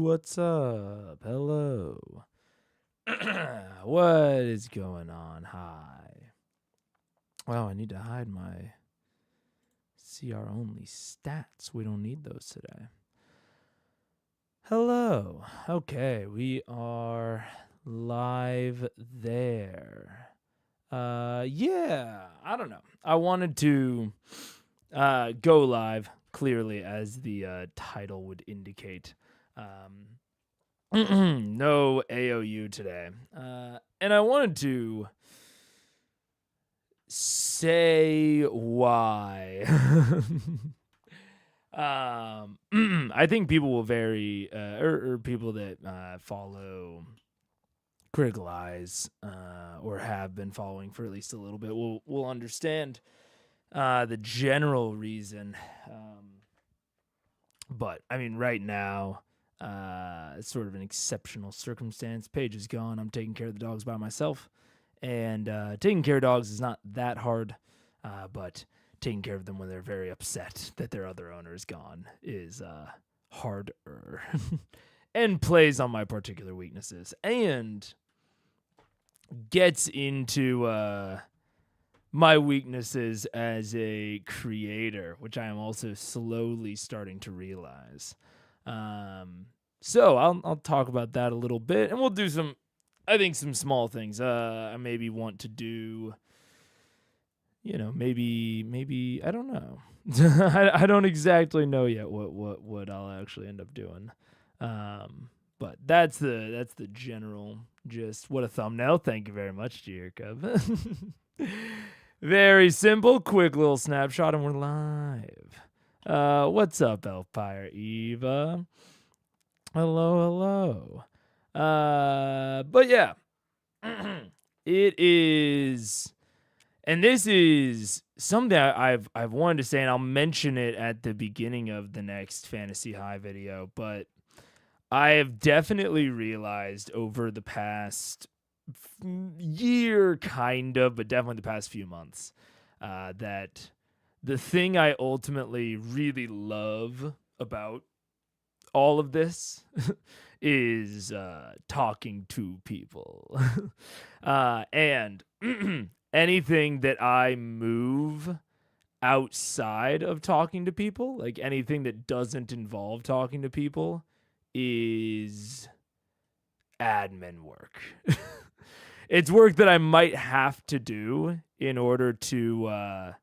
what's up? Hello. What is going on? Hi. Wow, I need to hide my CR only stats. We don't need those today. Hello. Okay, we are live there. Yeah, I don't know. I wanted to go live clearly, as the title would indicate. No AOU today. And I wanted to say why. I think people will or people that follow Critical Eyes or have been following for at least a little bit will understand the general reason. But I mean, right now, it's sort of an exceptional circumstance. Paige is gone. I'm taking care of the dogs by myself. And taking care of dogs is not that hard, but taking care of them when they're very upset that their other owner is gone is harder and plays on my particular weaknesses and gets into my weaknesses as a creator, which I am also slowly starting to realize. So I'll talk about that a little bit, and we'll do some small things. I maybe want to do, maybe I don't know. I don't exactly know yet what I'll actually end up doing. But that's the general gist. What a thumbnail! Thank you very much, Jacob. Very simple, quick little snapshot, and we're live. What's up, Elfire Eva? Hello. But yeah, it is, and this is something I've wanted to say, and I'll mention it at the beginning of the next Fantasy High video, but I have definitely realized over the past year, kind of, but definitely the past few months, that the thing I ultimately really love about all of this is talking to people. And anything that I move outside of talking to people, like anything that doesn't involve talking to people, is admin work. It's work that I might have to do in order to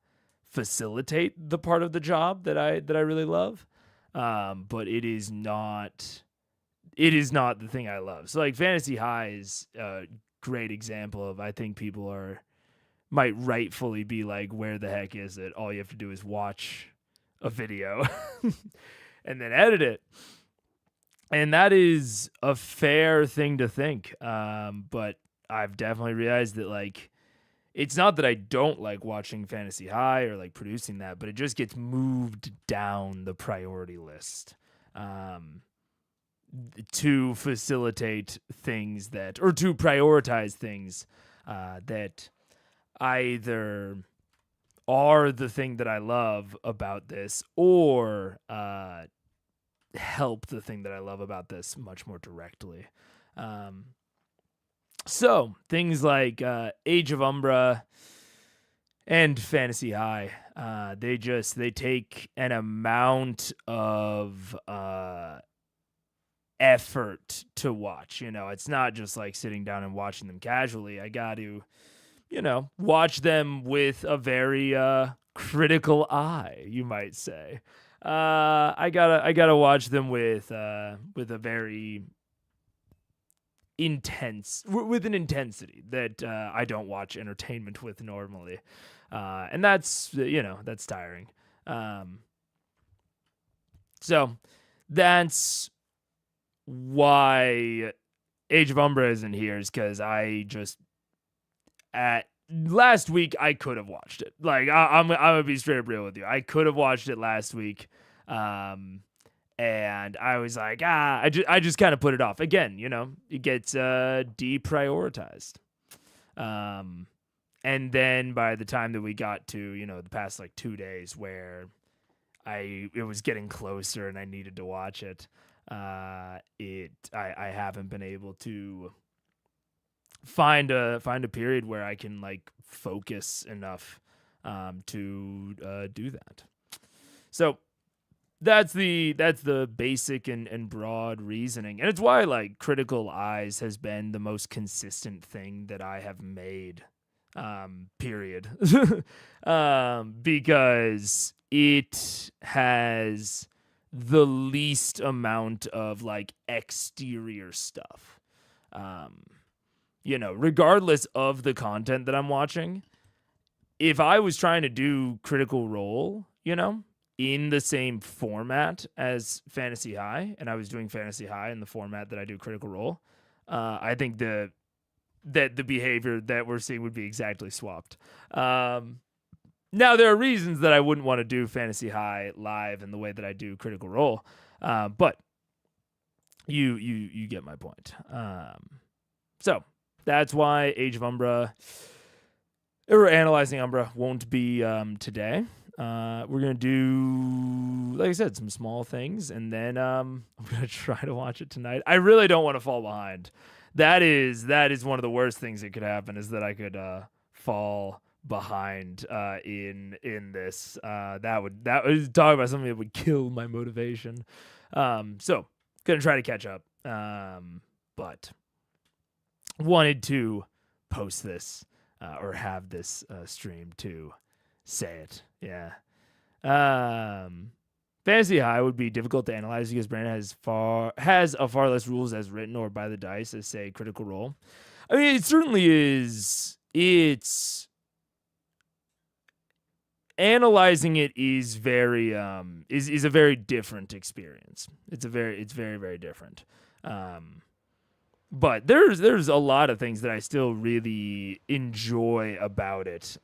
facilitate the part of the job that I really love. But it is not the thing I love. So like Fantasy High is a great example of, I think people might rightfully be like, where the heck is it? All you have to do is watch a video and then edit it. And that is a fair thing to think. But I've definitely realized that, like, it's not that I don't like watching Fantasy High or like producing that, but it just gets moved down the priority list to facilitate things or to prioritize things that either are the thing that I love about this or help the thing that I love about this much more directly. So things like Age of Umbra and Fantasy High, they take an amount of effort to watch. It's not just like sitting down and watching them casually. I got to, watch them with a very critical eye, you might say. I gotta watch them with a very with an intensity that I don't watch entertainment with normally, and that's tiring. So that's why Age of Umbra isn't here, is because last week I could have watched it. Like I'm gonna be straight up real with you. I could have watched it last week. And I was like, I just kind of put it off. Again, it gets deprioritized. And then by the time that we got to, the past like 2 days where it was getting closer and I needed to watch it, I haven't been able to find a period where I can like focus enough to do that. So that's the basic and broad reasoning, and it's why like Critical Eyes has been the most consistent thing that I have made. Period. Because it has the least amount of like exterior stuff. Regardless of the content that I'm watching, if I was trying to do Critical Role, in the same format as Fantasy High, and I was doing Fantasy High in the format that I do Critical Role, I think that the behavior that we're seeing would be exactly swapped. Now, there are reasons that I wouldn't want to do Fantasy High live in the way that I do Critical Role, but you get my point. So that's why Age of Umbra or Analyzing Umbra won't be today. We're going to do, like I said, some small things, and then I'm going to try to watch it tonight. I really don't want to fall behind. That is one of the worst things that could happen, is that I could fall behind in this. That would talk about something that would kill my motivation. So going to try to catch up. But wanted to post this or have this stream to say it. Yeah. Fantasy High would be difficult to analyze because Brandon has a far less rules as written or by the dice as, say, Critical Role. I mean, it certainly is. It's analyzing it is very is a very different experience. It's very very different. But there's a lot of things that I still really enjoy about it.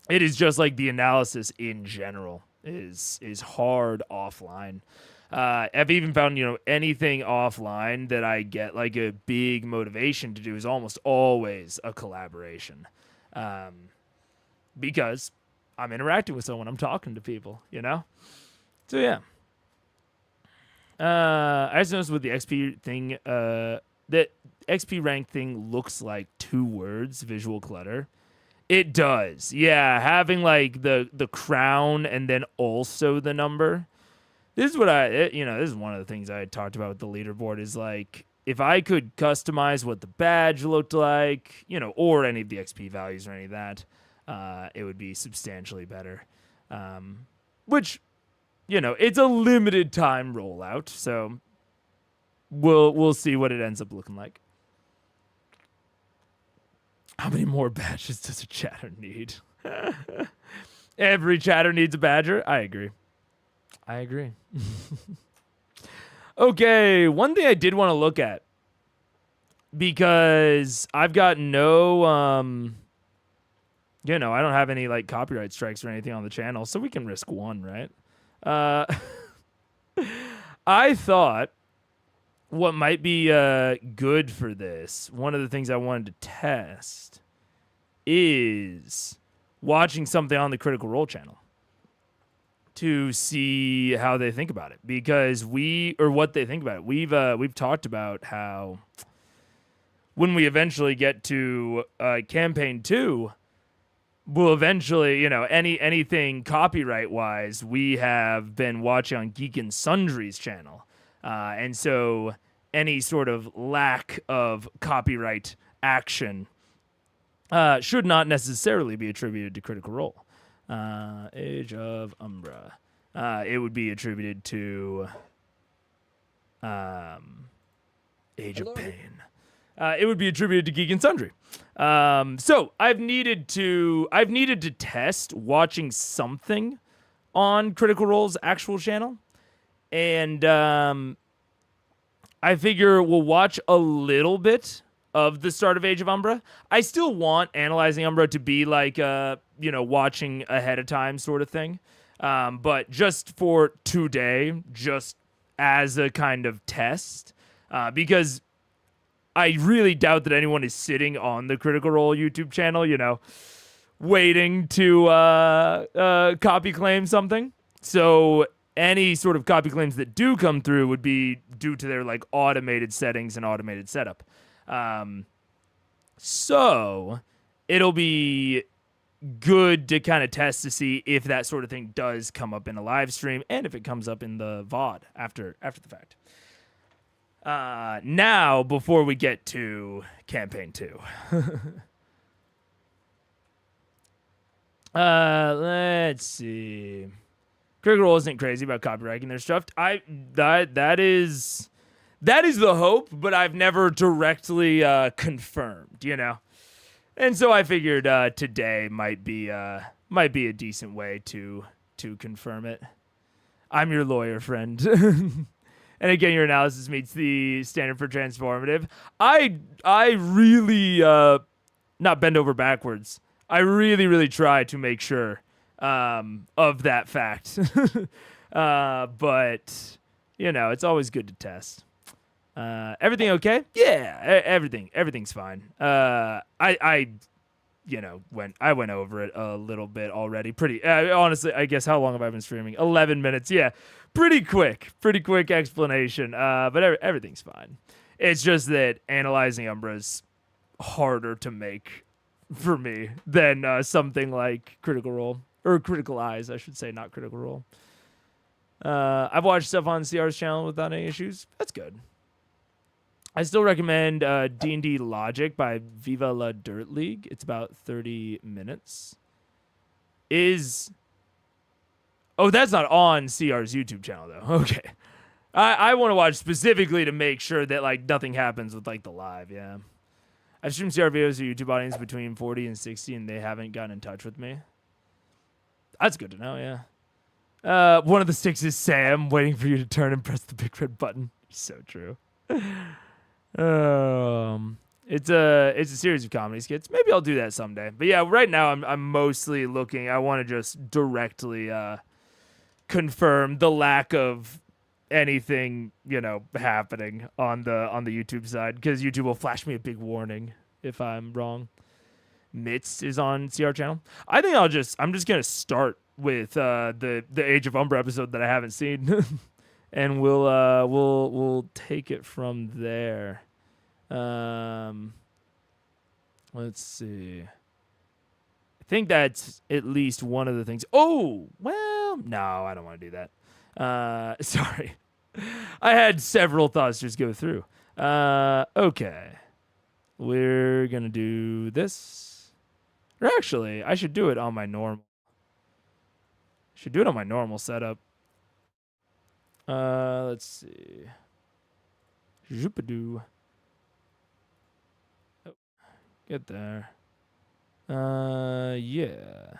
It is just like the analysis in general is hard offline. I've even found, anything offline that I get like a big motivation to do is almost always a collaboration. Because I'm interacting with someone, I'm talking to people, So yeah. I just noticed with the XP thing, that XP rank thing looks like 2 words, visual clutter. It does. Yeah, having like the crown and then also the number. This is what this is one of the things I talked about with the leaderboard, is like, if I could customize what the badge looked like, or any of the XP values or any of that, it would be substantially better. Which, it's a limited time rollout, so we'll see what it ends up looking like. How many more badges does a chatter need? Every chatter needs a badger. I agree. Okay, one thing I did want to look at, because I've got no I don't have any like copyright strikes or anything on the channel, so we can risk one, right? I thought what might be good for this, one of the things I wanted to test, is watching something on the Critical Role channel to see how they think about it, because what they think about it. We've talked about how when we eventually get to campaign 2, we'll eventually, anything copyright wise, we have been watching on Geek and Sundry's channel. And so any sort of lack of copyright action should not necessarily be attributed to Critical Role. Age of Umbra. It would be attributed to Age of Pain. It would be attributed to Geek and Sundry. So I've needed to test watching something on Critical Role's actual channel. And I figure we'll watch a little bit of the start of Age of Umbra. I still want Analyzing Umbra to be like watching ahead of time sort of thing. But just for today, just as a kind of test, because I really doubt that anyone is sitting on the Critical Role YouTube channel, waiting to copy claim something. So any sort of copy claims that do come through would be due to their like automated settings and automated setup. So it'll be good to kind of test to see if that sort of thing does come up in a live stream and if it comes up in the VOD after the fact. Now, before we get to campaign 2. Let's see. Critical Role isn't crazy about copywriting their stuff. That is the hope, but I've never directly confirmed, you know. And so I figured today might be a decent way to confirm it. I'm your lawyer friend. And again, your analysis meets the standard for transformative. I really not bend over backwards. I really try to make sure of that fact. But you know, it's always good to test. Everything okay? Yeah, everything's fine. I went over it a little bit already. Pretty honestly, I guess how long have I been streaming? 11 minutes. Yeah, pretty quick explanation. But everything's fine. It's just that Analyzing Umbra is harder to make for me than something like Critical Role or Critical Eyes, I should say, not Critical Role. I've watched stuff on CR's channel without any issues. That's good. I still recommend D&D Logic by Viva La Dirt League. It's about 30 minutes. Oh, that's not on CR's YouTube channel, though. Okay. I want to watch specifically to make sure that, like, nothing happens with, like, the live, yeah. I've streamed CR videos to YouTube audience between 40 and 60, and they haven't gotten in touch with me. That's good to know, yeah. One of the sticks is Sam, waiting for you to turn and press the big red button. So true. It's a series of comedy skits. Maybe I'll do that someday. But yeah, right now I'm mostly looking. I want to just directly confirm the lack of anything, you know, happening on the YouTube side, because YouTube will flash me a big warning if I'm wrong. Mitz is on CR channel. I think I'm just gonna start with the Age of Umbra episode that I haven't seen. And we'll take it from there. Let's see. I think that's at least one of the things. Oh, well, no, I don't want to do that. Sorry. I had several thoughts just go through. Okay. We're going to do this. Or actually, I should do it on my normal. Setup. Let's see. Zhoopadoo. Oh, get there. Yeah.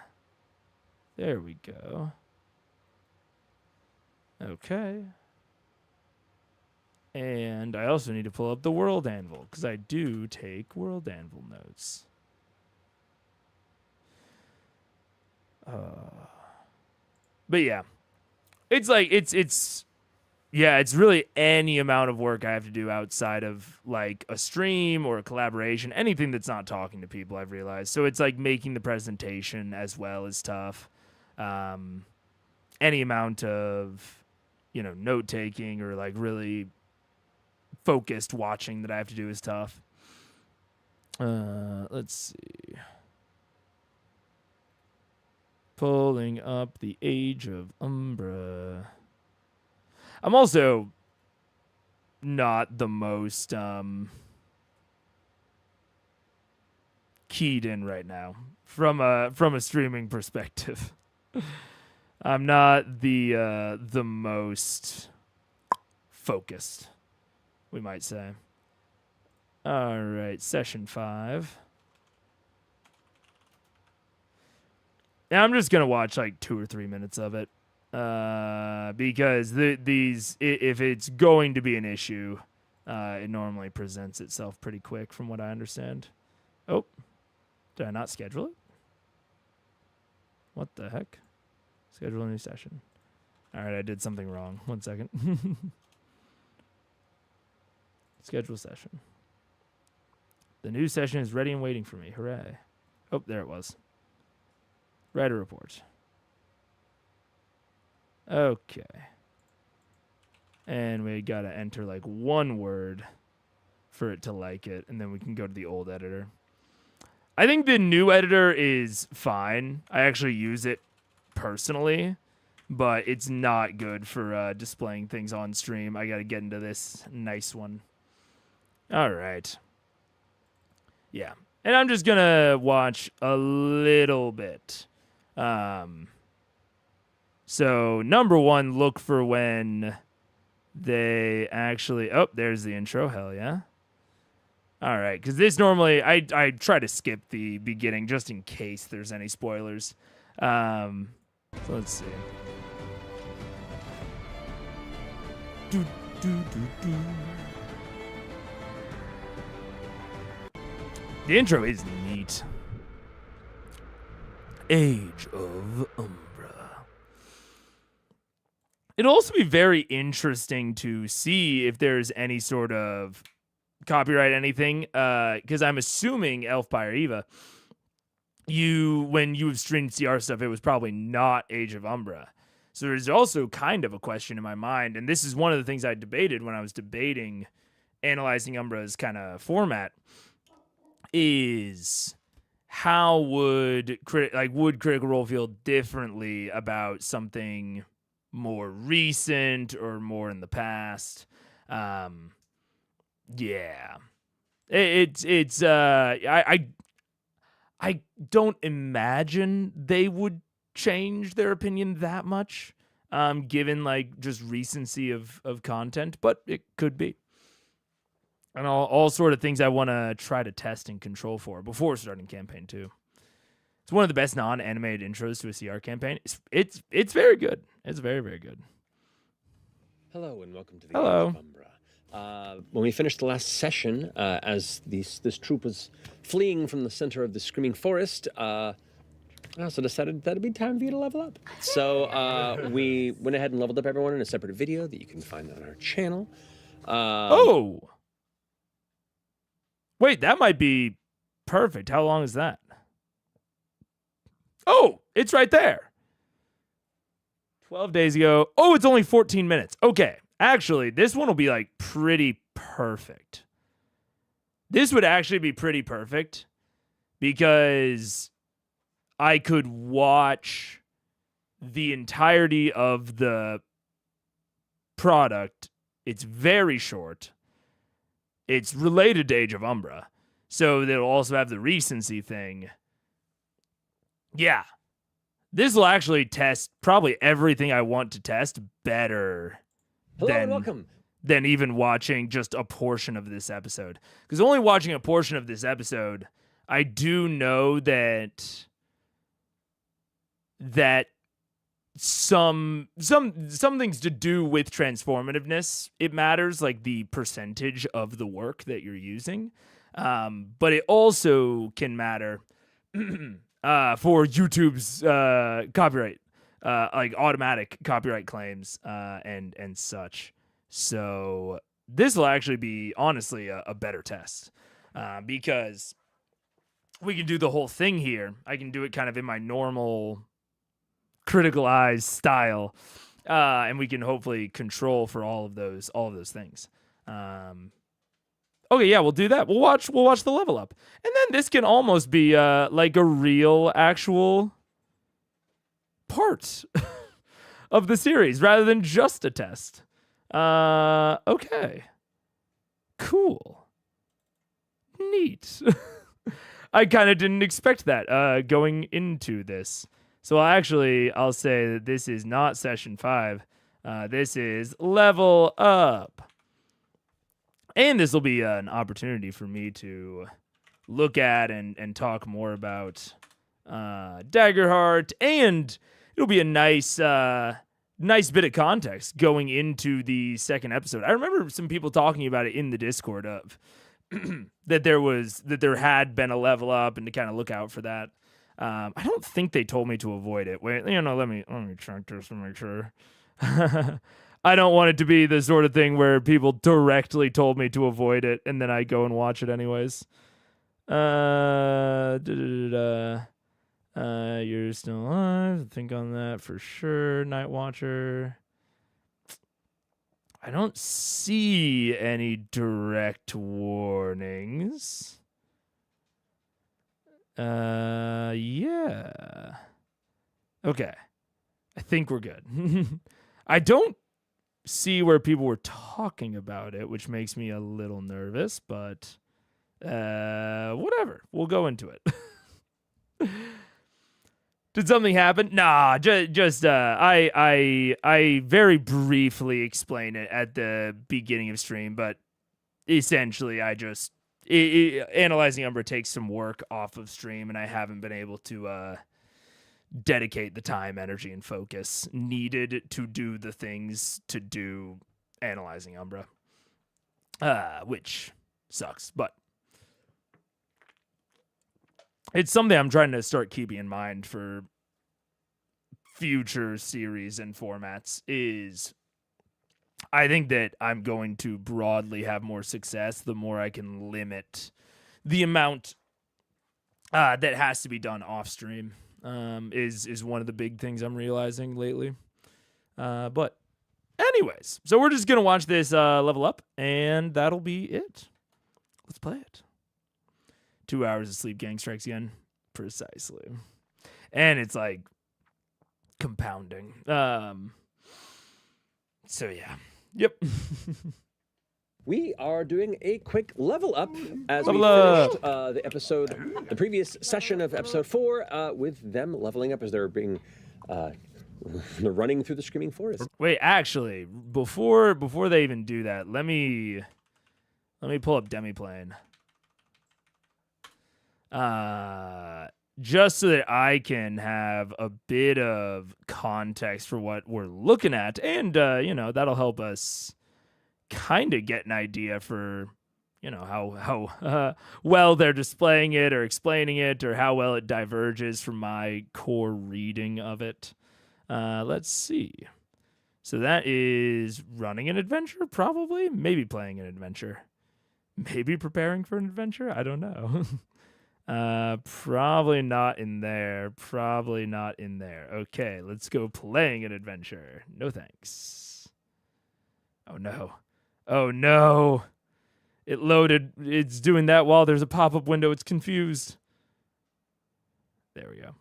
There we go. Okay. And I also need to pull up the World Anvil, because I do take World Anvil notes. But yeah. It's like, it's really any amount of work I have to do outside of like a stream or a collaboration, anything that's not talking to people, I've realized. So it's like making the presentation as well is tough. Any amount of, you know, note taking or like really focused watching that I have to do is tough. Let's see. Pulling up the Age of Umbra. I'm also not the most keyed in right now from a streaming perspective. I'm not the most focused, we might say. All right, session 5. And I'm just gonna watch like 2 or 3 minutes of it. Because if it's going to be an issue, it normally presents itself pretty quick from what I understand. Oh, did I not schedule it? What the heck? Schedule a new session. All right, I did something wrong. 1 second. Schedule session. The new session is ready and waiting for me. Hooray. Oh, there it was. Write a report. Okay. And we got to enter like one word for it to like it, and then we can go to the old editor. I think the new editor is fine. I actually use it personally, but it's not good for displaying things on stream. I got to get into this nice one. All right. Yeah. And I'm just going to watch a little bit. So, number one, look for when they actually... Oh, there's the intro. Hell yeah. All right. Because this normally... I try to skip the beginning just in case there's any spoilers. So, let's see. The intro is neat. Age of Umbra. It'll also be very interesting to see if there's any sort of copyright anything, because I'm assuming Elfpire Eva, when you have streamed CR stuff, it was probably not Age of Umbra. So there's also kind of a question in my mind, and this is one of the things I debated when I was debating Analyzing Umbra's kind of format, is how would Critical Role feel differently about something more recent or more in the past? Yeah, I don't imagine they would change their opinion that much, given like just recency of content, but it could be. And all sort of things I want to try to test and control for before starting campaign 2. It's one of the best non-animated intros to a CR campaign. It's very good. It's very, very good. Hello and welcome to the Age of Umbra. When we finished the last session, as this troop was fleeing from the center of the Screaming Forest, I also decided that it'd be time for you to level up. So we went ahead and leveled up everyone in a separate video that you can find on our channel. Oh! Wait, that might be perfect. How long is that? Oh, it's right there. 12 days ago. Oh, it's only 14 minutes. Okay. Actually, this one will be like pretty perfect. This would actually be pretty perfect because I could watch the entirety of the product. It's very short. It's related to Age of Umbra, so they'll also have the recency thing. Yeah. This will actually test probably everything I want to test better than even watching just a portion of this episode. Because only watching a portion of this episode, I do know that some things to do with transformativeness, it matters, like the percentage of the work that you're using. But it also can matter for YouTube's copyright, like automatic copyright claims and such. So this will actually be honestly a better test because we can do the whole thing here. I can do it kind of in my normal Critical Eyes style, and we can hopefully control for all of those things. Okay, yeah, we'll do that. We'll watch the level up, and then this can almost be like a real actual part of the series rather than just a test. Okay, cool, neat. I kind of didn't expect that going into this. So I'll say that this is not session 5. This is level up. And this will be an opportunity for me to look at and talk more about Daggerheart. And it'll be a nice bit of context going into the second episode. I remember some people talking about it in the Discord of that there had been a level up and to kind of look out for that. I don't think they told me to avoid it. Wait, let me check this to make sure. I don't want it to be the sort of thing where people directly told me to avoid it and then I go and watch it anyways. You're still alive. Think on that for sure. Night Watcher. I don't see any direct warnings. Yeah. Okay. I think we're good. I don't see where people were talking about it, which makes me a little nervous, but whatever. We'll go into it. Did something happen? Nah, just I very briefly explained it at the beginning of stream, but essentially I just Analyzing Umbra takes some work off of stream, and I haven't been able to dedicate the time, energy, and focus needed to do the things to do Analyzing Umbra, which sucks, but it's something I'm trying to start keeping in mind for future series and formats. Is I think that I'm going to broadly have more success the more I can limit the amount that has to be done off stream. Is one of the big things I'm realizing lately. But anyways, so we're just gonna watch this level up, and that'll be it. Let's play it. 2 hours of sleep, gang strikes again. Precisely. And it's like compounding. So yeah. Yep. We are doing a quick level up as Level we up. finished the previous session of episode 4 with them leveling up as they're being they're running through the Screaming Forest. Wait, actually, before they even do that, let me pull up Demiplane. Just so that I can have a bit of context for what we're looking at, and that'll help us kind of get an idea for how well they're displaying it or explaining it, or how well it diverges from my core reading of it. Let's see. So that is running an adventure, probably, maybe playing an adventure, maybe preparing for an adventure. I don't know. Probably not in there. Probably not in there. Okay, let's go playing an adventure. No thanks. Oh no. Oh no. It loaded. It's doing that while there's a pop-up window. It's confused. There we go.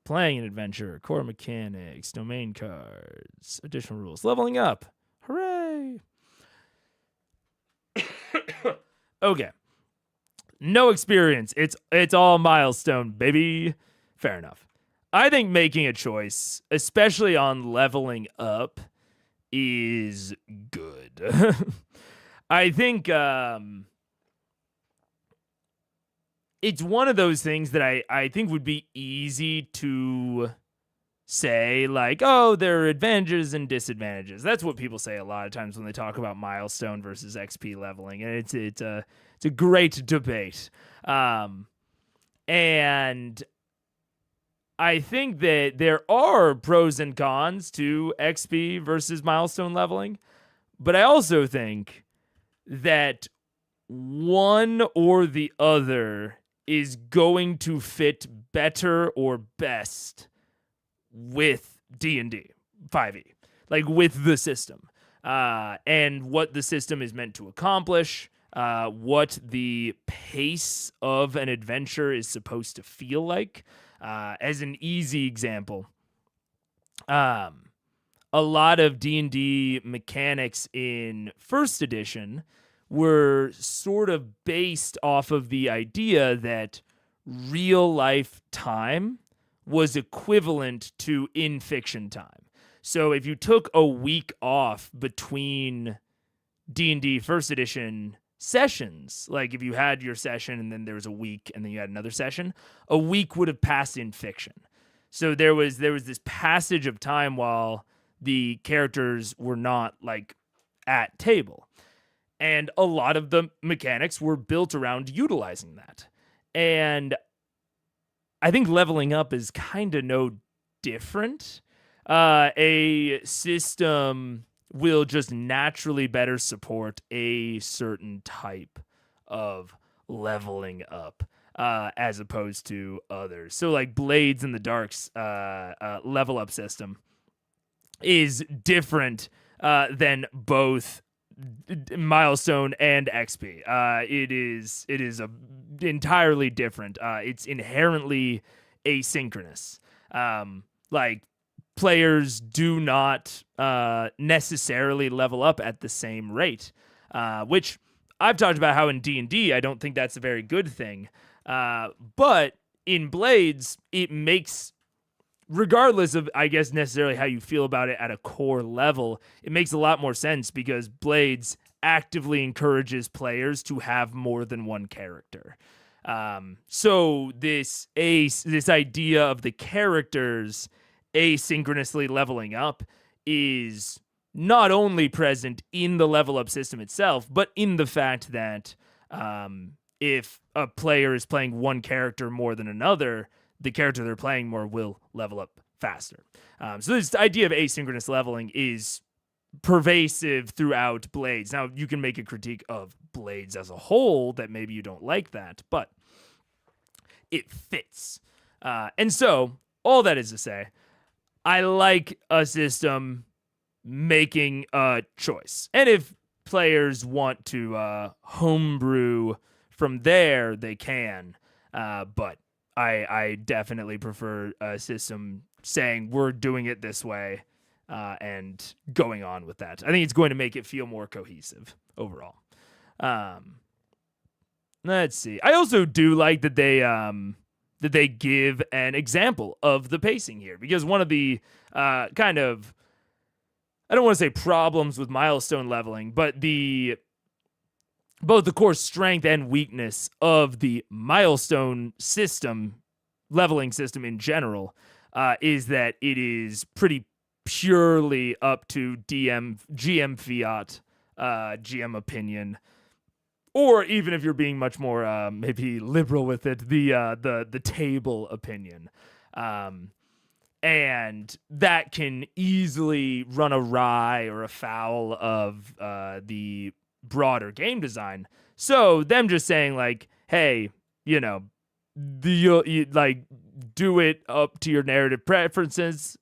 Playing an adventure. Core mechanics. Domain cards. Additional rules. Leveling up. Hooray. Okay. No experience. It's all milestone, baby. Fair enough. I think making a choice, especially on leveling up, is good. I think it's one of those things that I think would be easy to say, like, oh, there are advantages and disadvantages. That's what people say a lot of times when they talk about milestone versus XP leveling, and it's a great debate. And I think that there are pros and cons to XP versus milestone leveling, but I also think that one or the other is going to fit better or best with D&D 5e, like with the system, and what the system is meant to accomplish, what the pace of an adventure is supposed to feel like. As an easy example, a lot of D&D mechanics in first edition were sort of based off of the idea that real life time was equivalent to in fiction time. So if you took a week off between D&D first edition sessions, like if you had your session and then there was a week and then you had another session, a week would have passed in fiction. So there was this passage of time while the characters were not like at table. And a lot of the mechanics were built around utilizing that. And I think leveling up is kind of no different. A system will just naturally better support a certain type of leveling up. as opposed to others. So like Blades in the Dark's level up system is different than both Milestone and XP. It is entirely different. It's inherently asynchronous. Like players do not necessarily level up at the same rate, which I've talked about how in D&D I don't think that's a very good thing. But in Blades, it makes, regardless of, I guess, necessarily how you feel about it at a core level, it makes a lot more sense because Blades actively encourages players to have more than one character. So this idea of the characters asynchronously leveling up is not only present in the level up system itself, but in the fact that if a player is playing one character more than another, the character they're playing more will level up faster. So this idea of asynchronous leveling is pervasive throughout Blades. Now, you can make a critique of Blades as a whole that maybe you don't like that, but it fits. And so, all that is to say, I like a system making a choice. And if players want to homebrew from there, they can. But I definitely prefer a system saying we're doing it this way and going on with that. I think it's going to make it feel more cohesive overall. Let's see. I also do like that they give an example of the pacing here, because one of the kind of, I don't want to say problems with milestone leveling, but both the core strength and weakness of the milestone system, leveling system in general, is that it is pretty purely up to GM fiat, GM opinion, or even if you're being much more maybe liberal with it, the table opinion. And that can easily run awry or afoul of the broader game design. So them just saying like, hey, you like do it up to your narrative preferences,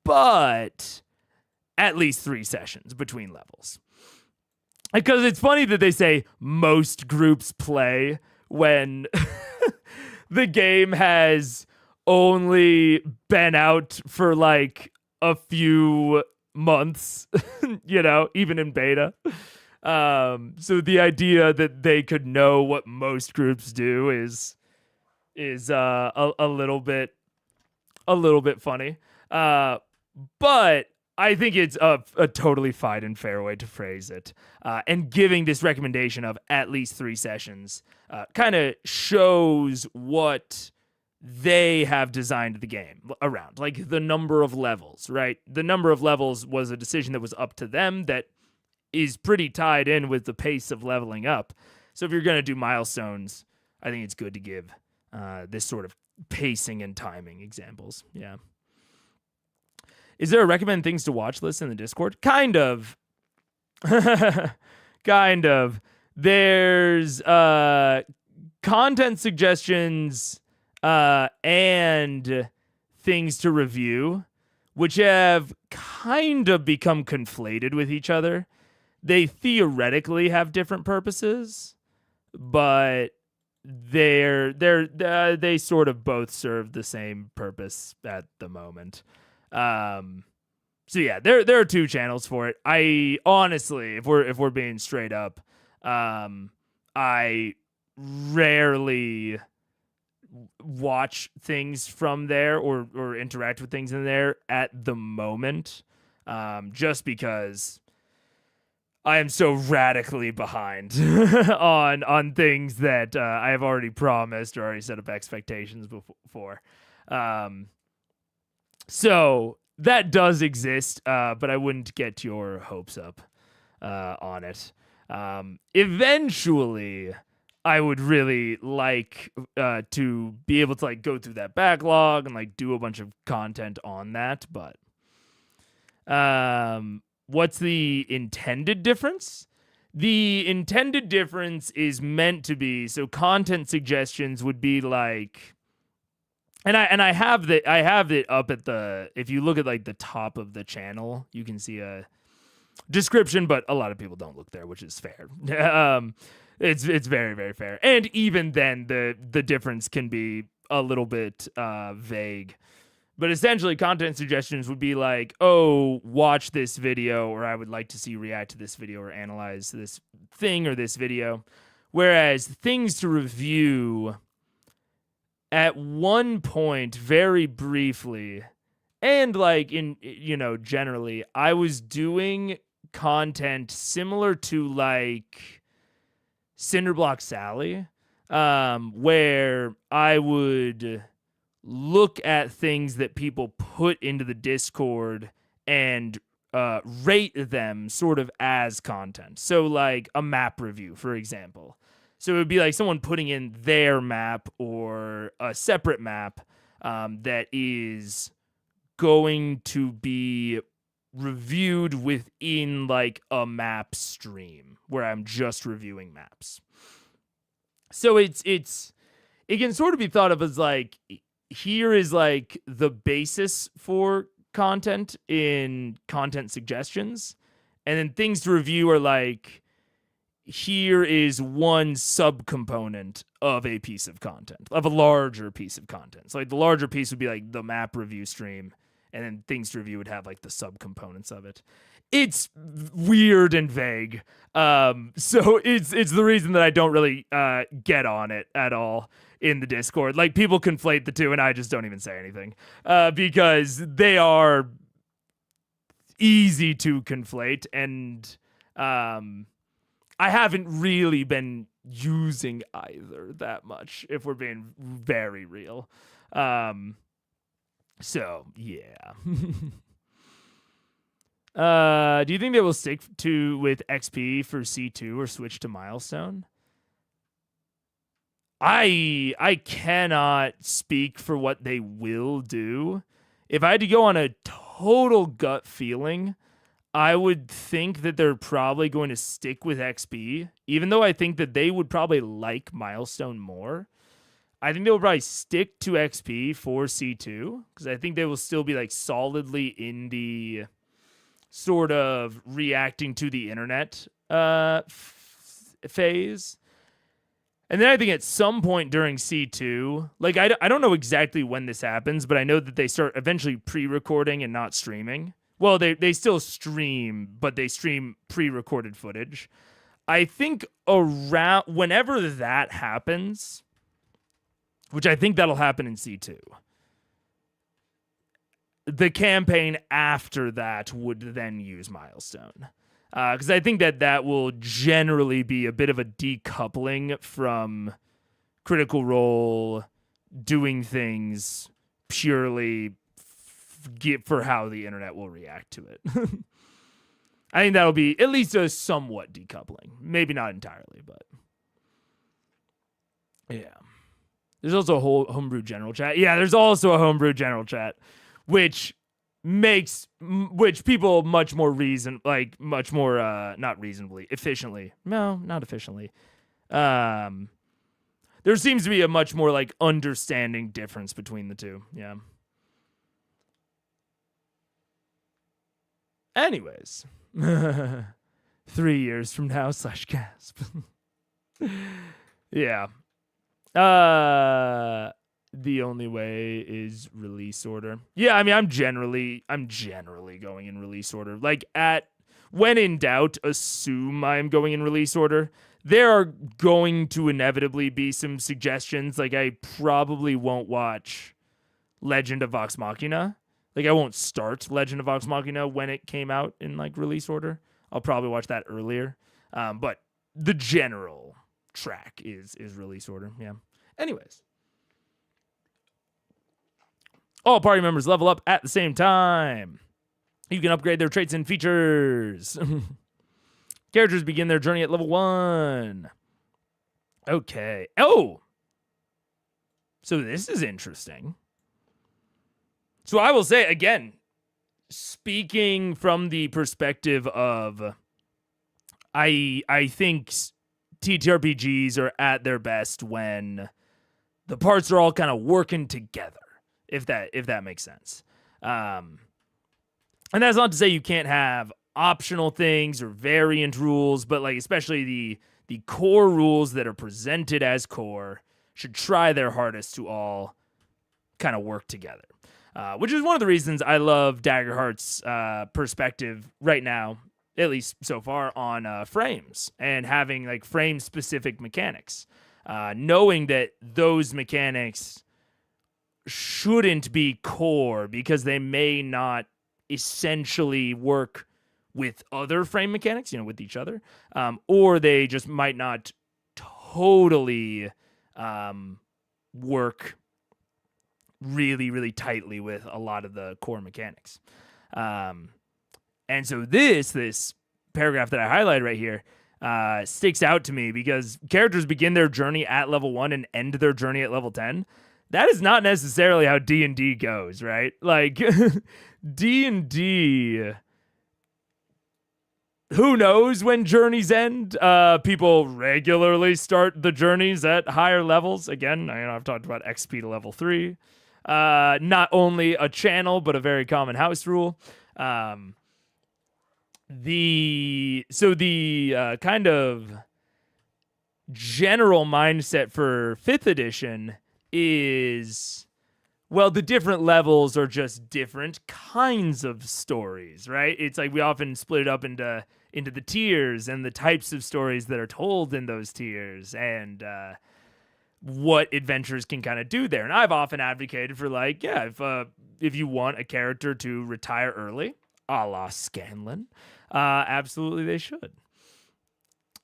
but at least 3 sessions between levels. Because it's funny that they say most groups play when the game has only been out for like a few months, even in beta. So the idea that they could know what most groups do is a little bit funny. But I think it's a totally fine and fair way to phrase it. And giving this recommendation of at least 3 sessions kind of shows what they have designed the game around, like the number of levels, right? The number of levels was a decision that was up to them that is pretty tied in with the pace of leveling up. So if you're going to do milestones, I think it's good to give this sort of pacing and timing examples. Yeah. Is there a recommend things to watch list in the Discord? Kind of. Kind of. There's content suggestions and things to review, which have kind of become conflated with each other. They theoretically have different purposes, but they sort of both serve the same purpose at the moment. So yeah, there are 2 channels for it. I honestly, if we're being straight up, I rarely watch things from there or interact with things in there at the moment, just because I am so radically behind on things that I have already promised or already set up expectations before. So that does exist, but I wouldn't get your hopes up on it. Eventually, I would really like to be able to like go through that backlog and like do a bunch of content on that. But what's the intended difference? the intended difference is meant to be, so content suggestions would be like, and I have it up at the, if you look at like the top of the channel, you can see a description, but a lot of people don't look there, which is fair. It's very, very fair. And even then the difference can be a little bit vague. But essentially, content suggestions would be like, oh, watch this video, or I would like to see you react to this video, or analyze this thing or this video. Whereas things to review, at one point, very briefly, and like in, generally, I was doing content similar to like Cinderblock Sally, where I would look at things that people put into the Discord and rate them sort of as content. So like a map review, for example. So it would be like someone putting in their map or a separate map that is going to be reviewed within like a map stream where I'm just reviewing maps. So it can sort of be thought of as like, here is like the basis for content in content suggestions. And then things to review are like, here is one subcomponent of a piece of content, of a larger piece of content. So like the larger piece would be like the map review stream, and then things to review would have like the subcomponents of it. It's weird and vague. So it's the reason that I don't really get on it at all in the Discord. Like, people conflate the two, and I just don't even say anything because they are easy to conflate, and I haven't really been using either that much, if we're being very real. So yeah. Do you think they will stick with XP for C2 or switch to milestone? I cannot speak for what they will do. If I had to go on a total gut feeling, I would think that they're probably going to stick with XP, even though I think that they would probably like milestone more. I think they'll probably stick to XP for C2 because I think they will still be like solidly in the sort of reacting to the internet phase. And then I think at some point during C2, like I don't know exactly when this happens, but I know that they start eventually pre-recording and not streaming. Well, they still stream, but they stream pre-recorded footage. I think around whenever that happens, which I think that'll happen in C2, the campaign after that would then use milestone. Because I think that will generally be a bit of a decoupling from Critical Role doing things purely for how the internet will react to it. I think that'll be at least a somewhat decoupling. Maybe not entirely, but yeah. There's also a whole homebrew general chat. Yeah, there's also a homebrew general chat, which people much more not reasonably, efficiently. No, not efficiently. There seems to be a much more like understanding difference between the two. Yeah. Anyways, 3 years from now / gasp. Yeah. The only way is release order. Yeah, I mean, I'm generally going in release order. Like, when in doubt, assume I'm going in release order. There are going to inevitably be some suggestions. Like, I probably won't watch Legend of Vox Machina. Like, I won't start Legend of Vox Machina when it came out in like release order. I'll probably watch that earlier. But the general track is release order. Yeah. Anyways. All party members level up at the same time. You can upgrade their traits and features. Characters begin their journey at level 1. Okay. Oh! So this is interesting. So I will say, again, speaking from the perspective of I think TTRPGs are at their best when the parts are all kind of working together, if that makes sense. And that's not to say you can't have optional things or variant rules, but like especially the core rules that are presented as core should try their hardest to all kind of work together. Which is one of the reasons I love Daggerheart's perspective right now, at least so far, on frames and having like frame specific mechanics. Knowing that those mechanics shouldn't be core because they may not essentially work with other frame mechanics, with each other, or they just might not totally work really, really tightly with a lot of the core mechanics. And so this paragraph that I highlighted right here sticks out to me because characters begin their journey at level 1 and end their journey at level 10. That is not necessarily how D&D goes, right? Like, D&D, who knows when journeys end? People regularly start the journeys at higher levels. Again, I've talked about XP to level 3. Not only a channel, but a very common house rule. The kind of general mindset for 5th edition is, well, the different levels are just different kinds of stories, right? It's like we often split it up into the tiers and the types of stories that are told in those tiers and what adventures can kind of do there. And I've often advocated for like, yeah, if you want a character to retire early, a la Scanlan, absolutely they should.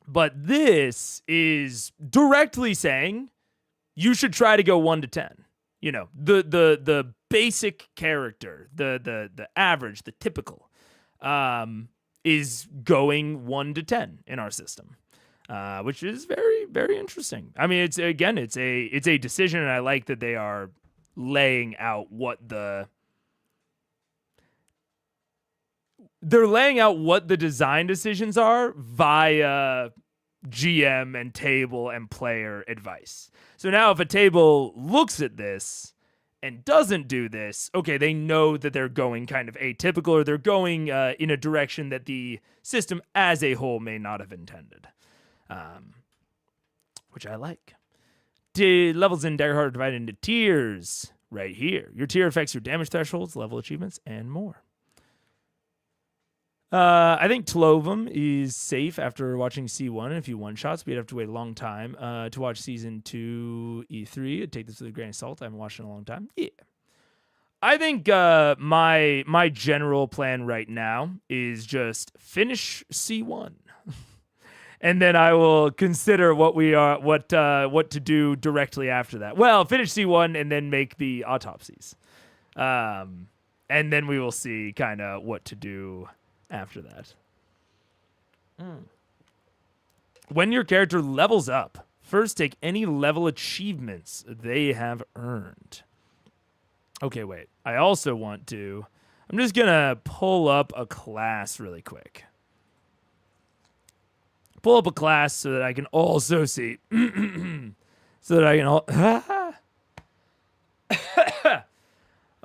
But this is directly saying you should try to go 1 to 10. The basic character, the average, the typical, is going 1 to 10 in our system, which is very, very interesting. I mean, it's a decision, and I like that they are laying out what the design decisions are via GM and table and player advice. So now if a table looks at this and doesn't do this, okay, they know that they're going kind of atypical, or they're going in a direction that the system as a whole may not have intended, which I like. Levels in Daggerheart are divided into tiers right here. Your tier affects your damage thresholds, level achievements, and more. I think Tlovum is safe after watching C1 and a few one-shots, but you'd have to wait a long time to watch Season 2 E3. I'd take this with a grain of salt. I haven't watched it in a long time. Yeah. I think my general plan right now is just finish C1. And then I will consider what to do directly after that. Well, finish C1 and then make the autopsies. And then we will see kind of what to do after that. When your character levels up, first take any level achievements they have earned. Okay, wait. I also want to... I'm just going to pull up a class really quick. Pull up a class so that I can also see... so that I can...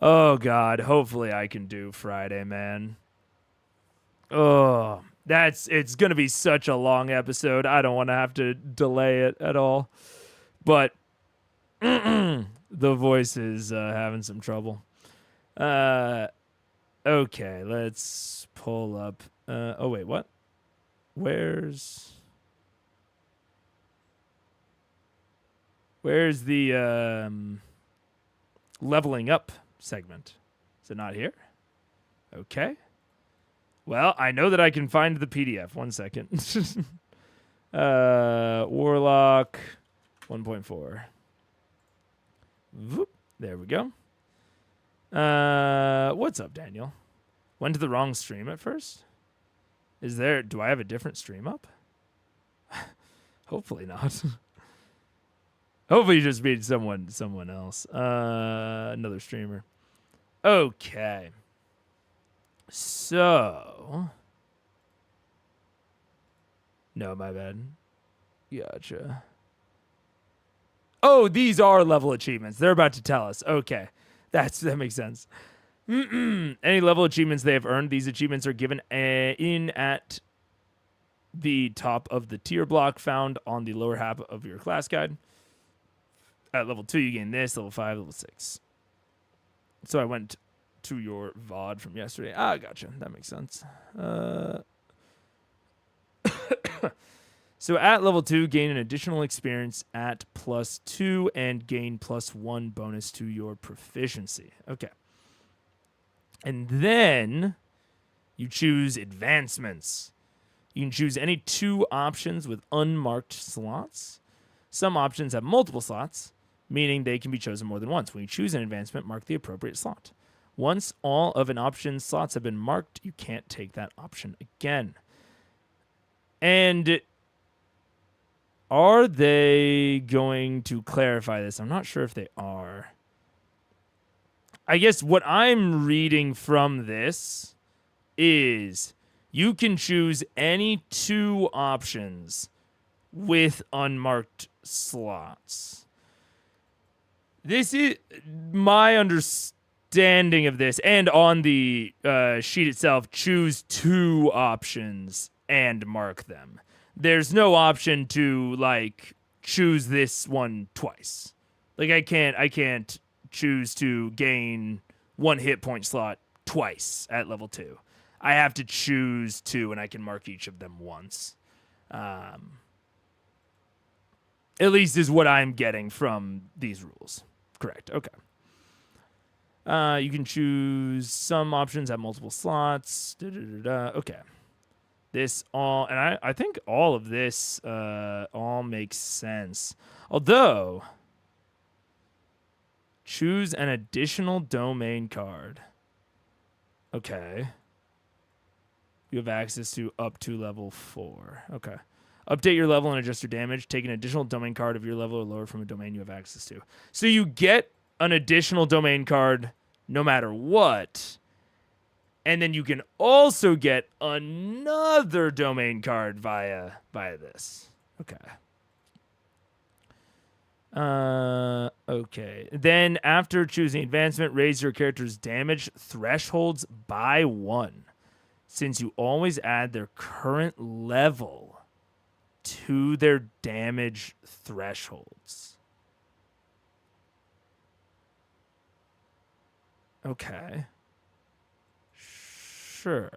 Oh, God. Hopefully I can do Friday, man. Oh, it's going to be such a long episode. I don't want to have to delay it at all. But the voice is having some trouble. Okay, let's pull up. Oh, wait, what? Where's the leveling up segment? Is it not here? Okay. Well, I know that I can find the PDF. 1 second. Warlock 1.4. There we go. What's up, Daniel? Went to the wrong stream at first? Do I have a different stream up? Hopefully not. Hopefully you just made someone else. Another streamer. Okay. So No, my bad. Gotcha. Oh, these are level achievements. They're about to tell us. Okay. That makes sense. Any level achievements they have earned, these achievements are given in at the top of the tier block found on the lower half of your class guide. At level 2, you gain this. Level 5, level 6. So I went to your VOD from yesterday. Ah, gotcha. That makes sense. So at level 2, gain an additional experience at +2 and gain +1 bonus to your proficiency. Okay. And then you choose advancements. You can choose any 2 options with unmarked slots. Some options have multiple slots, meaning they can be chosen more than once. When you choose an advancement, mark the appropriate slot. Once all of an option's slots have been marked, you can't take that option again. And are they going to clarify this? I'm not sure if they are. I guess what I'm reading from this is you can choose any 2 options with unmarked slots. This is my understanding of this. And on the sheet itself, choose 2 options and mark them. There's no option to like choose this one twice. Like I can't choose to gain 1 hit point slot twice at level 2. I have to choose 2 and I can mark each of them once. At least is what I'm getting from these rules. Correct. Okay. You can choose some options at multiple slots. Okay. This all, and I think all of this all makes sense. Although, choose an additional domain card. Okay. You have access to up to level 4. Okay. Update your level and adjust your damage. Take an additional domain card of your level or lower from a domain you have access to. So you get an additional domain card no matter what. And then you can also get another domain card via this. Okay. Okay. Then after choosing advancement, raise your character's damage thresholds by 1. Since you always add their current level to their damage thresholds. Okay. Sure.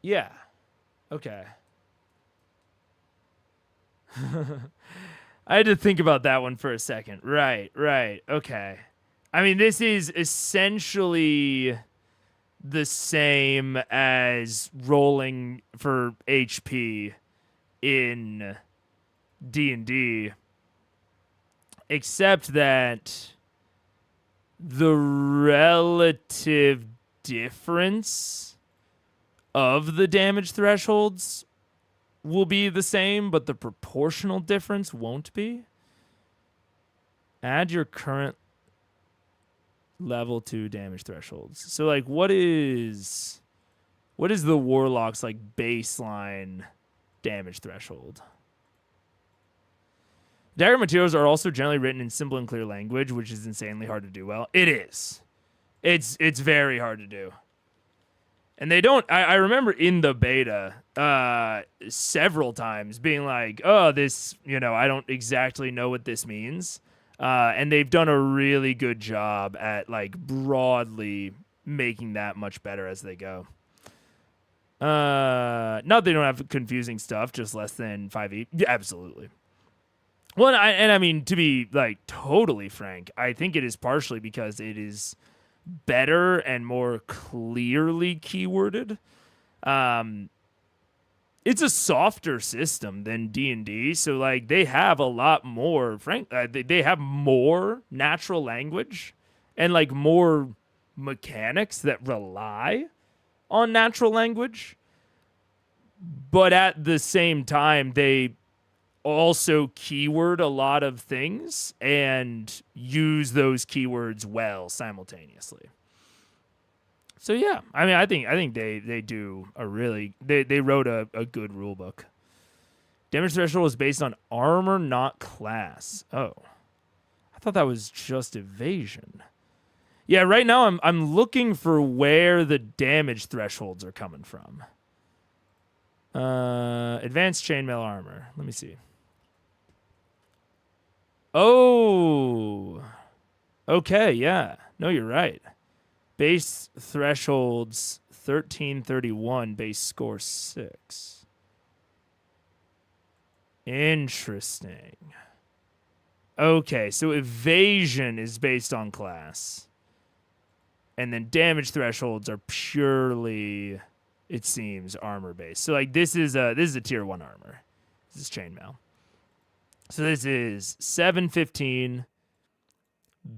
Yeah. Okay. I had to think about that one for a second. Right. Okay. I mean, this is essentially the same as rolling for HP in D&D, except that the relative difference of the damage thresholds will be the same, but the proportional difference won't be. Add your current level 2 damage thresholds. So like what is the warlock's like baseline damage threshold? Dagger materials are also generally written in simple and clear language, which is insanely hard to do well. It is. It's very hard to do. And they don't, I remember in the beta several times being like, oh, this, I don't exactly know what this means. And they've done a really good job at like broadly making that much better as they go. Not that they don't have confusing stuff, just less than 5e. Yeah, absolutely. Well, I mean, to be like totally frank, I think it is partially because it is better and more clearly keyworded. It's a softer system than D&D, so like they have a lot more. They have more natural language and like more mechanics that rely on natural language, but at the same time, they also keyword a lot of things and use those keywords well simultaneously. So yeah, I mean, I think they do a really they wrote a good rule book. Damage threshold is based on armor, not class. Oh, I thought that was just evasion. Yeah, right now I'm looking for where the damage thresholds are coming from. Advanced chainmail armor. Let me see. Oh, okay, yeah. No, you're right. Base thresholds 1331, base score 6. Interesting. Okay, so evasion is based on class. And then damage thresholds are purely, it seems, armor based. So like this is a tier 1 armor. This is chainmail. So this is 715,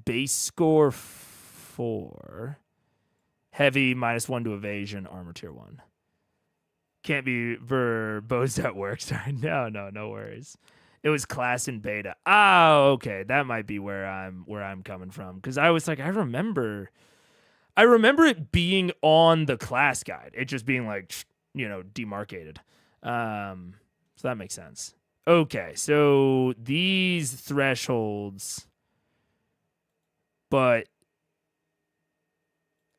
base score 4, heavy -1 to evasion, armor tier 1. Can't be verbose at work. Sorry. No worries. It was class in beta. Oh, okay. That might be where I'm coming from. Because I was like, I remember it being on the class guide. It just being like, demarcated. So that makes sense. Okay, so these thresholds,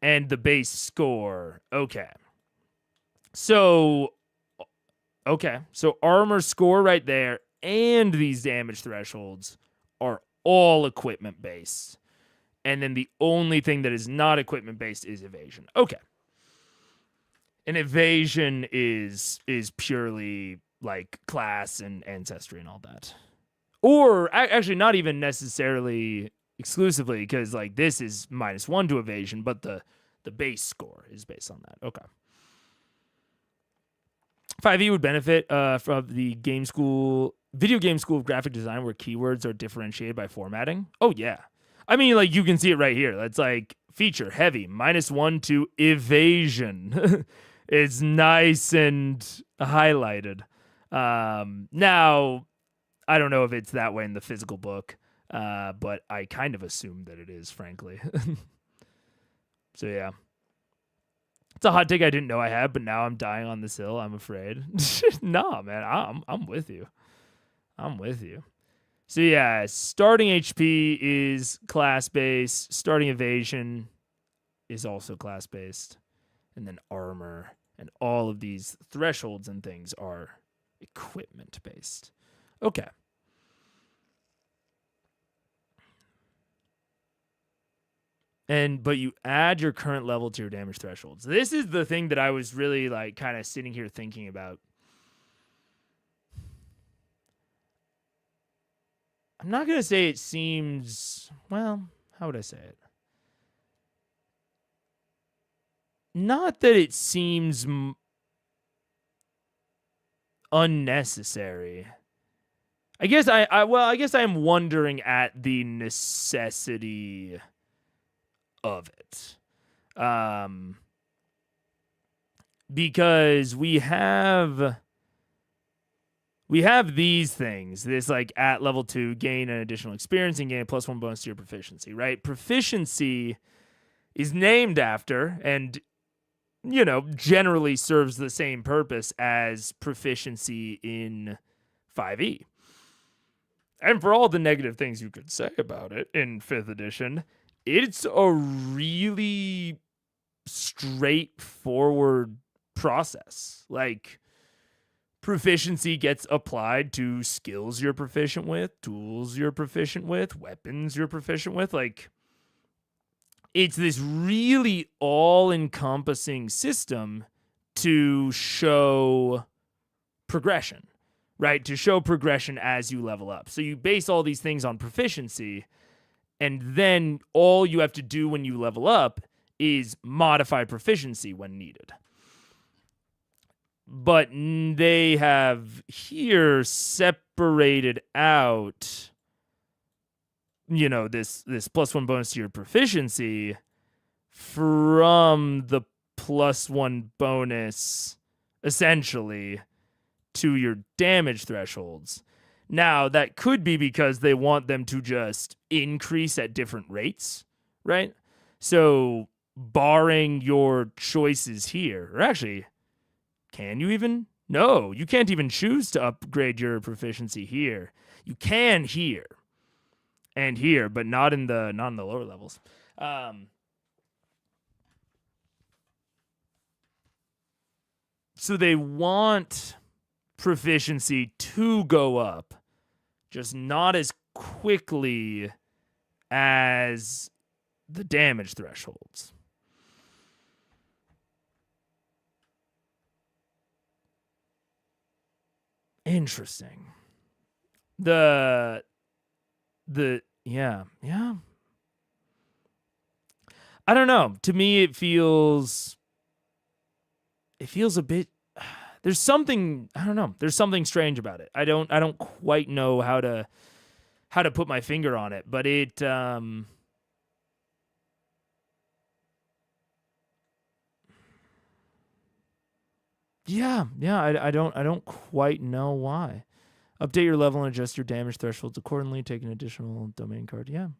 and the base score. Okay. So armor score right there and these damage thresholds are all equipment based. And then the only thing that is not equipment based is evasion. Okay. And evasion is purely like class and ancestry and all that. Or actually not even necessarily exclusively, because like this is -1 to evasion, but the base score is based on that. Okay. 5e would benefit from the video game school of graphic design where keywords are differentiated by formatting. Oh, yeah. I mean, like, you can see it right here. That's like feature heavy, -1 to evasion. It's nice and highlighted. Now, I don't know if it's that way in the physical book, but I kind of assume that it is, frankly. So, yeah. It's a hot take I didn't know I had, but now I'm dying on this hill. I'm afraid. Nah, man, I'm with you. I'm with you. So yeah, starting HP is class based. Starting evasion is also class based, and then armor and all of these thresholds and things are equipment based. Okay. But you add your current level to your damage thresholds. This is the thing that I was really like kind of sitting here thinking about. I'm not going to say it seems, well, how would I say it? Not that it seems unnecessary. I guess I guess I'm wondering at the necessity of it. Because we have these things, this like at level 2 gain an additional experience and gain a +1 bonus to your proficiency, right? Proficiency is named after and generally serves the same purpose as proficiency in 5e. And for all the negative things you could say about it in 5th edition, it's a really straightforward process. Like, proficiency gets applied to skills you're proficient with, tools you're proficient with, weapons you're proficient with. Like, it's this really all-encompassing system to show progression, right? To show progression as you level up. So you base all these things on proficiency, and then all you have to do when you level up is modify proficiency when needed. But they have here separated out, this +1 bonus to your proficiency from the +1 bonus, essentially, to your damage thresholds. Now, that could be because they want them to just increase at different rates, right? So barring your choices here. Or actually, can you even? No, you can't even choose to upgrade your proficiency here. You can here and here, but not in the lower levels. So they want proficiency to go up, just not as quickly as the damage thresholds. Interesting. Yeah. I don't know. To me, it feels a bit. There's something, I don't know. There's something strange about it. I don't quite know how to put my finger on it, but it yeah, I don't quite know why. Update your level and adjust your damage thresholds accordingly. Take an additional domain card. Yeah.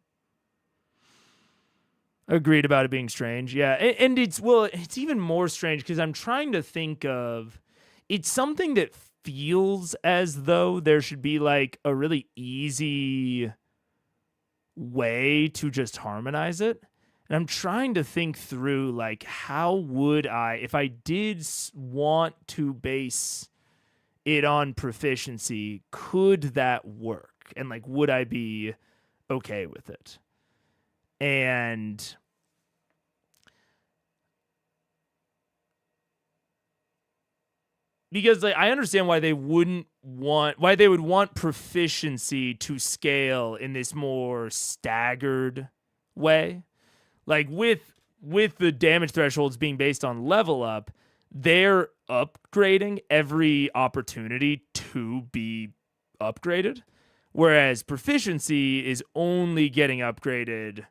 Agreed about it being strange. Yeah. And it's even more strange because I'm trying to think of, it's something that feels as though there should be like a really easy way to just harmonize it. And I'm trying to think through, like, how would I, if I did want to base it on proficiency, could that work? And, like, would I be okay with it? And because, like, I understand why they would want proficiency to scale in this more staggered way. Like with the damage thresholds being based on level up, they're upgrading every opportunity to be upgraded, whereas proficiency is only getting upgraded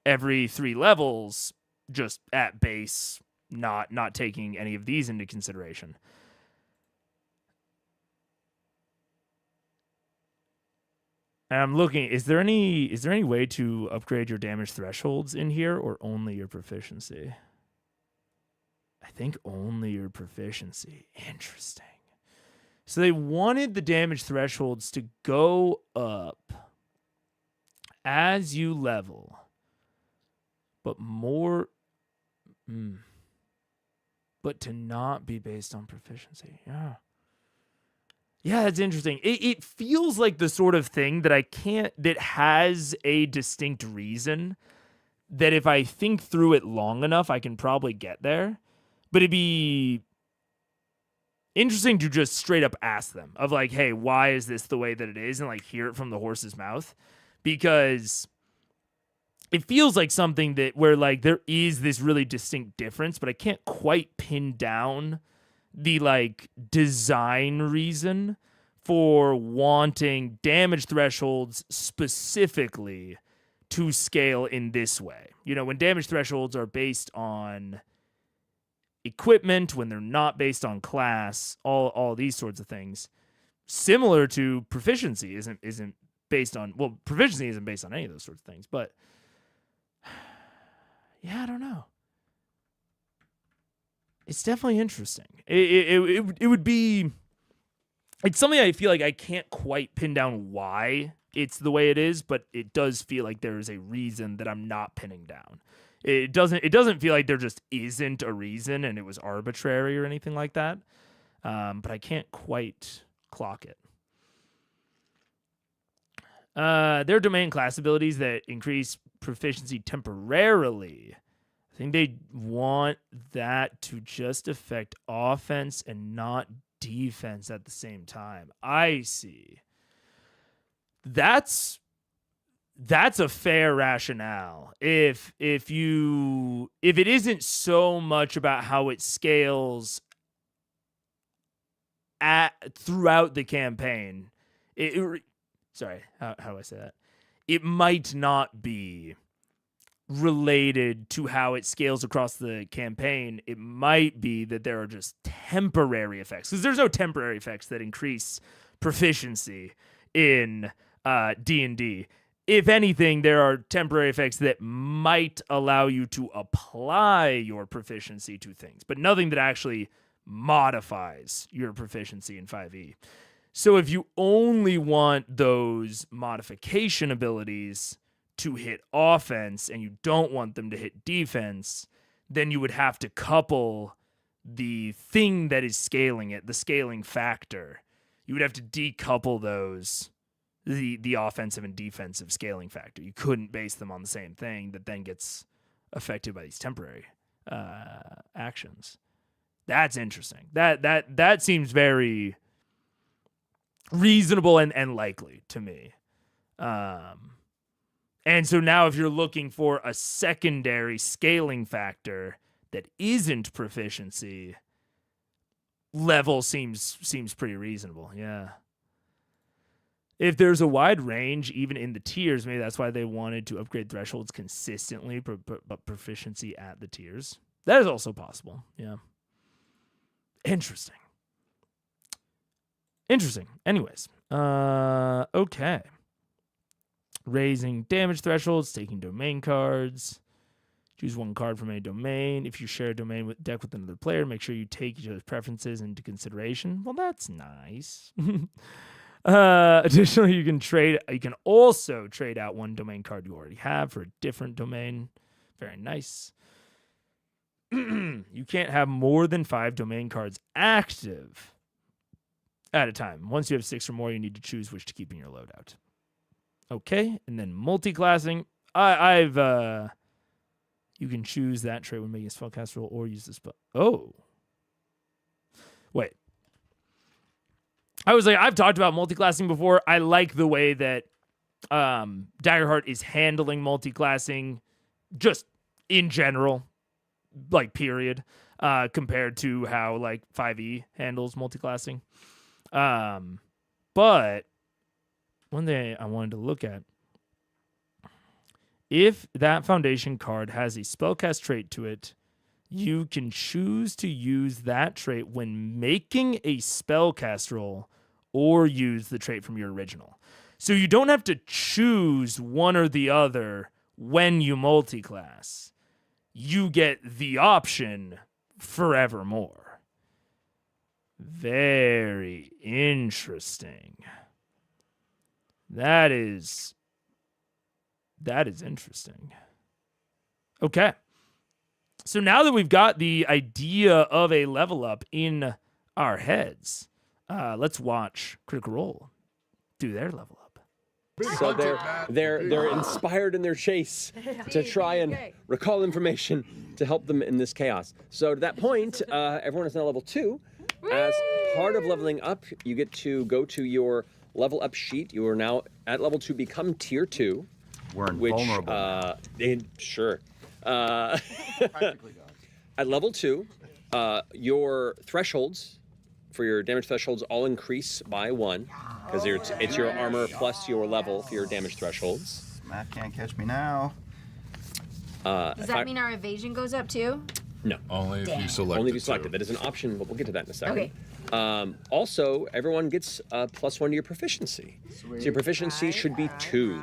every 3 levels, just at base, not taking any of these into consideration. And I'm looking, is there any way to upgrade your damage thresholds in here, or only your proficiency? I think only your proficiency. Interesting. So they wanted the damage thresholds to go up as you level, but but to not be based on proficiency. Yeah. Yeah, that's interesting. It feels like the sort of thing that has a distinct reason that if I think through it long enough, I can probably get there. But it'd be interesting to just straight up ask them of like, hey, why is this the way that it is? And like hear it from the horse's mouth, because it feels like something that where like there is this really distinct difference, but I can't quite pin down the like design reason for wanting damage thresholds specifically to scale in this way. You know, when damage thresholds are based on equipment, when they're not based on class, all these sorts of things, similar to proficiency isn't based on, well, proficiency isn't based on any of those sorts of things, but yeah, I don't know. It's definitely interesting. It would be, it's something I feel like I can't quite pin down why it's the way it is, but it does feel like there is a reason that I'm not pinning down. It doesn't feel like there just isn't a reason and it was arbitrary or anything like that. But I can't quite clock it. There are domain class abilities that increase proficiency temporarily. I think they want that to just affect offense and not defense at the same time. I see. That's a fair rationale. If it isn't so much about how it scales throughout the campaign, sorry, how do I say that? It might not be related to how it scales across the campaign. It might be that there are just temporary effects, because there's no temporary effects that increase proficiency in D&D. if anything, there are temporary effects that might allow you to apply your proficiency to things, but nothing that actually modifies your proficiency in 5e. So if you only want those modification abilities to hit offense and you don't want them to hit defense, then you would have to couple the thing that is scaling it, the scaling factor. You would have to decouple those, the offensive and defensive scaling factor. You couldn't base them on the same thing that then gets affected by these temporary actions. That's interesting. That seems very reasonable and likely to me. And so now if you're looking for a secondary scaling factor that isn't proficiency, level seems pretty reasonable. Yeah. If there's a wide range, even in the tiers, maybe that's why they wanted to upgrade thresholds consistently, but proficiency at the tiers. That is also possible. Yeah. Interesting. Anyways. Okay. Raising damage thresholds, taking domain cards. Choose one card from any domain. If you share a domain deck with another player, make sure you take each other's preferences into consideration. Well, that's nice. Additionally, you can also trade out one domain card you already have for a different domain. Very nice. You can't have more than 5 domain cards active at a time. Once you have 6 or more, you need to choose which to keep in your loadout. Okay, and then multi-classing. You can choose that trait when making a spellcast roll or use the spell. Oh. Wait. I was like, I've talked about multi-classing before. I like the way that Daggerheart is handling multi-classing just in general, like period, compared to how like 5e handles multi-classing. But one thing I wanted to look at, if that foundation card has a spellcast trait to it, you can choose to use that trait when making a spellcast roll or use the trait from your original. So you don't have to choose one or the other when you multiclass. You get the option forevermore. Very interesting. That is interesting. Okay. So now that we've got the idea of a level up in our heads, let's watch Critical Role do their level up. So they're inspired in their chase to try and recall information to help them in this chaos. So to that point, everyone is now level 2. As part of leveling up, you get to go to your level up sheet. You are now at level 2, become tier 2. We're invulnerable. Sure. Practically God. At level 2, your thresholds, for your damage thresholds, all increase by 1, because it's your armor plus your level for your damage thresholds. Matt can't catch me now. Does that mean our evasion goes up too? No. Only if you select Only if you it, select too. it. That is an option, but we'll get to that in a second. Okay. Also, everyone gets +1 to your proficiency. So your proficiency should be 2.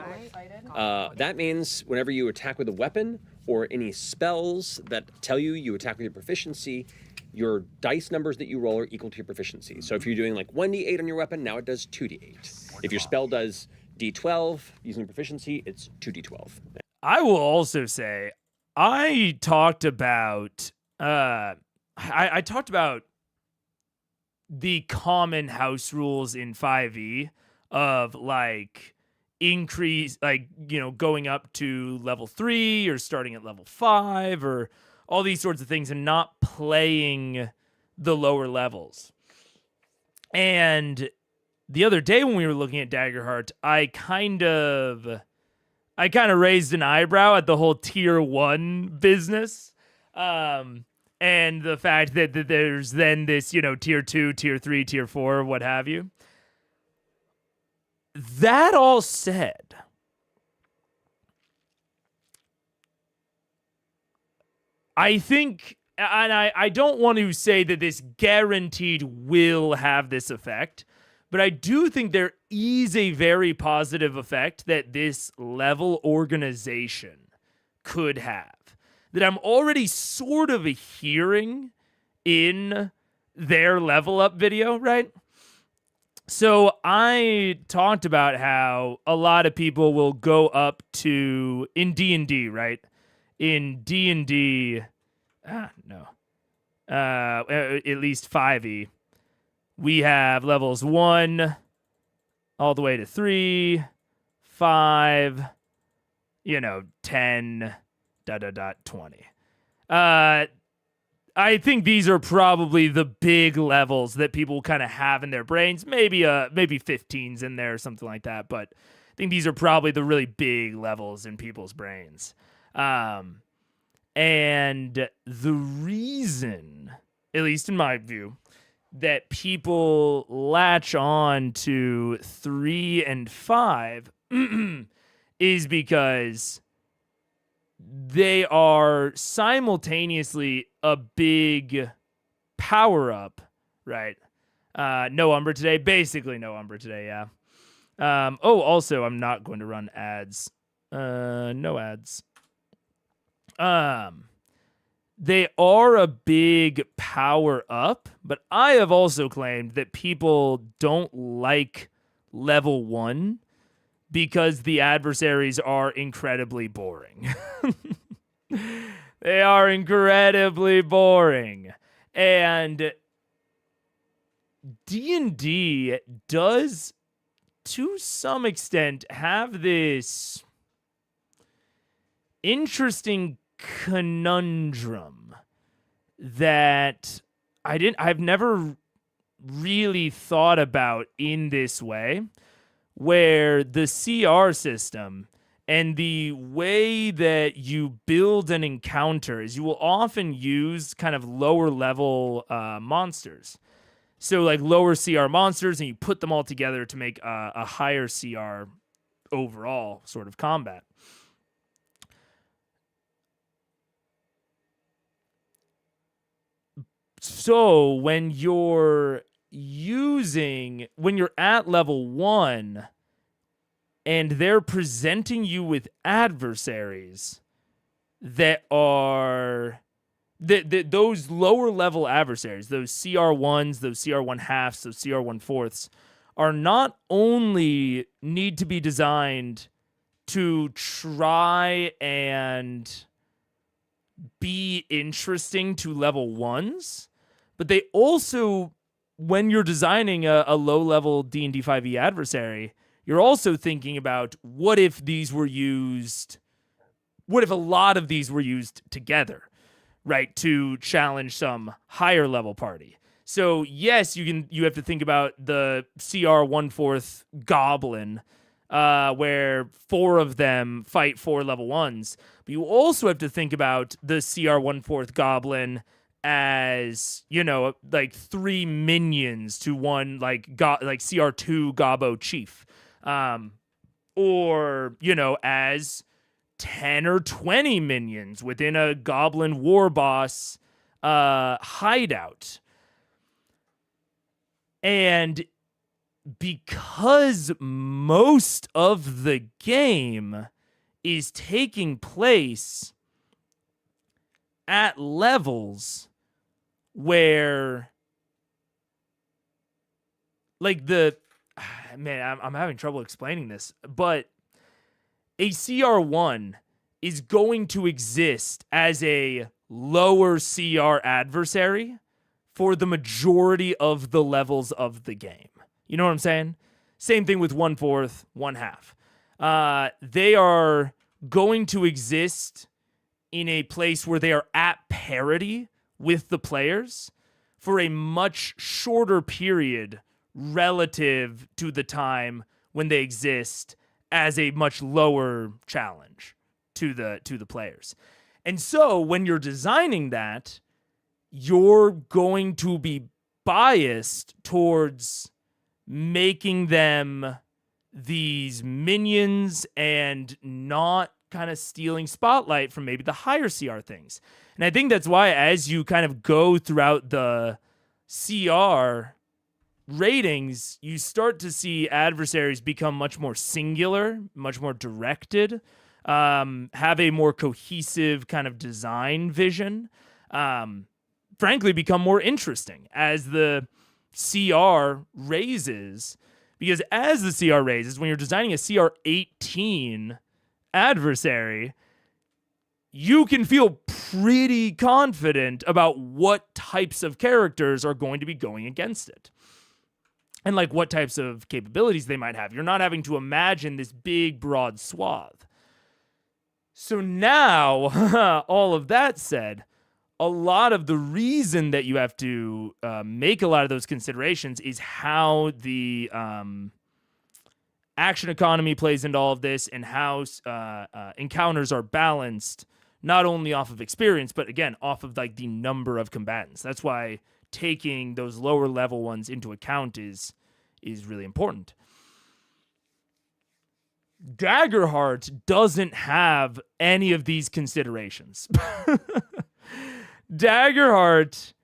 That means whenever you attack with a weapon or any spells that tell you attack with your proficiency, your dice numbers that you roll are equal to your proficiency. So if you're doing like 1d8 on your weapon, now it does 2d8. If your spell does d12 using proficiency, it's 2d12. I will also say, I talked about I talked about the common house rules in 5e of like increase, like, you know, going up to level 3 or starting at level 5 or all these sorts of things and not playing the lower levels. And the other day when we were looking at Daggerheart, I kind of raised an eyebrow at the whole tier 1 business. And the fact that there's then this, you know, tier 2, tier 3, tier 4, what have you. That all said, I think, and I don't want to say that this guaranteed will have this effect, but I do think there is a very positive effect that this level organization could have, that I'm already sort of hearing in their level up video, right? So I talked about how a lot of people will go up to, in D&D, right? In D&D, at least 5e, we have levels 1 all the way to 3, 5, 10, 20. I think these are probably the big levels that people kind of have in their brains. Maybe 15's in there or something like that. But I think these are probably the really big levels in people's brains. And the reason, at least in my view, that people latch on to 3 and 5 is because they are simultaneously a big power up, right? No Umbra today, basically no Umbra today, yeah. Also, I'm not going to run ads. No ads. They are a big power up, but I have also claimed that people don't like level 1 because the adversaries are incredibly boring. They are incredibly boring. And D&D does, to some extent, have this interesting conundrum that I've never really thought about in this way, where the CR system and the way that you build an encounter is you will often use kind of lower level monsters. So like lower CR monsters, and you put them all together to make a higher CR overall sort of combat. So when you're at level 1 and they're presenting you with adversaries that are those lower level adversaries, those CR1s, those CR1 halves, those CR1 fourths, are not only need to be designed to try and be interesting to level 1s, but they also, when you're designing a low-level D&D 5e adversary, you're also thinking about what if a lot of these were used together, right, to challenge some higher-level party. So yes, you have to think about the CR 1/4 goblin, where 4 of them fight 4 level 1s, but you also have to think about the CR 1/4 goblin as, like 3 minions to one like CR2 Gobbo chief, or as 10 or 20 minions within a goblin war boss hideout. And because most of the game is taking place at levels where, like, I'm having trouble explaining this, but a CR1 is going to exist as a lower CR adversary for the majority of the levels of the game. You know what I'm saying? Same thing with 1/4, 1/2. They are going to exist in a place where they are at parity with the players for a much shorter period relative to the time when they exist as a much lower challenge to the players. And so when you're designing that, you're going to be biased towards making them these minions and not kind of stealing spotlight from maybe the higher CR things. And I think that's why as you kind of go throughout the CR ratings, you start to see adversaries become much more singular, much more directed, have a more cohesive kind of design vision, frankly, become more interesting as the CR raises. Because as the CR raises, when you're designing a CR 18 adversary, you can feel pretty confident about what types of characters are going to be going against it. And like what types of capabilities they might have. You're not having to imagine this big, broad swath. So now, all of that said, a lot of the reason that you have to make a lot of those considerations is how the action economy plays into all of this, and how encounters are balanced, not only off of experience, but again, off of like the number of combatants. That's why taking those lower level ones into account is really important. Daggerheart doesn't have any of these considerations. Daggerheart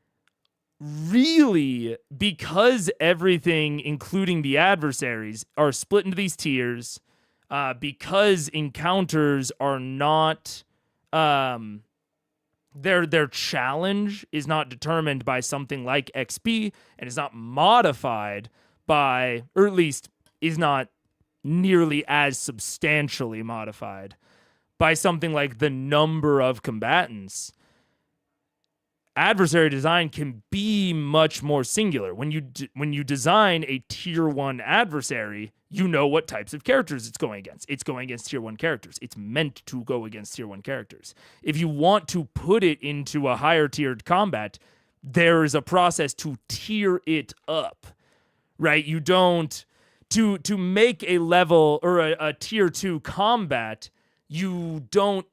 really, because everything, including the adversaries, are split into these tiers, because encounters are not, their challenge is not determined by something like XP, and is not modified by, or at least is not nearly as substantially modified by something like the number of combatants. Adversary design can be much more singular. When you design a tier 1 adversary, you know what types of characters it's going against. It's going against tier 1 characters. It's meant to go against tier 1 characters. If you want to put it into a higher tiered combat, there is a process to tier it up, right? You don't, to make a level or a tier 2 combat, you don't,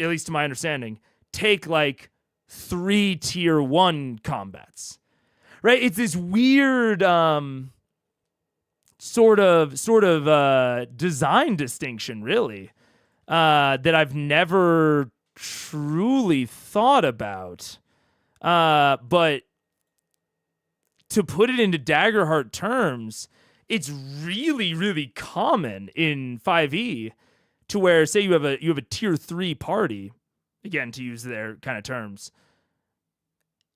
at least to my understanding, take like 3 tier 1 combats, right? It's this weird sort of design distinction, really, that I've never truly thought about. But to put it into Daggerheart terms, it's really, really common in 5e to where, say you have a tier 3 party, again, to use their kind of terms,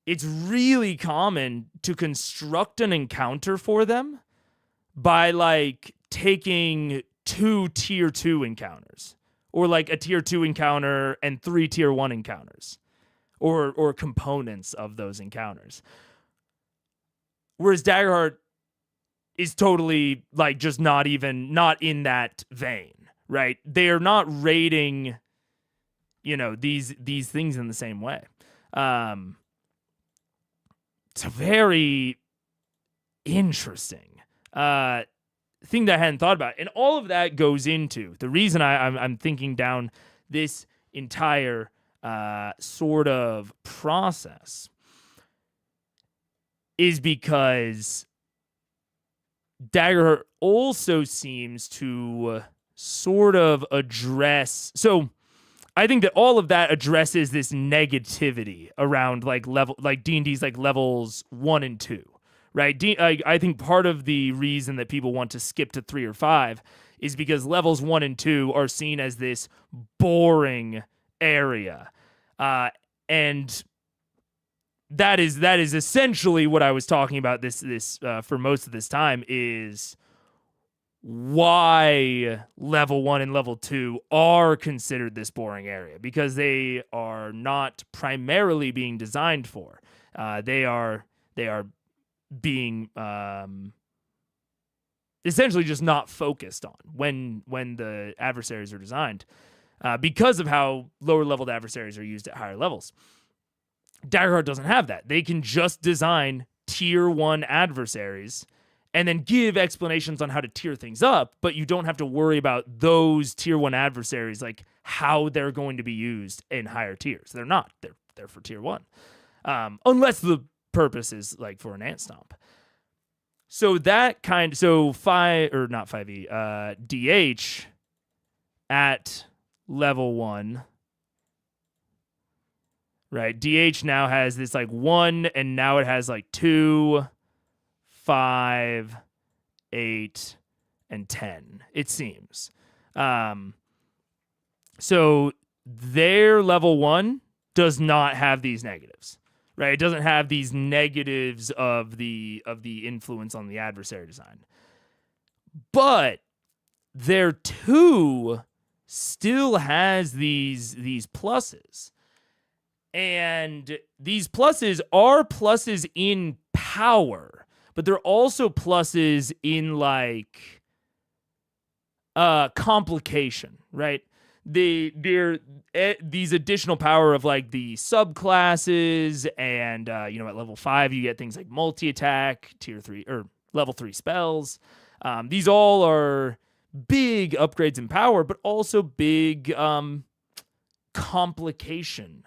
it's really common to construct an encounter for them by like taking 2 tier 2 encounters, or like a tier 2 encounter and 3 tier 1 encounters, or components of those encounters. Whereas Daggerheart is totally like just not in that vein, right? They are not rating, these things in the same way. It's a very interesting thing that I hadn't thought about. And all of that goes into the reason I'm thinking down this entire sort of process is because Daggerheart also seems to sort of address. So I think that all of that addresses this negativity around like D&D's like levels 1 and 2, right? I think part of the reason that people want to skip to 3 or 5 is because levels 1 and 2 are seen as this boring area, and that is essentially what I was talking about. This for most of this time is why level 1 and level 2 are considered this boring area, because they are not primarily being designed for. They are being essentially just not focused on when the adversaries are designed, because of how lower leveled adversaries are used at higher levels. Daggerheart doesn't have that. They can just design tier 1 adversaries and then give explanations on how to tier things up, but you don't have to worry about those tier 1 adversaries, like how they're going to be used in higher tiers. They're not. They're for tier 1. Unless the purpose is like for an ant stomp. So that kind, so 5, or not 5e, DH at level 1, right? DH now has this like 1, and now it has like 2, 5, 8, and 10, it seems. So their level 1 does not have these negatives, right? It doesn't have these negatives of the influence on the adversary design. But their 2 still has these pluses. And these pluses are pluses in power, but they're also pluses in like complication, right? They're these additional power of like the subclasses, and at level 5 you get things like multi-attack, tier 3 or level 3 spells. These all are big upgrades in power, but also big complication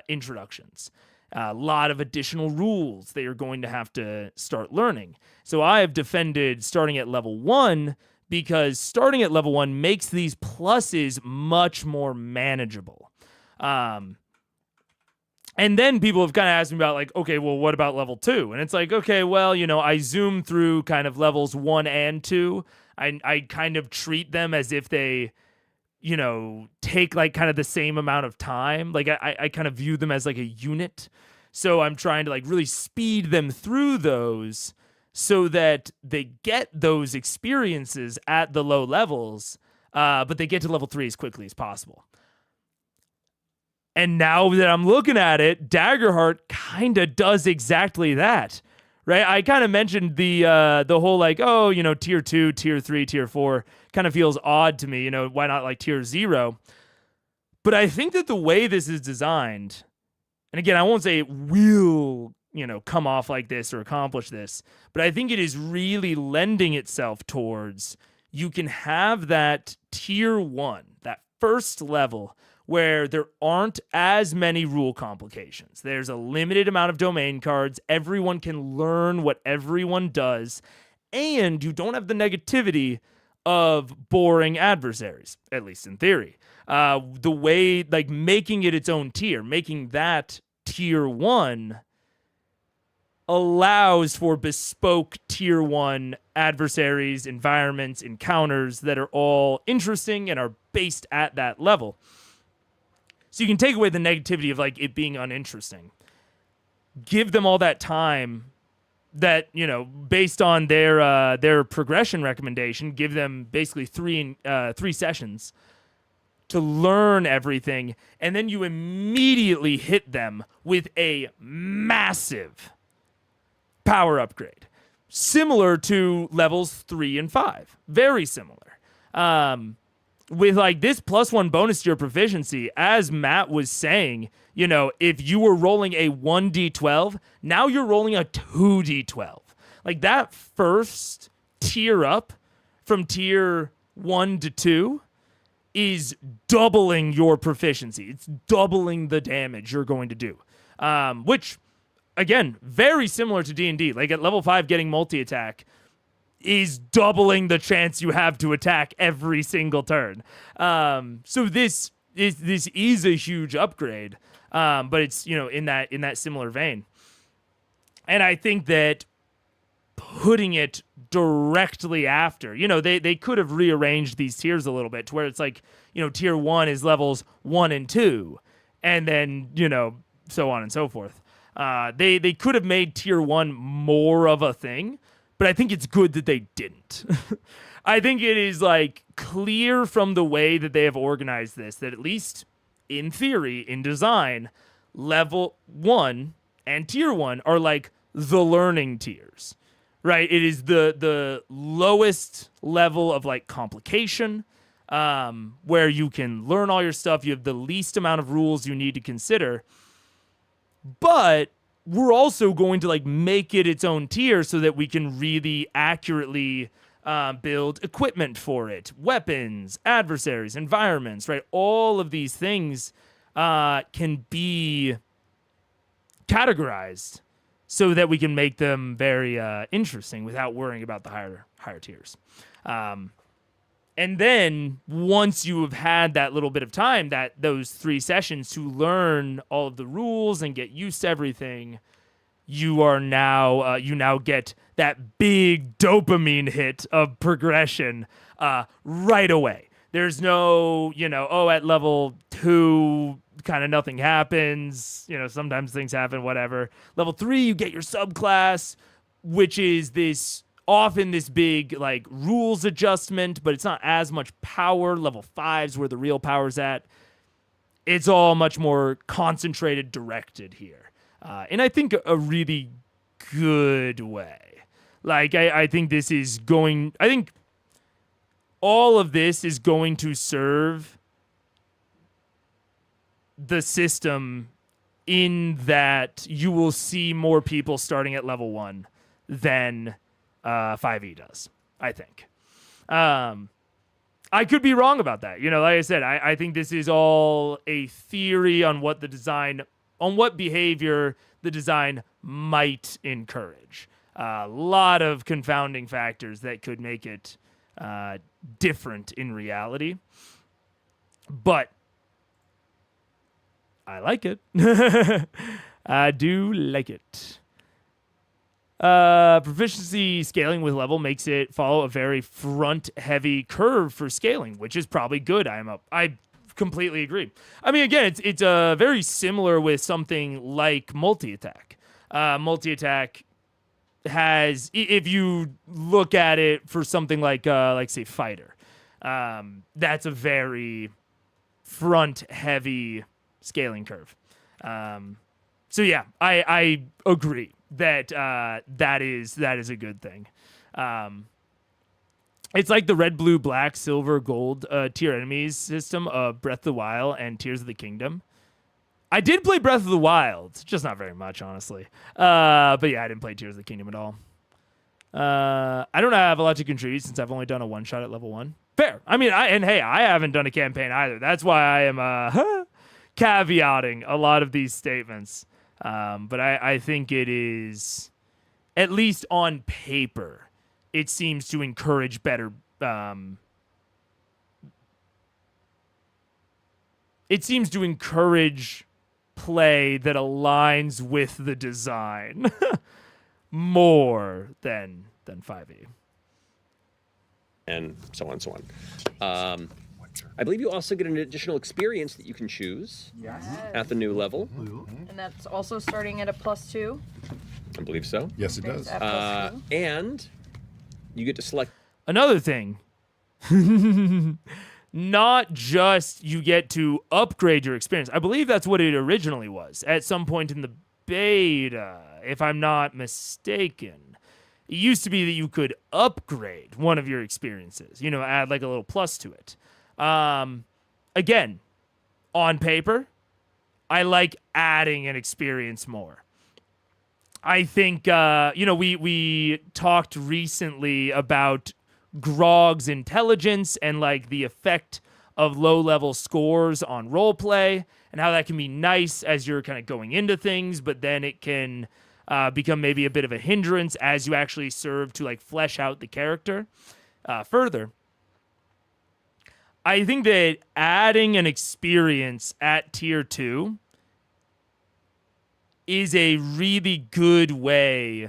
introductions. A lot of additional rules that you're going to have to start learning. So I have defended starting at level 1, because starting at level 1 makes these pluses much more manageable. And then people have kind of asked me about like, okay, well, what about level 2? And it's like, okay, well, I zoom through kind of levels 1 and 2. I kind of treat them as if they, take like kind of the same amount of time. Like I kind of view them as like a unit. So I'm trying to like really speed them through those so that they get those experiences at the low levels, but they get to level 3 as quickly as possible. And now that I'm looking at it, Daggerheart kind of does exactly that, right? I kind of mentioned the whole like, tier 2, tier 3, tier 4 kind of feels odd to me. Why not like tier 0? But I think that the way this is designed, and again, I won't say it will come off like this or accomplish this, but I think it is really lending itself towards you can have that tier 1, that first level, where there aren't as many rule complications. There's a limited amount of domain cards. Everyone can learn what everyone does, and you don't have the negativity of boring adversaries, at least in theory. The way, like making it its own tier, making that tier 1 allows for bespoke tier 1 adversaries, environments, encounters that are all interesting and are based at that level. So you can take away the negativity of like it being uninteresting. Give them all that time that, based on their progression recommendation, give them basically 3 sessions to learn everything, and then you immediately hit them with a massive power upgrade, similar to levels 3 and 5. Very similar. With like this +1 bonus to your proficiency, as Matt was saying, if you were rolling a 1d12, now you're rolling a 2d12. Like that first tier up from tier 1 to 2 is doubling your proficiency. It's doubling the damage you're going to do, which, again, very similar to D&D. Like at level 5, getting multi-attack is doubling the chance you have to attack every single turn. So this is a huge upgrade, but it's in that similar vein. And I think that putting it directly after, they could have rearranged these tiers a little bit to where it's like, tier 1 is levels 1 and 2, and then so on and so forth. They could have made tier 1 more of a thing, but I think it's good that they didn't. I think it is like clear from the way that they have organized this that at least in theory, in design, level 1 and tier 1 are like the learning tiers, right? It is the lowest level of like complication, where you can learn all your stuff. You have the least amount of rules you need to consider, but we're also going to like make it its own tier so that we can really accurately build equipment for it, weapons, adversaries, environments, right? All of these things can be categorized so that we can make them very interesting without worrying about the higher tiers. And then once you have had that little bit of time, those 3 sessions to learn all of the rules and get used to everything, you are now you now get that big dopamine hit of progression right away. There's no, at level 2 kind of nothing happens. Sometimes things happen, whatever. Level 3, you get your subclass, which is often this big like rules adjustment, but it's not as much power. Level 5's where the real power's at. It's all much more concentrated, directed here. And I think a really good way. Like, I think this is going... I think all of this is going to serve the system in that you will see more people starting at level 1 than 5e does, I think. I could be wrong about that. Like I said, I think this is all a theory on what behavior the design might encourage. A lot of confounding factors that could make it different in reality. But I like it. I do like it. Proficiency scaling with level makes it follow a very front-heavy curve for scaling, which is probably good. I completely agree. I mean, again, it's very similar with something like multi-attack. Multi-attack has, if you look at it for something like say, fighter, that's a very front-heavy scaling curve. So yeah, I agree that that is a good thing. It's like the red, blue, black, silver, gold tier enemies system of Breath of the Wild and Tears of the Kingdom. I did play Breath of the Wild, just not very much, honestly. But yeah, I didn't play Tears of the Kingdom at all. I don't have a lot to contribute since I've only done a one-shot at level 1. Fair. I mean, I haven't done a campaign either. That's why I am caveating a lot of these statements. But I think it is, at least on paper, it seems to encourage better. It seems to encourage play that aligns with the design more than 5e. And so on and so on. I believe you also get an additional experience that you can choose at the new level. And that's also starting at a +2. I believe so. Yes, it does. And you get to select another thing. Not just you get to upgrade your experience. I believe that's what it originally was at some point in the beta, if I'm not mistaken. It used to be that you could upgrade one of your experiences, add like a little plus to it. Again, on paper, I like adding an experience more. I think, we talked recently about Grog's intelligence and like the effect of low-level scores on roleplay and how that can be nice as you're kind of going into things, but then it can become maybe a bit of a hindrance as you actually serve to like flesh out the character further. I think that adding an experience at tier 2 is a really good way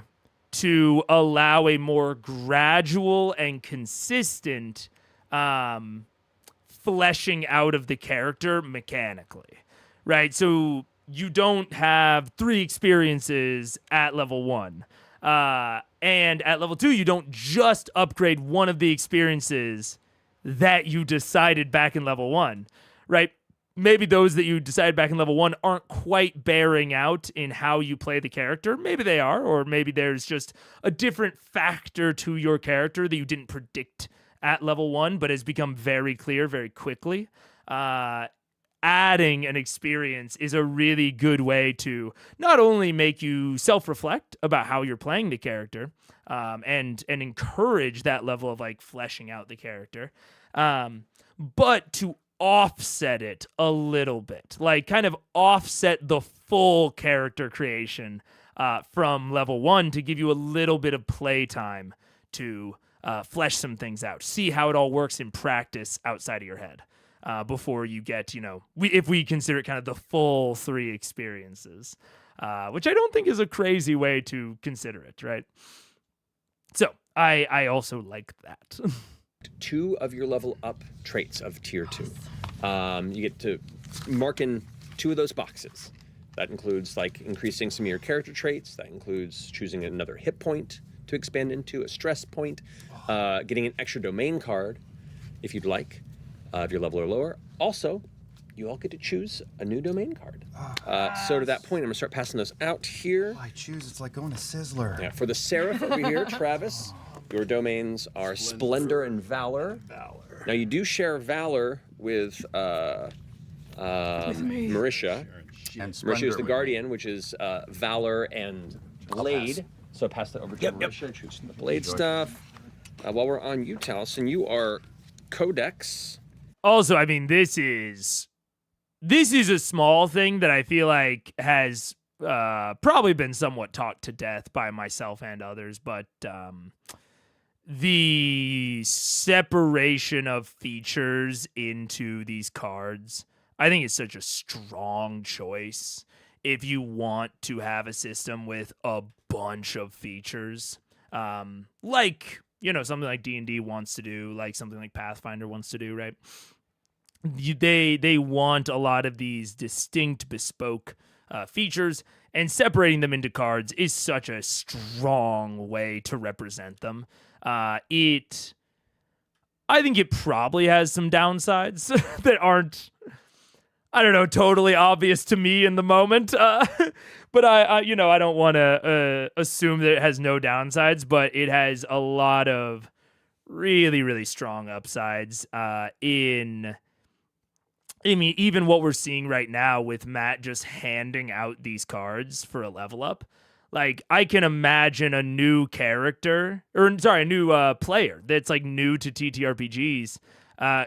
to allow a more gradual and consistent fleshing out of the character mechanically, right? So you don't have 3 experiences at level 1. And at level 2, you don't just upgrade one of the experiences that you decided back in level 1, right? Maybe those that you decided back in level 1 aren't quite bearing out in how you play the character. Maybe they are, or maybe there's just a different factor to your character that you didn't predict at level 1, but has become very clear very quickly. Adding an experience is a really good way to not only make you self-reflect about how you're playing the character, and encourage that level of like fleshing out the character, but to offset it a little bit, like kind of offset the full character creation from level 1 to give you a little bit of play time to flesh some things out, see how it all works in practice outside of your head before you get, if we consider it kind of the full 3 experiences. which I don't think is a crazy way to consider it, right? So I also like that. 2 of your level up traits of tier 2. You get to mark in 2 of those boxes. That includes like increasing some of your character traits. That includes choosing another hit point to expand into, a stress point, getting an extra domain card if you'd like, if you're level or lower. Also, you all get to choose a new domain card. So to that point, I'm gonna start passing those out here. I choose, it's like going to Sizzler. Yeah, for the Seraph over here, Travis, your domains are Splendor and Valor. Now you do share Valor with Marisha. And Marisha is the with Guardian, which is Valor and Blade. So pass that over to Marisha, choose the Blade stuff. While we're on you, Taliesin, you are Codex. Also, I mean, this is a small thing that I feel like has probably been somewhat talked to death by myself and others, but the separation of features into these cards, I think is such a strong choice if you want to have a system with a bunch of features, like, you know, something like D&D wants to do, like something like Pathfinder wants to do, right? They want a lot of these distinct, bespoke features, and separating them into cards is such a strong way to represent them. I think it probably has some downsides that aren't, I don't know, totally obvious to me in the moment. But I don't want to assume that it has no downsides, but it has a lot of really, really strong upsides even what we're seeing right now with Matt just handing out these cards for a level up. Like, I can imagine a new character, a new player that's like new to TTRPGs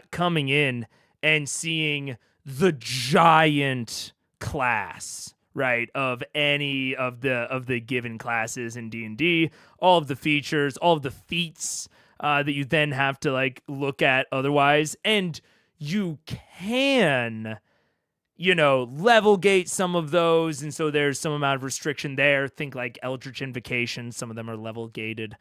coming in and seeing the giant class, right, of any of the given classes in D&D, all of the features, all of the feats that you then have to like look at otherwise, and you can, you know, level gate some of those, and so there's some amount of restriction there. Think like Eldritch Invocation, some of them are level gated,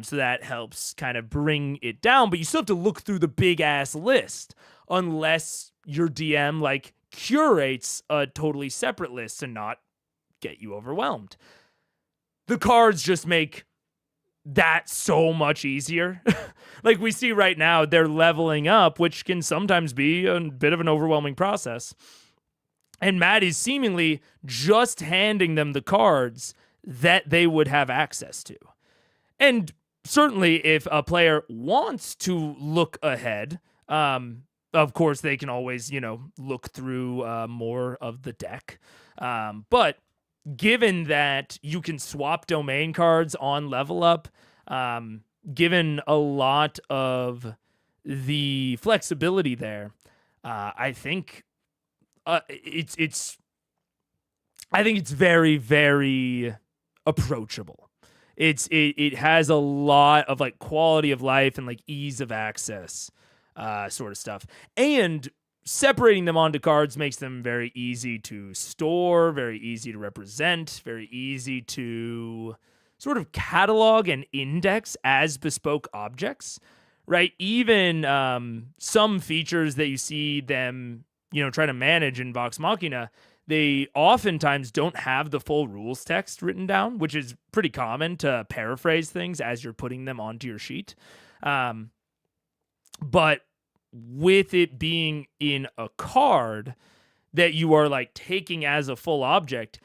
so that helps kind of bring it down, but you still have to look through the big ass list unless your DM like curates a totally separate list to not get you overwhelmed. The cards just make that so much easier. Like we see right now, they're leveling up, which can sometimes be a bit of an overwhelming process. And Matt is seemingly just handing them the cards that they would have access to. And certainly if a player wants to look ahead, of course they can always, you know, look through more of the deck. But given that you can swap domain cards on level up, given a lot of the flexibility there, I think it's very, very approachable. It has a lot of like quality of life and like ease of access sort of stuff. And separating them onto cards makes them very easy to store, very easy to represent, very easy to sort of catalog and index as bespoke objects, right? Even some features that you see them, you know, try to manage in Vox Machina, they oftentimes don't have the full rules text written down, which is pretty common to paraphrase things as you're putting them onto your sheet. But with it being in a card that you are like taking as a full object,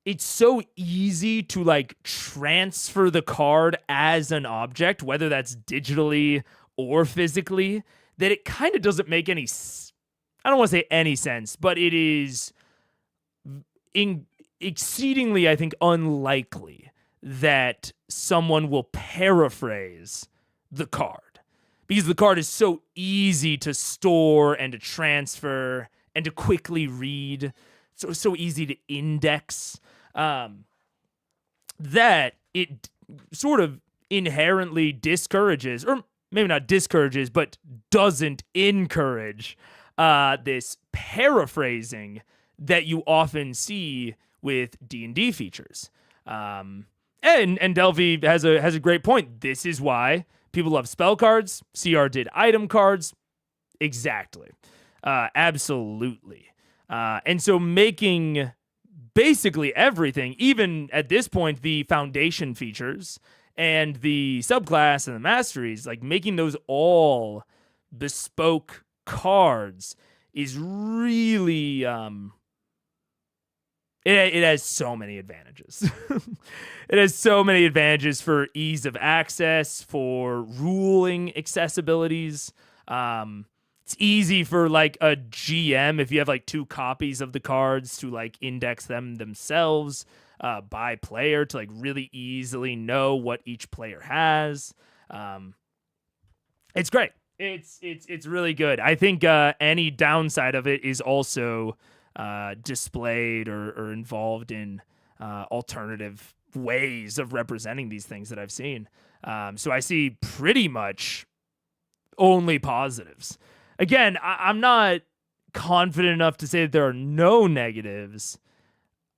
it's so easy to like transfer the card as an object, whether that's digitally or physically, that it kind of doesn't make any, I don't want to say any sense, but it is exceedingly, I think, unlikely that someone will paraphrase the card. Because the card is so easy to store and to transfer and to quickly read, so easy to index, that it sort of inherently discourages, or maybe not discourages, but doesn't encourage this paraphrasing that you often see with D&D features. And Delphi has a great point. This is why people love spell cards. CR did item cards. Exactly. Absolutely. And so making basically everything, even at this point, the foundation features and the subclass and the masteries, like making those all bespoke cards is really it has so many advantages. It has so many advantages for ease of access, for ruling accessibilities. It's easy for like a GM, if you have like 2 copies of the cards, to like index them themselves by player, to like really easily know what each player has. It's great. It's really good. I think any downside of it is also displayed or involved in alternative ways of representing these things that I've seen. So I see pretty much only positives. Again, I'm not confident enough to say that there are no negatives.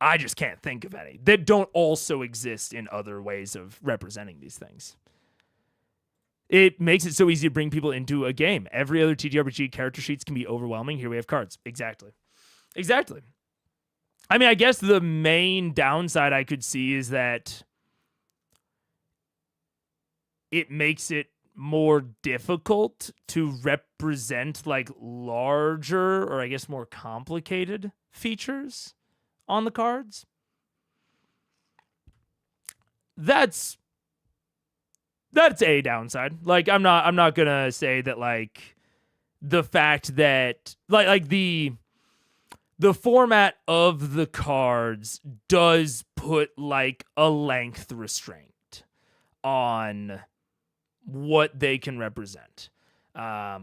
I just can't think of any that don't also exist in other ways of representing these things. It makes it so easy to bring people into a game. Every other TTRPG character sheets can be overwhelming. Here we have cards. Exactly. I mean, I guess the main downside I could see is that it makes it more difficult to represent like larger, or I guess more complicated features on the cards. That's a downside. Like I'm not gonna say that like the fact that like the format of the cards does put like a length restraint on what they can represent. Now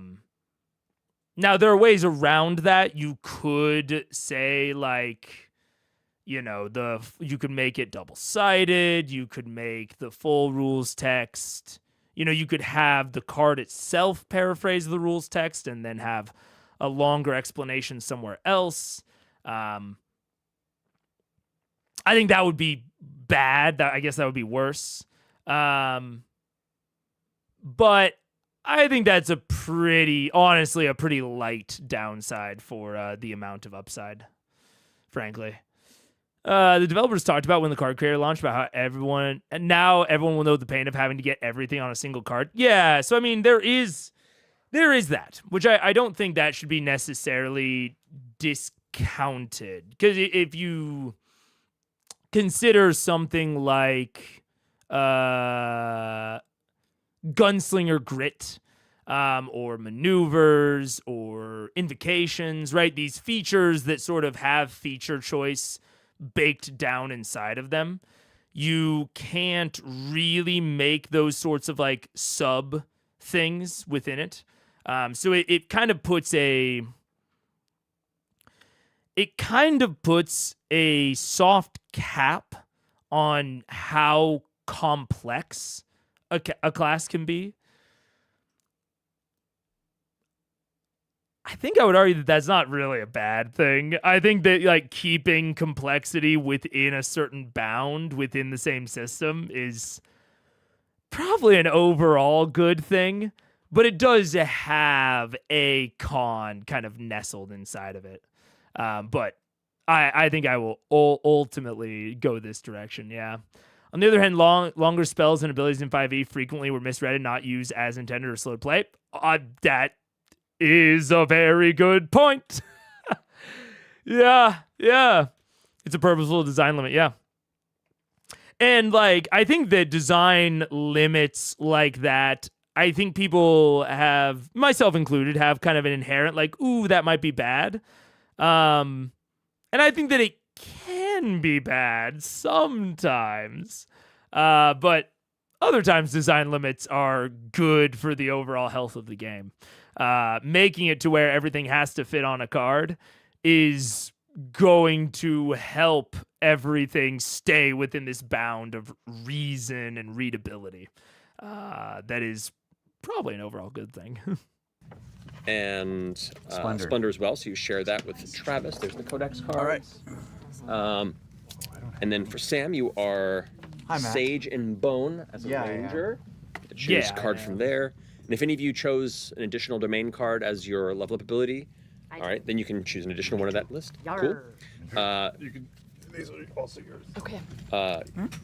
there are ways around that. You could say like, you know, you could make it double-sided. You could make the full rules text. You know, you could have the card itself paraphrase the rules text and then have a longer explanation somewhere else. I think that would be bad. I guess that would be worse. But I think that's honestly a pretty light downside for the amount of upside, frankly. The developers talked about when the card creator launched about how everyone will know the pain of having to get everything on a single card. Yeah, so I mean, there is that, which I don't think that should be necessarily discounted. Because if you consider something like Gunslinger Grit, or maneuvers or invocations, right? These features that sort of have feature choice baked down inside of them. You can't really make those sorts of like sub things within it. So it kind of puts a soft cap on how complex a class can be. I think I would argue that that's not really a bad thing. I think that like keeping complexity within a certain bound within the same system is probably an overall good thing, but it does have a con kind of nestled inside of it. But I think I will ultimately go this direction, yeah. On the other hand, longer spells and abilities in 5e frequently were misread and not used as intended or slowed play. That is a very good point. Yeah. It's a purposeful design limit, yeah. And like, I think that design limits like that, I think people have, myself included, have kind of an inherent like, ooh, that might be bad. And I think that it can be bad sometimes. But other times design limits are good for the overall health of the game. Making it to where everything has to fit on a card is going to help everything stay within this bound of reason and readability. That is probably an overall good thing. And Splendor as well, so you share that with Travis. There's the Codex cards. All right. And then for Sam, you are Hi, Matt. Sage and Bone as a Yeah, ranger. Choose Yeah, card from there. And if any of you chose an additional domain card as your level up ability, all right, then you can choose an additional one of that list. Cool. You can. These are also yours. Okay.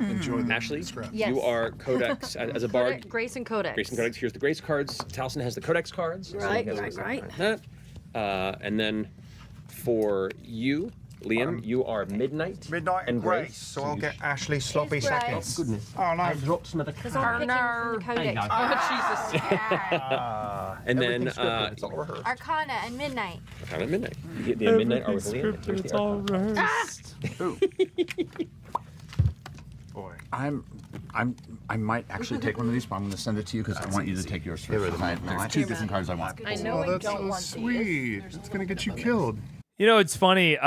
Enjoy the Ashley, scraps. Yes. you are Codex as a bard. Grace and Codex. Grace and Codex. Here's the Grace cards. Taliesin has the Codex cards. Right, he has right, something right. like that. And then for you, Liam, you are Midnight. Midnight and Grace. So I'll get Ashley sloppy Here's Grace. seconds. Goodness. Oh no. I dropped another Because card. I'm picking from the Codex. Oh, Jesus. And then Everything's scripted, it's all rehearsed. Arcana and Midnight. Kind of Midnight. You get the Midnight are with Liam. and here's the Arcana. Boy. I might actually take one of these, but I'm going to send it to you because I want you to take yours first. There's two different cards I want. I know Oh, I that's don't so want sweet. It's gonna get you killed. You know, it's funny.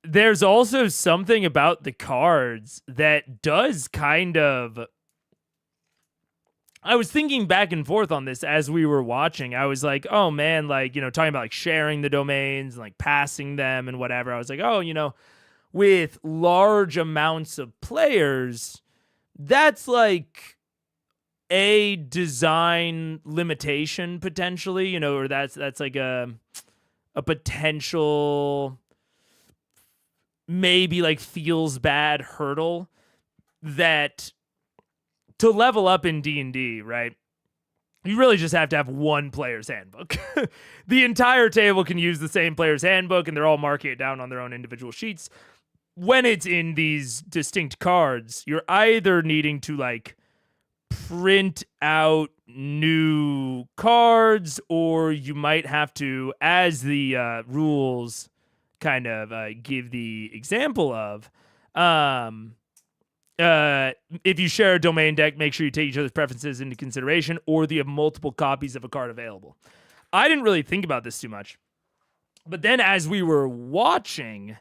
There's also something about the cards that does kind of. I was thinking back and forth on this as we were watching. I was like, oh man, like, you know, talking about like sharing the domains and like passing them and whatever. I was like, oh, you know, with large amounts of players, that's like a design limitation potentially, you know, or that's like a potential maybe like feels bad hurdle that to level up in D&D, right? You really just have to have one player's handbook. The entire table can use the same player's handbook and they're all marking it down on their own individual sheets. When it's in these distinct cards, you're either needing to like print out new cards, or you might have to, as the rules kind of give the example of, if you share a domain deck, make sure you take each other's preferences into consideration, or you have multiple copies of a card available. I didn't really think about this too much. But then as we were watching,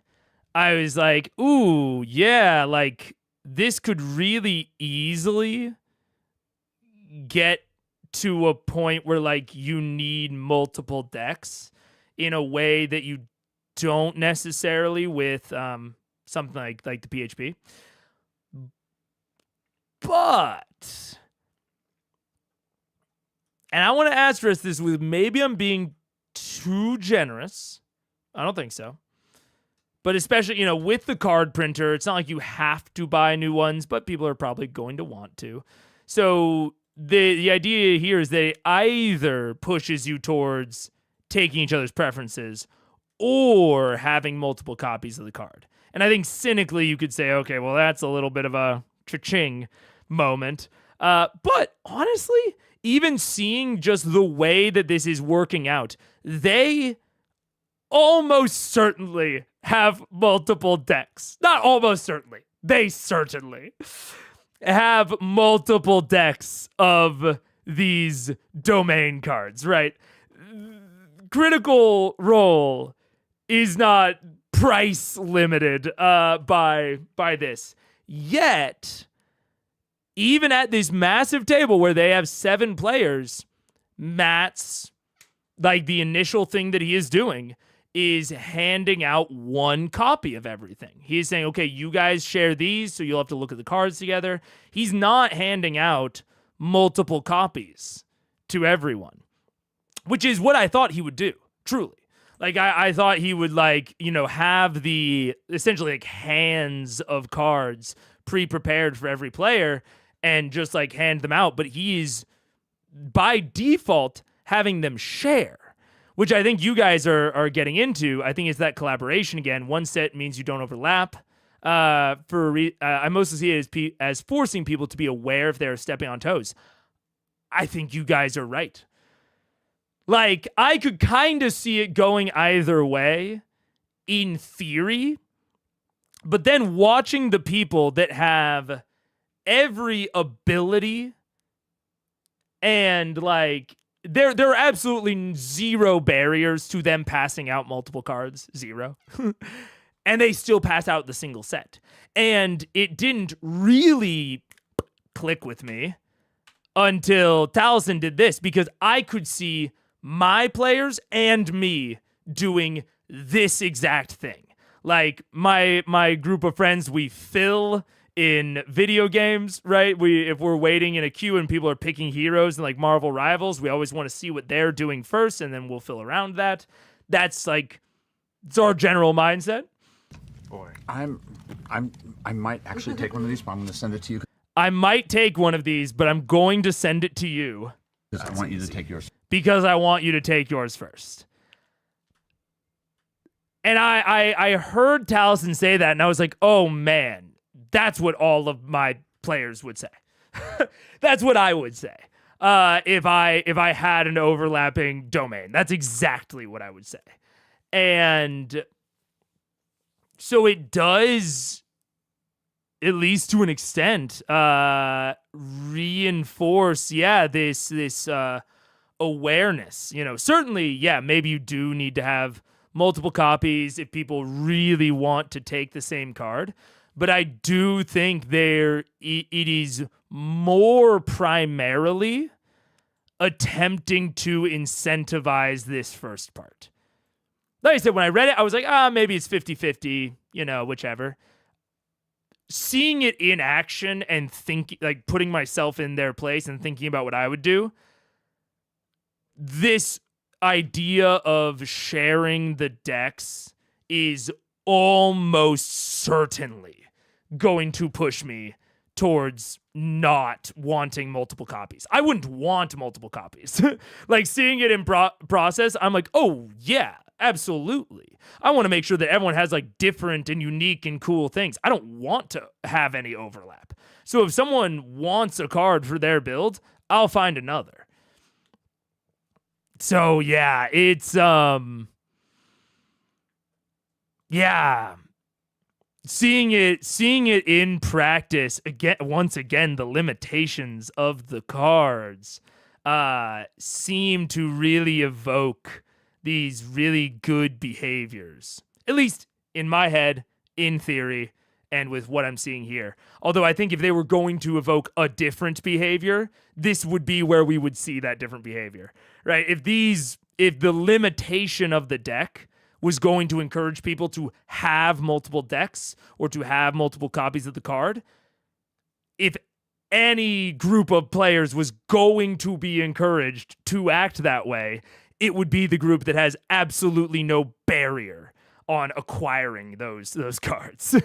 I was like, ooh, yeah, like this could really easily get to a point where like you need multiple decks in a way that you don't necessarily with something like the PHP. But, and I want to asterisk this with maybe I'm being too generous. I don't think so. But especially, you know, with the card printer, it's not like you have to buy new ones, but people are probably going to want to. So the idea here is that it either pushes you towards taking each other's preferences or having multiple copies of the card. And I think cynically you could say, okay, well, that's a little bit of a cha-ching moment. But honestly, even seeing just the way that this is working out, they almost certainly have multiple decks. Not almost certainly. They certainly have multiple decks of these domain cards, right? Critical Role is not price limited by this. Yet, even at this massive table where they have 7 players, Matt's, like the initial thing that he is doing is handing out one copy of everything. He's saying, okay, you guys share these, so you'll have to look at the cards together. He's not handing out multiple copies to everyone, which is what I thought he would do, truly. Like, I thought he would, like, you know, have the, essentially, like, hands of cards pre-prepared for every player and just, like, hand them out. But he's, by default, having them share, which I think you guys are getting into. I think it's that collaboration again. One set means you don't overlap. I mostly see it as forcing people to be aware if they're stepping on toes. I think you guys are right. Like, I could kind of see it going either way in theory, but then watching the people that have every ability and, like, there are absolutely zero barriers to them passing out multiple cards. Zero. And they still pass out the single set. And it didn't really click with me until Taliesin did this, because I could see my players and me doing this exact thing. Like my group of friends, we fill in video games, right? If we're waiting in a queue and people are picking heroes and like Marvel Rivals, we always want to see what they're doing first, and then we'll fill around that. That's like, it's our general mindset. Boy. I might actually take one of these, but I'm going to send it to you I might take one of these, but I'm going to send it to you because I want you to take yours. because I want you to take yours first. And I heard Taliesin say that, and I was like, oh man, that's what all of my players would say. That's what I would say. If I had an overlapping domain, that's exactly what I would say. And so it does, at least to an extent, reinforce, this awareness. You know, certainly, maybe you do need to have multiple copies if people really want to take the same card. But I do think it is more primarily attempting to incentivize this first part. Like I said, when I read it, I was like, maybe it's 50-50, whichever. Seeing it in action and like putting myself in their place and thinking about what I would do, this idea of sharing the decks is almost certainly going to push me towards not wanting multiple copies. I wouldn't want multiple copies. Like seeing it in process, I'm like, oh yeah, absolutely. I want to make sure that everyone has like different and unique and cool things. I don't want to have any overlap. So if someone wants a card for their build, I'll find another. So yeah, it's seeing it in practice again, once again, the limitations of the cards seem to really evoke these really good behaviors, at least in my head, in theory, and with what I'm seeing here. Although I think if they were going to evoke a different behavior, this would be where we would see that different behavior, right? If the limitation of the deck was going to encourage people to have multiple decks or to have multiple copies of the card, if any group of players was going to be encouraged to act that way, it would be the group that has absolutely no barrier on acquiring those cards.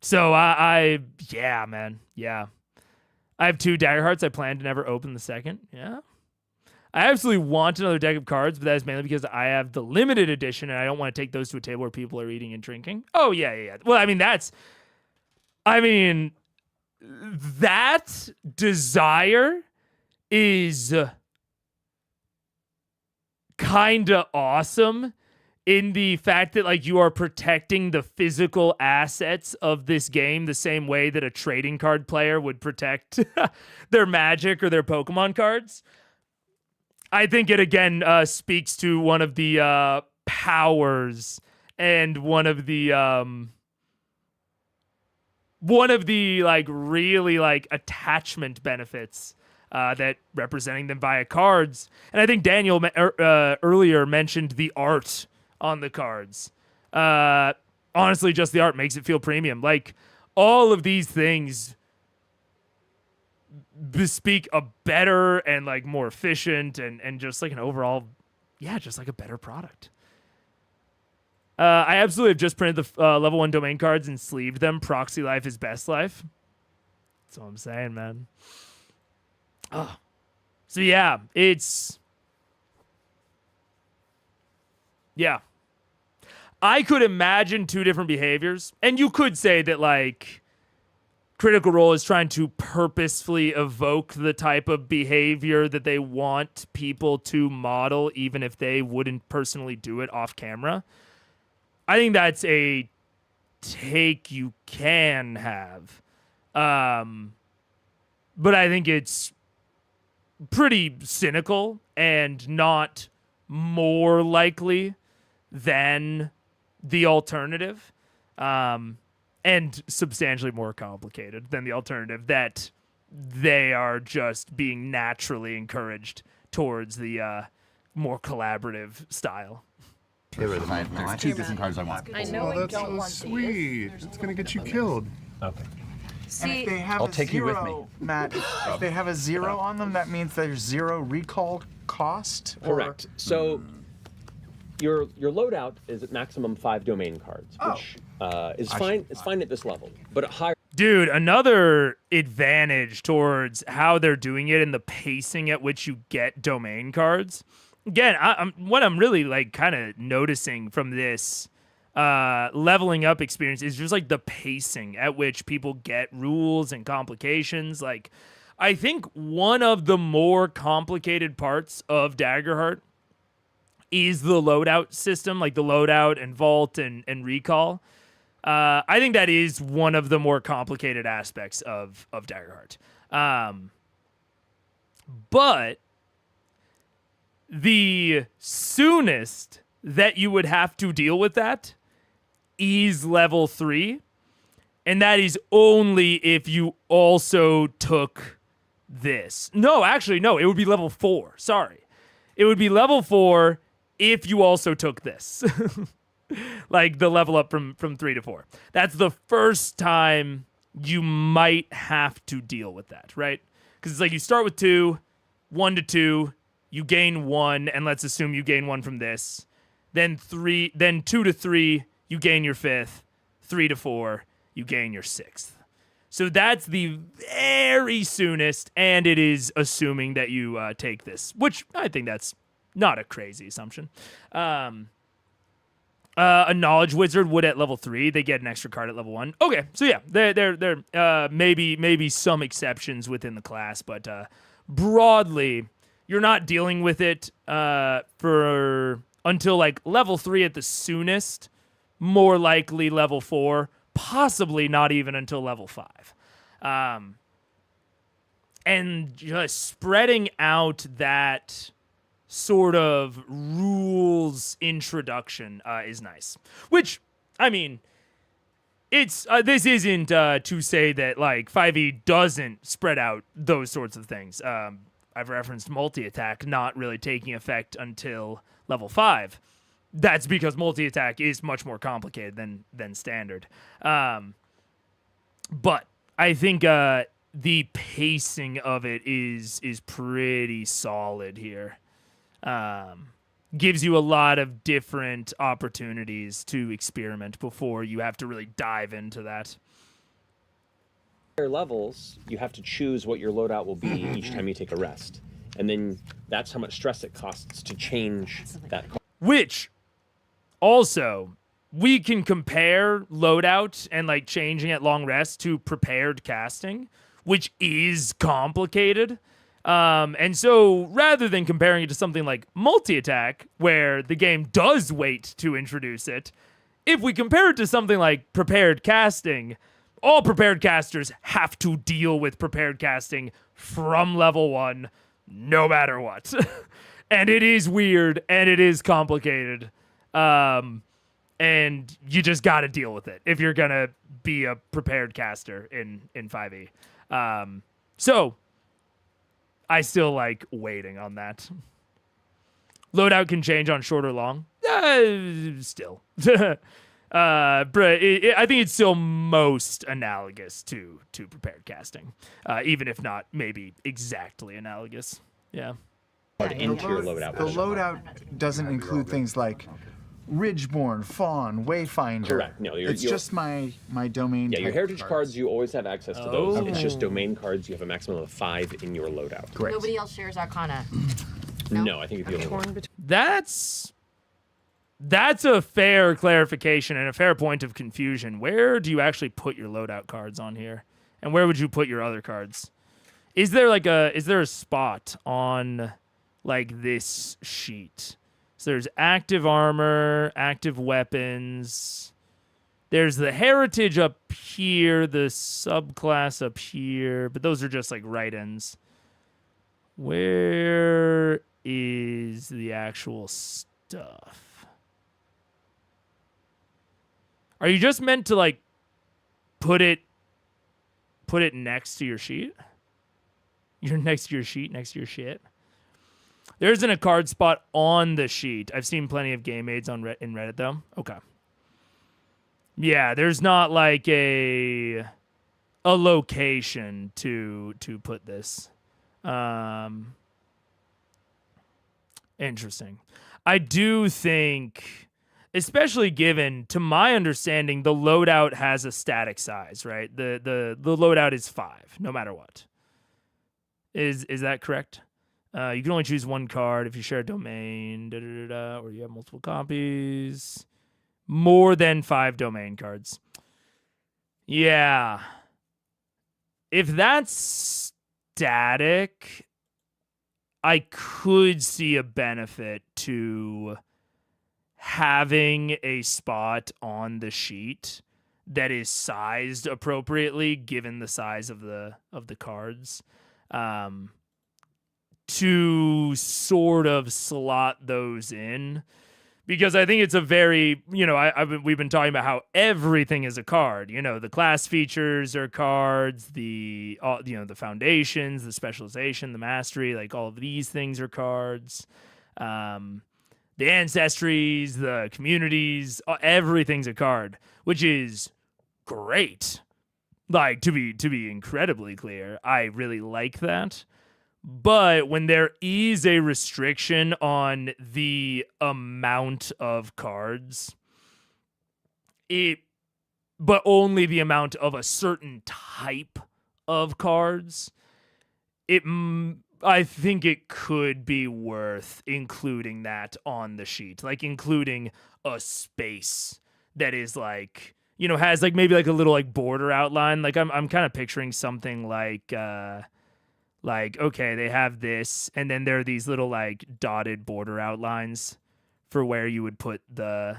So yeah, man. Yeah. I have 2 Dagger Hearts. I plan to never open the second. Yeah. I absolutely want another deck of cards, but that is mainly because I have the limited edition and I don't want to take those to a table where people are eating and drinking. Oh, yeah. Well, that desire is kind of awesome in the fact that like you are protecting the physical assets of this game the same way that a trading card player would protect their Magic or their Pokemon cards. I think it again speaks to one of the powers and one of the like really like attachment benefits that representing them via cards. And I think Daniel earlier mentioned the art on the cards. Honestly, just the art makes it feel premium. Like all of these things bespeak a better and like more efficient and just like an overall, just like a better product. I absolutely have just printed the level 1 domain cards and sleeved them. Proxy life is best life. That's all I'm saying, man. Oh. So yeah, I could imagine 2 different behaviors, and you could say that like Critical Role is trying to purposefully evoke the type of behavior that they want people to model, even if they wouldn't personally do it off camera. I think that's a take you can have. But I think it's pretty cynical and not more likely than the alternative. And substantially more complicated than the alternative, that they are just being naturally encouraged towards the more collaborative style. There's 2 different cards I want. I know Oh, I that's don't so want sweet. It's gonna get you killed. Okay. And if they have I'll a take you with zero, me. Matt, if they have a 0 on them, that means there's 0 recall cost? Or- Correct. So your loadout is at maximum 5 domain cards, which is fine. It's fine at this level, but at higher. Dude, another advantage towards how they're doing it and the pacing at which you get domain cards. Again, what I'm really like kind of noticing from this leveling up experience is just like the pacing at which people get rules and complications. Like, I think one of the more complicated parts of Daggerheart is the loadout system, like the loadout and vault and recall. I think that is one of the more complicated aspects of Daggerheart. But the soonest that you would have to deal with that is level 3. And that is only if you also took this. No, actually, no, it would be level 4. Sorry. It would be level 4 if you also took this. Like the level up from 3 to 4. That's the first time you might have to deal with that, right? Because it's like you start with 2, 1 to 2, you gain 1, and let's assume you gain 1 from this. Then 2 to 3, you gain your 5th. 3 to 4, you gain your 6th. So that's the very soonest, and it is assuming that you take this, which I think that's not a crazy assumption. A knowledge wizard would at level 3. They get an extra card at level 1. Okay, so yeah, there maybe some exceptions within the class, but broadly, you're not dealing with it for until like level 3 at the soonest. More likely level 4, possibly not even until level 5. And just spreading out that sort of rules introduction is nice. Which, I mean, it's this isn't to say that like 5e doesn't spread out those sorts of things. I've referenced multi-attack not really taking effect until level 5. That's because multi-attack is much more complicated than standard. But I think the pacing of it is pretty solid here. Gives you a lot of different opportunities to experiment before you have to really dive into that. Higher levels, you have to choose what your loadout will be each time you take a rest, and then that's how much stress it costs to change that card. Which, also, we can compare loadout and like changing at long rest to prepared casting, which is complicated. And so rather than comparing it to something like multi-attack, where the game does wait to introduce it, if we compare it to something like prepared casting, all prepared casters have to deal with prepared casting from level 1, no matter what. And it is weird, and it is complicated. And you just got to deal with it if you're going to be a prepared caster in 5e. So I still like waiting on that. Loadout can change on short or long. Still. But I think it's still most analogous to prepared casting, even if not maybe exactly analogous. Yeah. Into your loadout. The loadout doesn't include things like Ridgeborn, Fawn, Wayfinder. Correct. No, it's just my domain. Yeah, your type heritage cards, you always have access to those. Oh. It's just domain cards. You have a maximum of 5 in your loadout. Great. Nobody else shares Arcana. No, I think it's the only one. That's a fair clarification and a fair point of confusion. Where do you actually put your loadout cards on here? And where would you put your other cards? Is there a spot on like this sheet? So there's active armor, active weapons. There's the heritage up here, the subclass up here, but those are just like write-ins. Where is the actual stuff? Are you just meant to like put it next to your sheet? You're next to your sheet, next to your shit. There isn't a card spot on the sheet. I've seen plenty of game aids in Reddit though. Okay. Yeah, there's not like a location to put this. Interesting. I do think, especially given, to my understanding, the loadout has a static size, right? The loadout is 5, no matter what. Is that correct? You can only choose one card if you share a domain, or you have multiple copies. More than 5 domain cards. Yeah. If that's static, I could see a benefit to having a spot on the sheet that is sized appropriately given the size of the cards, to sort of slot those in. Because I think it's a very, we've been talking about how everything is a card. The class features are cards, the foundations, the specialization, the mastery, like all of these things are cards. The ancestries, the communities, everything's a card, which is great. Like, to be incredibly clear, I really like that. But when there is a restriction on the amount of cards, but only the amount of a certain type of cards, I think it could be worth including that on the sheet, like including a space that is like, has like maybe like a little like border outline. Like I'm kind of picturing something like, okay, they have this, and then there are these little like dotted border outlines for where you would put the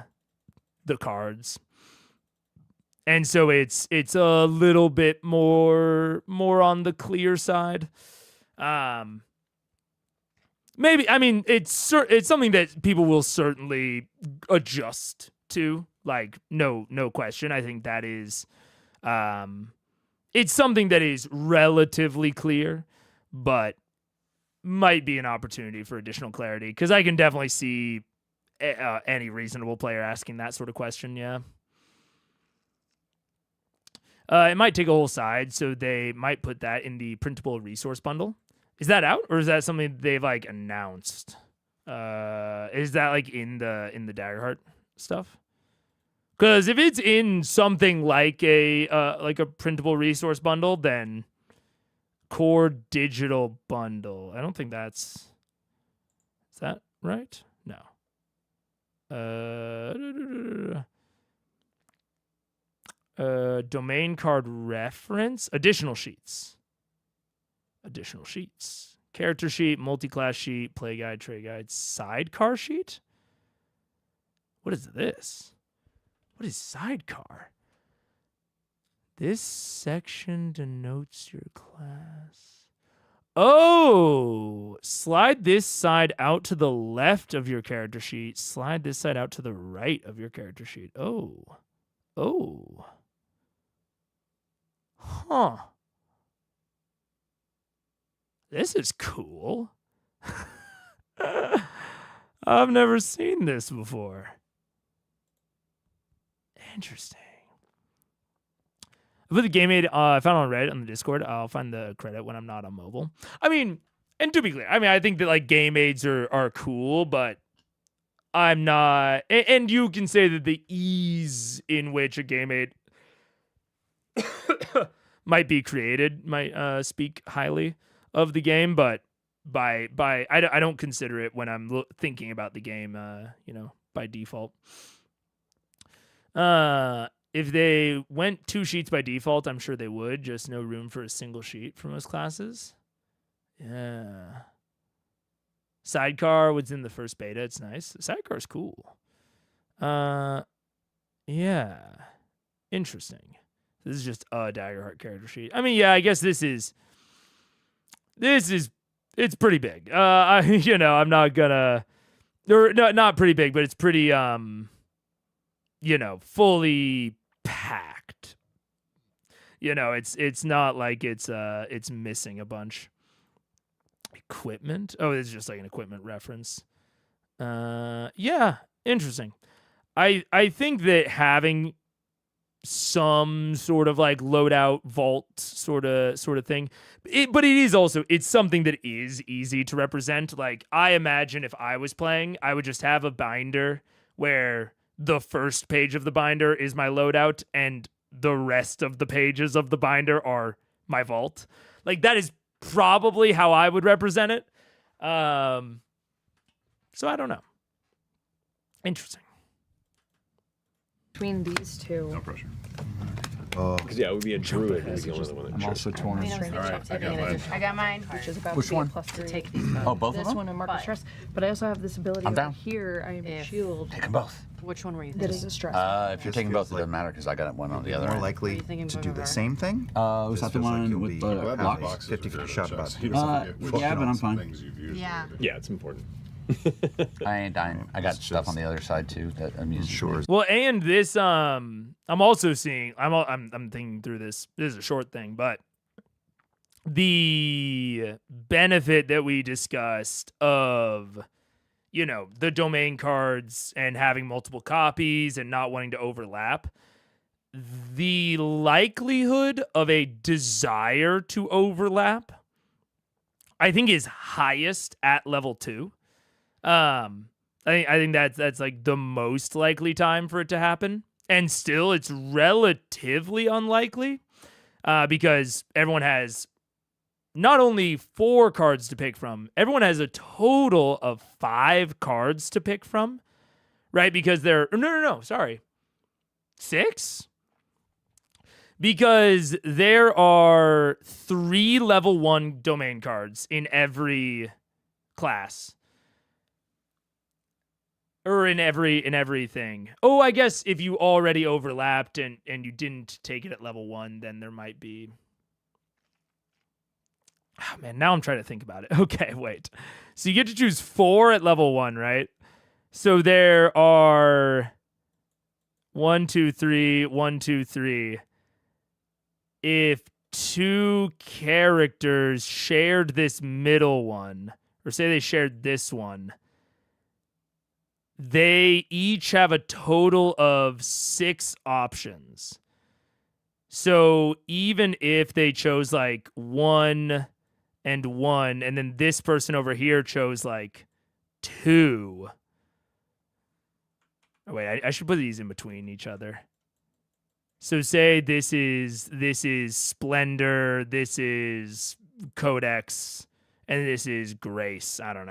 cards. And so it's a little bit more on the clear side. Maybe, I mean, it's something that people will certainly adjust to, like no question. I think that is it's something that is relatively clear, but might be an opportunity for additional clarity, because I can definitely see any reasonable player asking that sort of question. Yeah. It might take a whole side, so they might put that in the printable resource bundle. Is that out, or is that something they've like announced? Is that like in the Daggerheart stuff? Because if it's in something like a printable resource bundle, then core digital bundle. I don't think that's. Is that right? No. Domain card reference. Additional sheets. Character sheet, multi-class sheet, play guide, trade guide, sidecar sheet? What is this? What is sidecar? This section denotes your class. Oh! Slide this side out to the left of your character sheet. Slide this side out to the right of your character sheet. Oh. Huh. This is cool. I've never seen this before. Interesting. I put the game aid I found on Reddit on the Discord. I'll find the credit when I'm not on mobile. I mean, and to be clear, I think that like game aids are cool, but I'm not. And you can say that the ease in which a game aid might be created might speak highly of the game, but I don't consider it when I'm thinking about the game, by default. If they went 2 sheets by default, I'm sure they would. Just no room for a single sheet for most classes. Yeah. Sidecar was in the first beta. It's nice. Sidecar's cool. Yeah. Interesting. This is just a Daggerheart character sheet. I mean, yeah, I guess this is it's pretty big. I'm not gonna, or no, not pretty big, but it's pretty fully packed. It's not like it's missing a bunch. Equipment. Oh, it's just like an equipment reference. Yeah, interesting. I think that having some sort of like loadout vault sort of thing, but it is also, it's something that is easy to represent. Like, I imagine if I was playing, I would just have a binder where the first page of the binder is my loadout and the rest of the pages of the binder are my vault. Like, that is probably how I would represent it. So I don't know. Interesting. Between these two. No pressure. Because it would be a druid who's the only one that I'm also torn. All right, I got mine. I got mine. Which is about Which to be a one? +3. Take these. Oh, both of This them? one, a mark of But- stress. But I also have this ability I'm over down. here. I have a If- shield Take them both. Which one were you that thinking? is a stress. If you're taking feels both, it like doesn't matter because I got one on the other More end. likely you thinking to both do of the our- same thing. Was This that the feels like one you'll with be the having locks? boxes 50 shot about Yeah, but I'm fine. Yeah. Yeah, it's important. I ain't dying. I got stuff on the other side too that amuses Sure. me. Well, and this, I'm also seeing, I'm thinking through this. This is a short thing, but the benefit that we discussed of, you know, the domain cards and having multiple copies and not wanting to overlap, the likelihood of a desire to overlap, I think, is highest at level 2. I think that's like the most likely time for it to happen, and still it's relatively unlikely, because everyone has not only 4 cards to pick from, everyone has a total of 5 cards to pick from, right? Because sorry, 6. Because there are 3 level 1 domain cards in every class. Or in everything. Oh, I guess if you already overlapped and you didn't take it at level 1, then there might be. Oh man, now I'm trying to think about it. Okay, wait. So you get to choose 4 at level 1, right? So there are 1, 2, 3, 1, 2, 3. If 2 characters shared this middle one, or say they shared this one, they each have a total of 6 options. So even if they chose like 1 and 1, and then this person over here chose like 2. Oh, wait, I should put these in between each other. So say this is Splendor, this is Codex, and this is Grace. I don't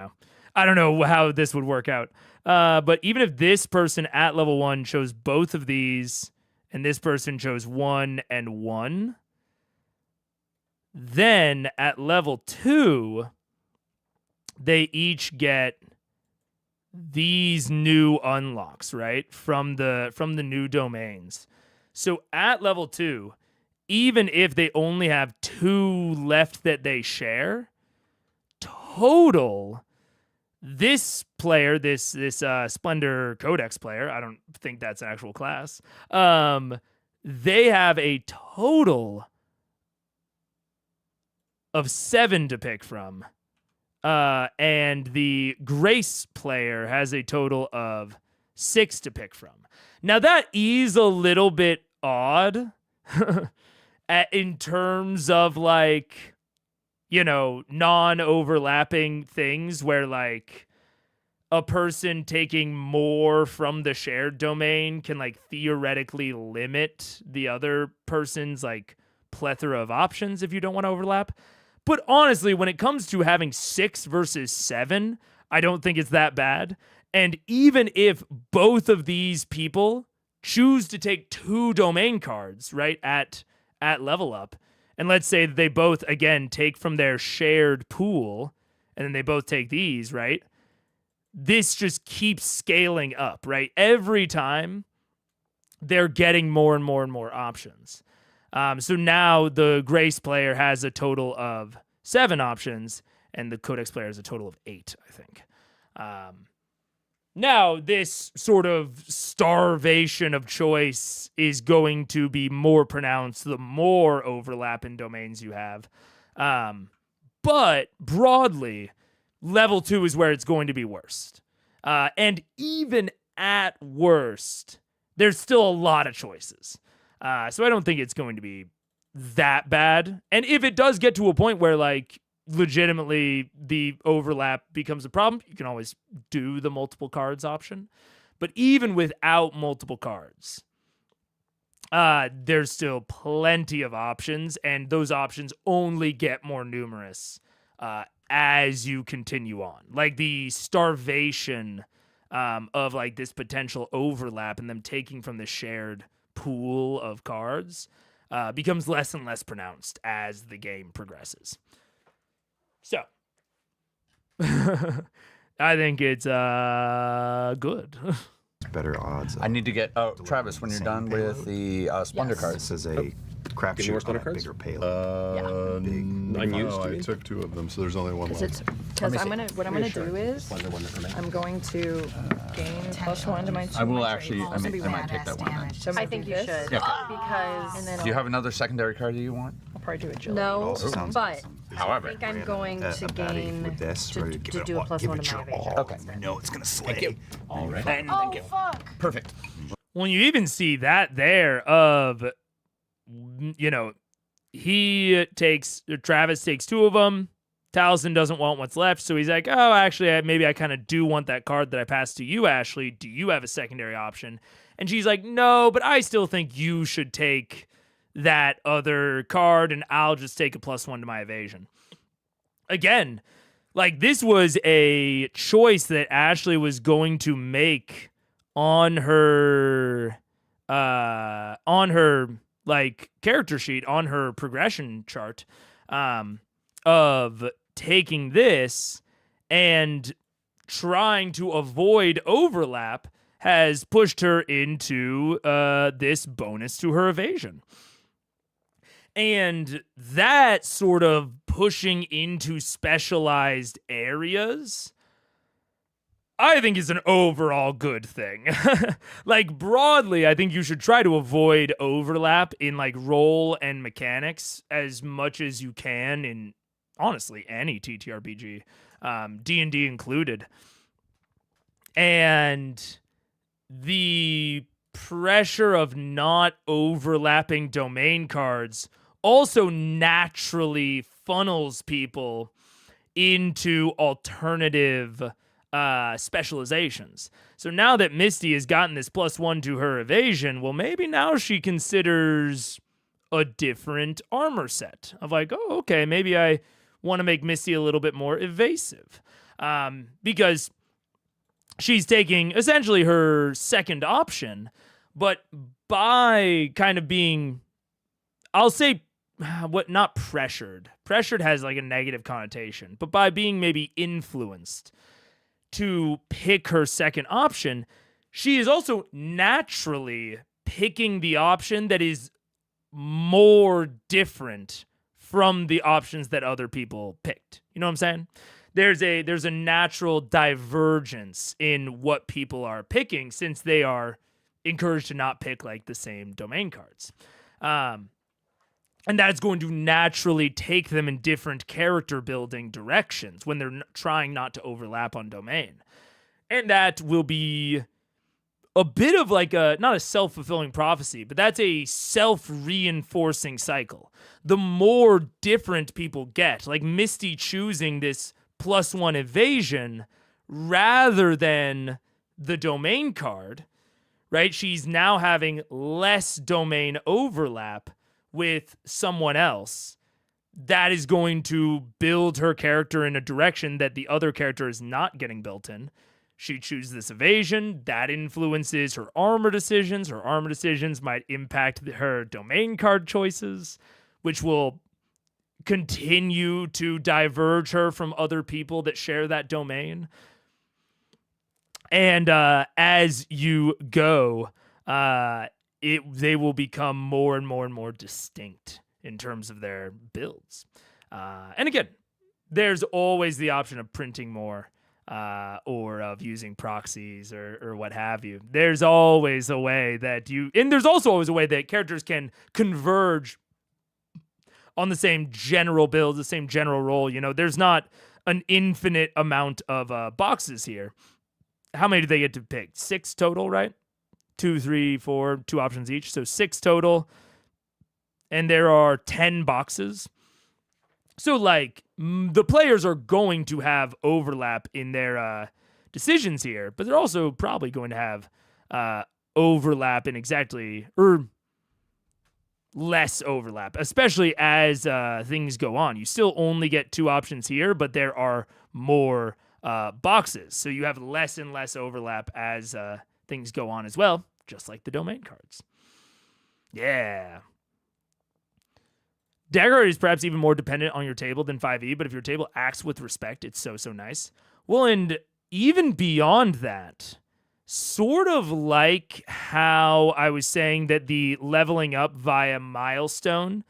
know how this would work out. But even if this person at level 1 chose both of these, and this person chose 1 and 1, then at level 2, they each get these new unlocks, right? From the new domains. So at level 2, even if they only have 2 left that they share, total, this player, this Splendor Codex player, I don't think that's an actual class, they have a total of 7 to pick from. And the Grace player has a total of 6 to pick from. Now that is a little bit odd in terms of like, you know, non-overlapping things where like a person taking more from the shared domain can like theoretically limit the other person's like plethora of options if you don't want to overlap. But honestly, when it comes to having 6 versus 7, I don't think it's that bad. And even if both of these people choose to take 2 domain cards, right, at level up, and let's say that they both, again, take from their shared pool, and then they both take these, right, this just keeps scaling up, right? Every time they're getting more and more and more options. So now the Grace player has a total of 7 options, and the Codex player has a total of 8, I think. Now, this sort of starvation of choice is going to be more pronounced the more overlap in domains you have. But But broadly, level 2 is where it's going to be worst. And even at worst, there's still a lot of choices. So I don't think it's going to be that bad. And if it does get to a point where, like, legitimately the overlap becomes a problem, you can always do the multiple cards option. But even without multiple cards, there's still plenty of options, and those options only get more numerous as you continue on. Like the starvation of like this potential overlap and them taking from the shared pool of cards becomes less and less pronounced as the game progresses. So I think it's good. Better odds. I need to get. Oh, Travis, when you're done with the Splendor cards. This is a crapshoot more on a Splendor cards? bigger payload. Unused, No, you I mean? took 2 of them, so there's only one left. Because what I'm gonna do is Wonder for me. I'm going to gain +1 to my. I will my actually. trait. I might take that one then. So I'm I gonna think do you this, should. Yeah. Because And then Do you have another secondary card that you want? I'll probably do agility. no, Also sounds but awesome. However. I think I'm going to A baddie gain with this, to ready to give it do a all- +1 give to it my your evasion. all. Okay. You know it's gonna slay. Thank you. All right. Thank you. Fuck. Perfect. Well, you even see that there of, you know, Travis takes 2 of them. Taliesin doesn't want what's left, so he's like, oh, actually, maybe I kind of do want that card that I passed to you, Ashley. Do you have a secondary option? And she's like, no, but I still think you should take that other card, and I'll just take a +1 to my evasion. Again, like, this was a choice that Ashley was going to make on her like character sheet, on her progression chart, of taking this and trying to avoid overlap has pushed her into this bonus to her evasion. And that sort of pushing into specialized areas, I think, is an overall good thing. Like, broadly, I think you should try to avoid overlap in, like, role and mechanics as much as you can in, honestly, any TTRPG, D&D included. And the pressure of not overlapping domain cards also naturally funnels people into alternative specializations. So now that Misty has gotten this +1 to her evasion, well, maybe now she considers a different armor set of like, oh, okay, maybe I want to make Misty a little bit more evasive, because she's taking essentially her second option, but by kind of being, I'll say, not pressured. Pressured has like a negative connotation, but by being maybe influenced to pick her second option, she is also naturally picking the option that is more different from the options that other people picked. You know what I'm saying? There's a natural divergence in what people are picking, since they are encouraged to not pick like the same domain cards. And that's going to naturally take them in different character building directions when they're trying not to overlap on domain. And that will be a bit of like not a self-fulfilling prophecy, but that's a self-reinforcing cycle. The more different people get, like Misty choosing this +1 evasion rather than the domain card, right? She's now having less domain overlap with someone else. That is going to build her character in a direction that the other character is not getting built in. She chooses this evasion. That influences her armor decisions. Her armor decisions might impact her domain card choices, which will continue to diverge her from other people that share that domain. And as you go, they will become more and more and more distinct in terms of their builds. And again, there's always the option of printing more, or of using proxies or what have you. There's always a way that and there's also always a way that characters can converge on the same general build, the same general role. You know, there's not an infinite amount of boxes here. How many do they get to pick? 6 total, right? 2, 3, 4, 2 options each. So 6 total. And there are 10 boxes. So, like, the players are going to have overlap in their decisions here, but they're also probably going to have overlap in or less overlap, especially as things go on. You still only get 2 options here, but there are more boxes. So you have less and less overlap as things go on as well, just like the domain cards. Yeah. Daggerheart is perhaps even more dependent on your table than 5e, but if your table acts with respect, it's so nice. Well, and even beyond that, sort of like how I was saying that the leveling up via milestone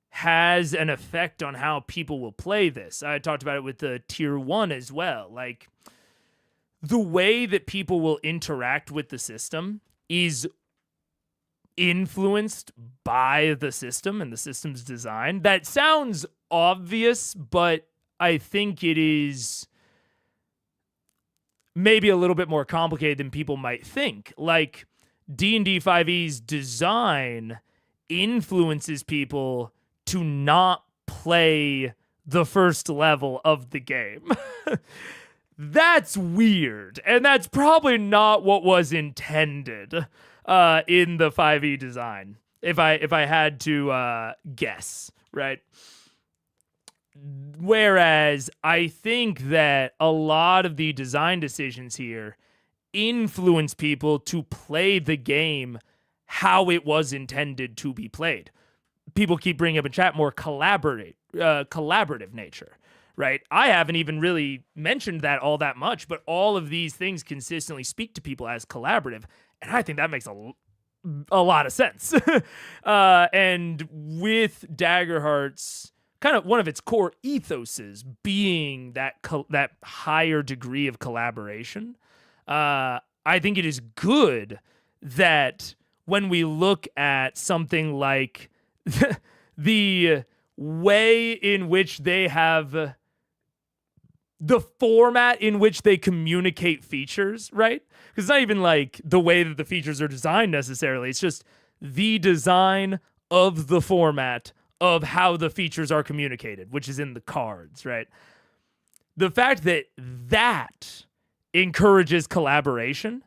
has an effect on how people will play this. I talked about it with the tier 1 as well. Like, the way that people will interact with the system is influenced by the system and the system's design. That sounds obvious, but I think it is maybe a little bit more complicated than people might think. Like, D&D 5e's design influences people to not play the first level of the game. That's weird, and that's probably not what was intended in the 5e design, if I had to guess, right? Whereas I think that a lot of the design decisions here influence people to play the game how it was intended to be played. People keep bringing up in chat more collaborative nature, right? I haven't even really mentioned that all that much, but all of these things consistently speak to people as collaborative, and I think that makes a lot of sense. And with Daggerheart's kind of one of its core ethoses being that higher degree of collaboration, I think it is good that when we look at something like the way in which they have the format in which they communicate features, right? Because it's not even like the way that the features are designed necessarily. It's just the design of the format of how the features are communicated, which is in the cards, right? The fact that that encourages collaboration,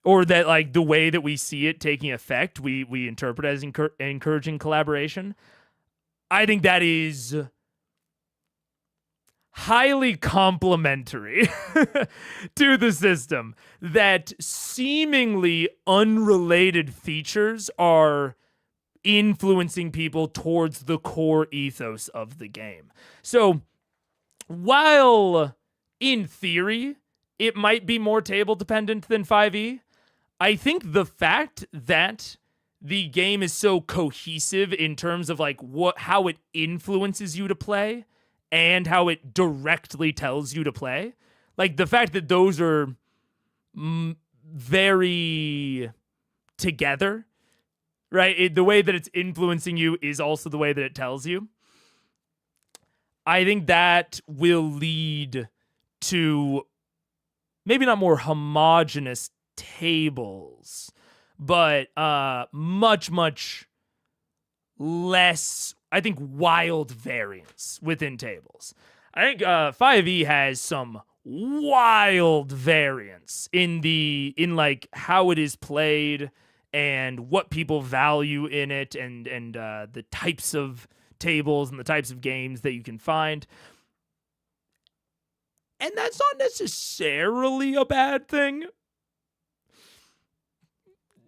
or that like the way that we see it taking effect, we interpret as encouraging collaboration, I think that is highly complementary to the system, that seemingly unrelated features are influencing people towards the core ethos of the game. So while in theory it might be more table dependent than 5e, I think the fact that the game is so cohesive in terms of like how it influences you to play and how it directly tells you to play, like the fact that those are very together, right? The way that it's influencing you is also the way that it tells you. I think that will lead to maybe not more homogenous tables, but much, much less, I think, wild variance within tables. I think 5e has some wild variance in like how it is played and what people value in it, and the types of tables and the types of games that you can find. And that's not necessarily a bad thing.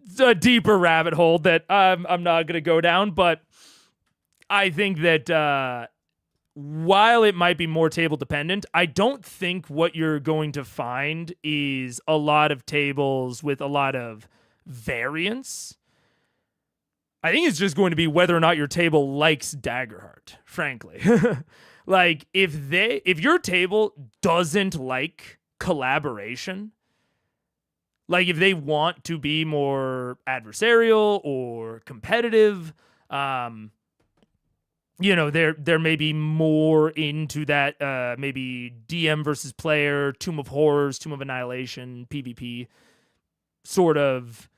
It's a deeper rabbit hole that I'm not going to go down, but I think that while it might be more table dependent, I don't think what you're going to find is a lot of tables with a lot of variance. I think it's just going to be whether or not your table likes Daggerheart, frankly. Like, if your table doesn't like collaboration, like if they want to be more adversarial or competitive, they're maybe more into that maybe DM versus player, Tomb of Horrors, Tomb of Annihilation, PvP sort of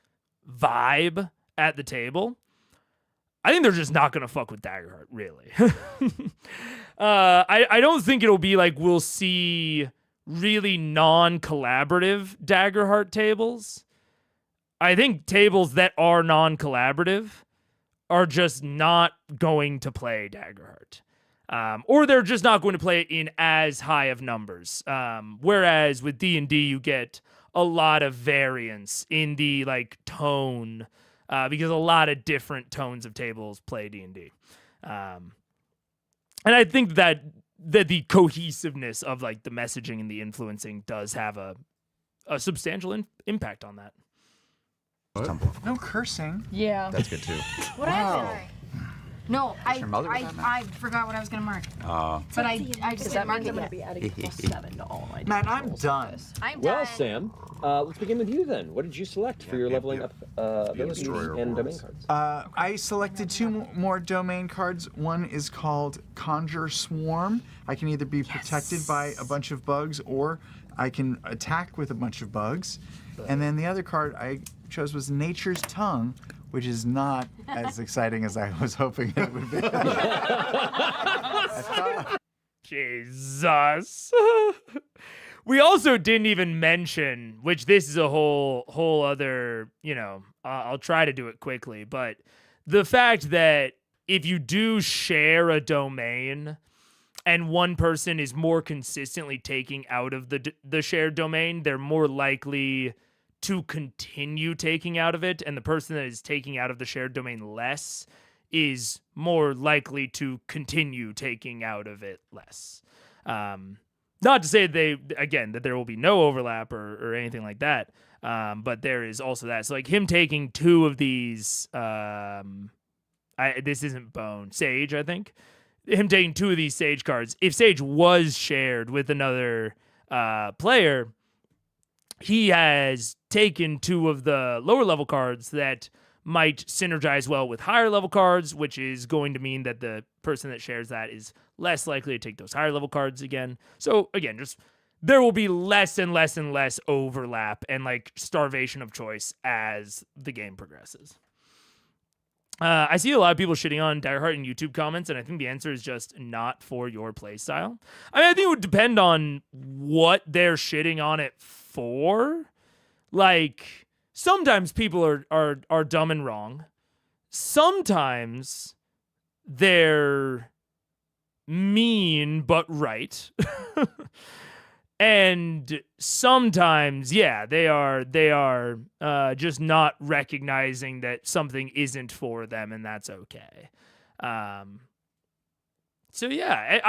vibe at the table. I think they're just not going to fuck with Daggerheart, really. I don't think it'll be like we'll see really non-collaborative Daggerheart tables. I think tables that are non-collaborative are just not going to play Daggerheart. Or they're just not going to play it in as high of numbers. Whereas with D&D, you get a lot of variance in the like tone, because a lot of different tones of tables play D&D. And I think that the cohesiveness of like the messaging and the influencing does have a substantial impact on that. What? No cursing. Yeah. That's good too. What happened? No, your mother with that, Matt? I forgot what I was gonna mark. But I just Does didn't that mark mean it I'm going yet. to be adding +7 to all my Matt, damage I'm rolls done. with this? I'm Well, done. Sam, let's begin with you then. What did you select for your leveling up abilities Destroyer and domain Worlds. cards? I selected two more domain cards. One is called Conjure Swarm. I can either be protected by a bunch of bugs or I can attack with a bunch of bugs. And then the other card I chose was Nature's Tongue, which is not as exciting as I was hoping it would be. Jesus. We also didn't even mention, which this is a whole other, I'll try to do it quickly, but the fact that if you do share a domain and one person is more consistently taking out of the shared domain, they're more likely to continue taking out of it, and the person that is taking out of the shared domain less is more likely to continue taking out of it less. Not to say that there will be no overlap or anything like that, but there is also that. So like him taking two of these, this isn't Bone, Sage, I think. Him taking two of these Sage cards, if Sage was shared with another player, he has taken two of the lower level cards that might synergize well with higher level cards, which is going to mean that the person that shares that is less likely to take those higher level cards again. So again, just there will be less and less and less overlap and like starvation of choice as the game progresses. I see a lot of people shitting on Daggerheart in YouTube comments, and I think the answer is just not for your playstyle. I mean, I think it would depend on what they're shitting on it for. Like, sometimes people are dumb and wrong. Sometimes they're mean but right. And sometimes, yeah, they are just not recognizing that something isn't for them, and that's okay. So yeah,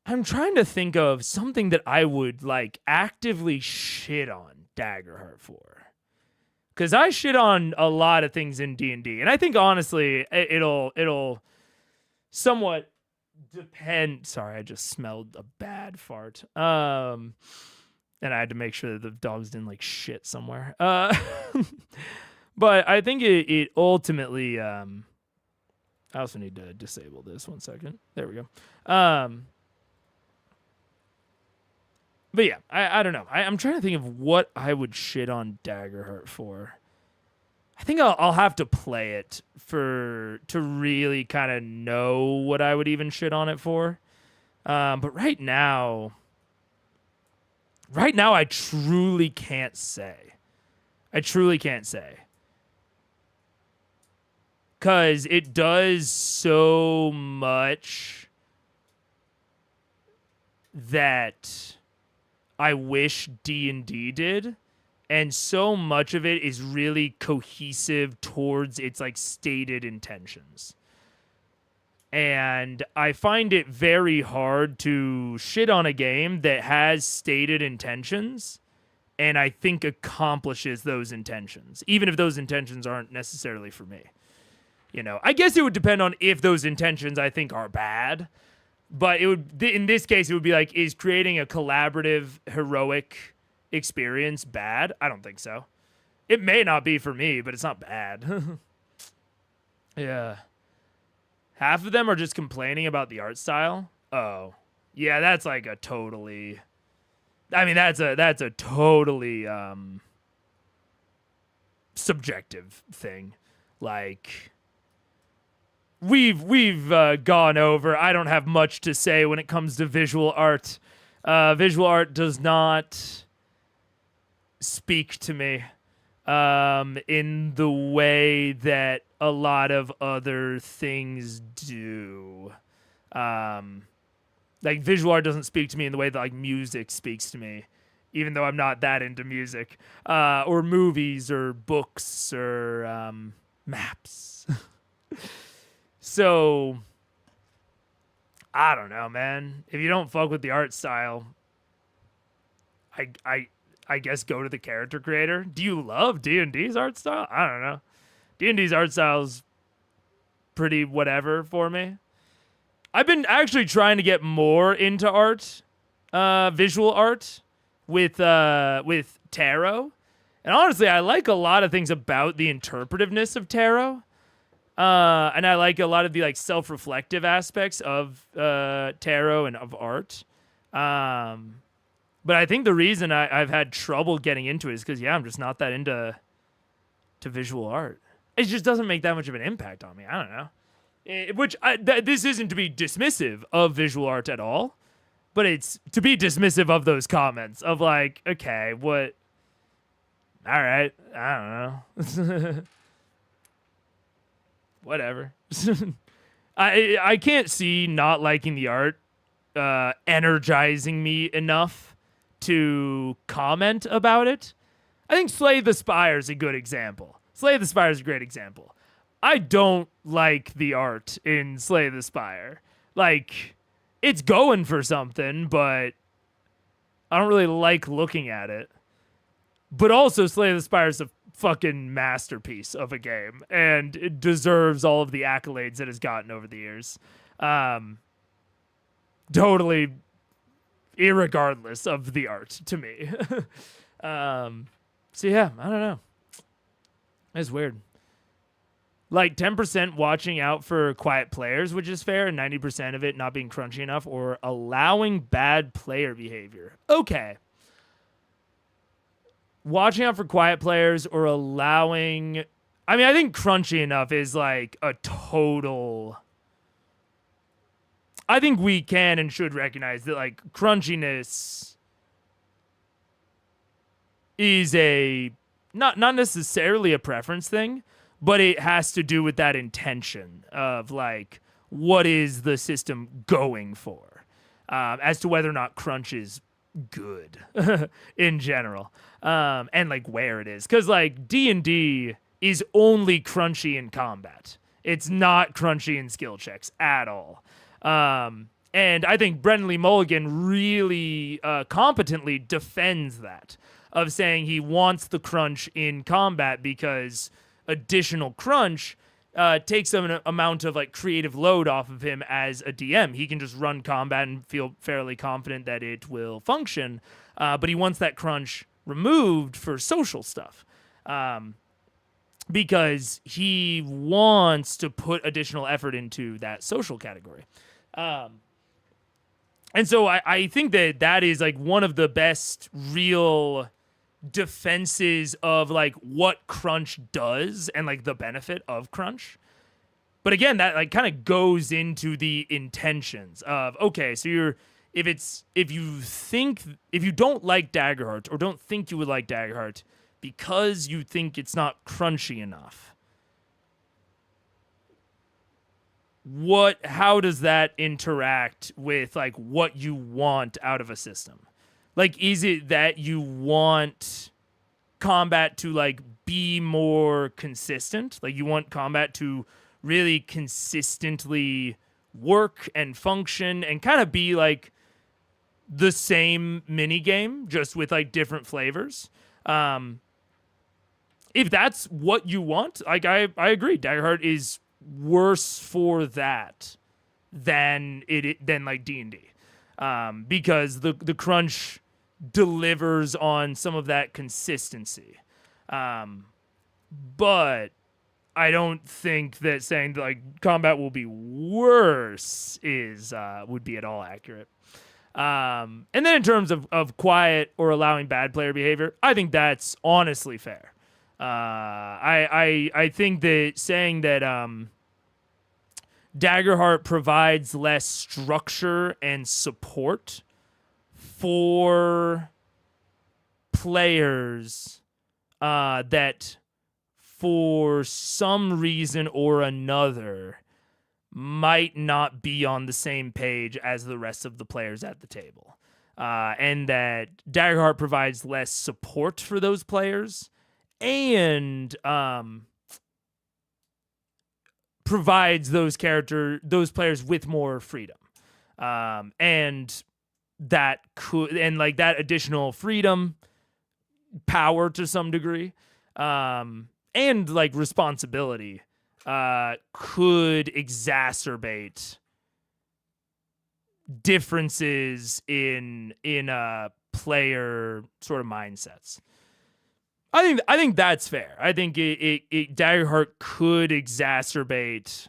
I'm trying to think of something that I would like actively shit on Daggerheart for, because I shit on a lot of things in D&D, and I think honestly it'll somewhat depend. Sorry, I just smelled a bad fart. And I had to make sure that the dogs didn't like shit somewhere. But I think it ultimately. I also need to disable this 1 second. There we go. But yeah, I don't know. I'm trying to think of what I would shit on Daggerheart for. I think I'll have to play it to really kind of know what I would even shit on it for. But right now, I truly can't say. Because it does so much that I wish D&D did. And so much of it is really cohesive towards its like stated intentions. And I find it very hard to shit on a game that has stated intentions and I think accomplishes those intentions, even if those intentions aren't necessarily for me. I guess it would depend on if those intentions I think are bad, but it would, in this case, it would be like, is creating a collaborative, heroic experience bad? I don't think so. It may not be for me, but it's not bad. Yeah. half of them are just complaining about the art style. Oh, yeah, that's like a totally. I mean, that's a totally subjective thing. Like, we've gone over. I don't have much to say when it comes to visual art. Visual art does not speak to me in the way that a lot of other things do. Like, visual art doesn't speak to me in the way that like music speaks to me, even though I'm not that into music, or movies or books or maps. So I don't know, man. If you don't fuck with the art style, I guess go to the character creator. Do you love D&D's art style? I don't know. D&D's art style's pretty whatever for me. I've been actually trying to get more into art, visual art with tarot. And honestly, I like a lot of things about the interpretiveness of tarot. And I like a lot of the like self-reflective aspects of tarot and of art. But I think the reason I've had trouble getting into it is because, I'm just not that into visual art. It just doesn't make that much of an impact on me. I don't know. This isn't to be dismissive of visual art at all, but it's to be dismissive of those comments of like, okay, what? All right, I don't know. Whatever. I can't see not liking the art energizing me enough to comment about it. I think Slay the Spire is a good example. Slay the Spire is a great example. I don't like the art in Slay the Spire. Like, it's going for something, but I don't really like looking at it. But also, Slay the Spire is a fucking masterpiece of a game, and it deserves all of the accolades it has gotten over the years. Totally irregardless of the art to me. So yeah, I don't know. It's weird. Like 10% watching out for quiet players, which is fair, and 90% of it not being crunchy enough or allowing bad player behavior. Okay. Watching out for quiet players or allowing... I mean, I think crunchy enough is like a total... I think we can and should recognize that like crunchiness is a... Not necessarily a preference thing, but it has to do with that intention of like, what is the system going for? As to whether or not crunch is good in general. And like where it is. Because like D&D is only crunchy in combat. It's not crunchy in skill checks at all. And I think Brendan Lee Mulligan really competently defends that, of saying he wants the crunch in combat because additional crunch takes an amount of like creative load off of him as a DM. He can just run combat and feel fairly confident that it will function, but he wants that crunch removed for social stuff, because he wants to put additional effort into that social category. And so I think that is like one of the best real defenses of like what crunch does and like the benefit of crunch. But again, that like kind of goes into the intentions of, okay, so if you don't like Daggerheart or don't think you would like Daggerheart because you think it's not crunchy enough, how does that interact with like what you want out of a system? Like, is it that you want combat to like be more consistent? Like you want combat to really consistently work and function and kind of be like the same mini game, just with like different flavors. If that's what you want, like I agree, Daggerheart is worse for that than like D&D, because the crunch delivers on some of that consistency. But I don't think that saying that, like, combat will be worse would be at all accurate. And then in terms of quiet or allowing bad player behavior, I think that's honestly fair. I think that saying that Daggerheart provides less structure and support for players that for some reason or another might not be on the same page as the rest of the players at the table. And that Daggerheart provides less support for those players and provides those players with more freedom. And that that additional freedom, power to some degree, and like responsibility could exacerbate differences in player sort of mindsets. I think that's fair. I think it Daggerheart could exacerbate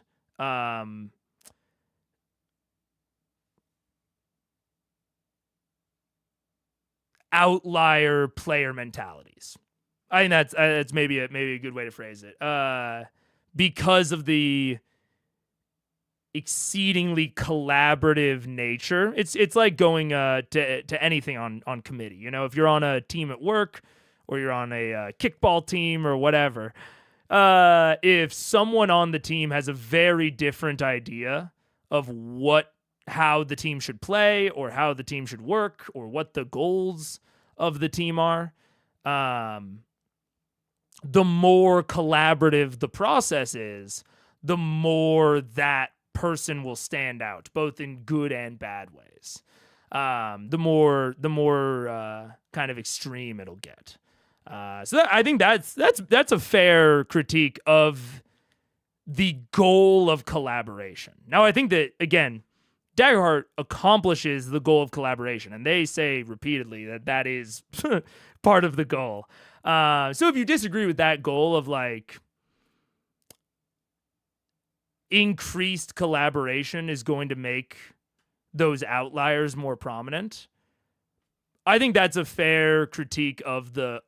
outlier player mentalities. I think that's maybe a good way to phrase it. Because of the exceedingly collaborative nature, it's like going to anything on committee. You know, if you're on a team at work or you're on a kickball team or whatever, if someone on the team has a very different idea of how the team should play or how the team should work or what the goals of the team are, the more collaborative the process is, the more that person will stand out, both in good and bad ways. The more kind of extreme it'll get. So I think that's a fair critique of the goal of collaboration. Now, I think that, again, Daggerheart accomplishes the goal of collaboration, and they say repeatedly that is part of the goal. So if you disagree with that goal of like increased collaboration is going to make those outliers more prominent, I think that's a fair critique of the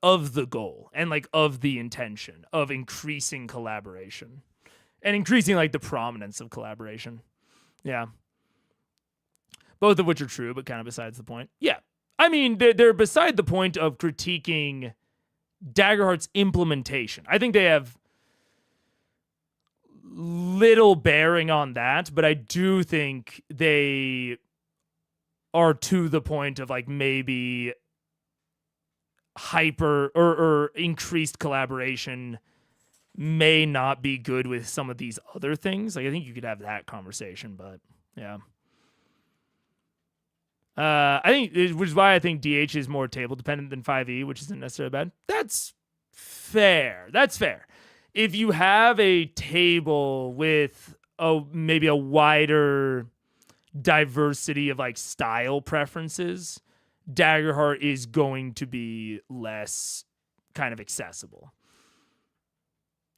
goal and like of the intention of increasing collaboration and increasing like the prominence of collaboration. Yeah. Both of which are true, but kind of besides the point. Yeah. I mean, they're beside the point of critiquing Daggerheart's implementation. I think they have little bearing on that, but I do think they are to the point of like maybe hyper or increased collaboration may not be good with some of these other things. Like I think you could have that conversation, but yeah. I think, which is why I think DH is more table dependent than 5e, which isn't necessarily bad. That's fair. If you have a table with maybe a wider diversity of like style preferences, Daggerheart is going to be less kind of accessible.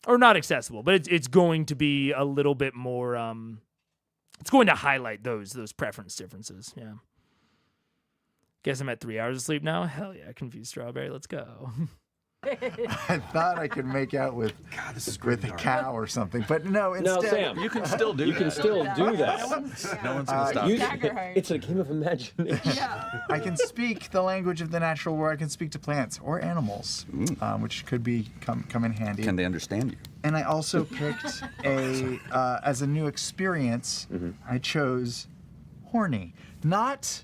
Or not accessible, but it's going to be a little bit more it's going to highlight those preference differences. Yeah. Guess I'm at 3 hours of sleep now. Hell yeah, confused strawberry. Let's go. I thought I could make out with with a cow or something, but no. Instead, No, Sam, You can still do you that. can still do that. No one's going to stop you. Daggerheart. It's a game of imagination. I can speak the language of the natural world. I can speak to plants or animals, which could come in handy. Can they understand you? And I also picked as a new experience. I chose horny, not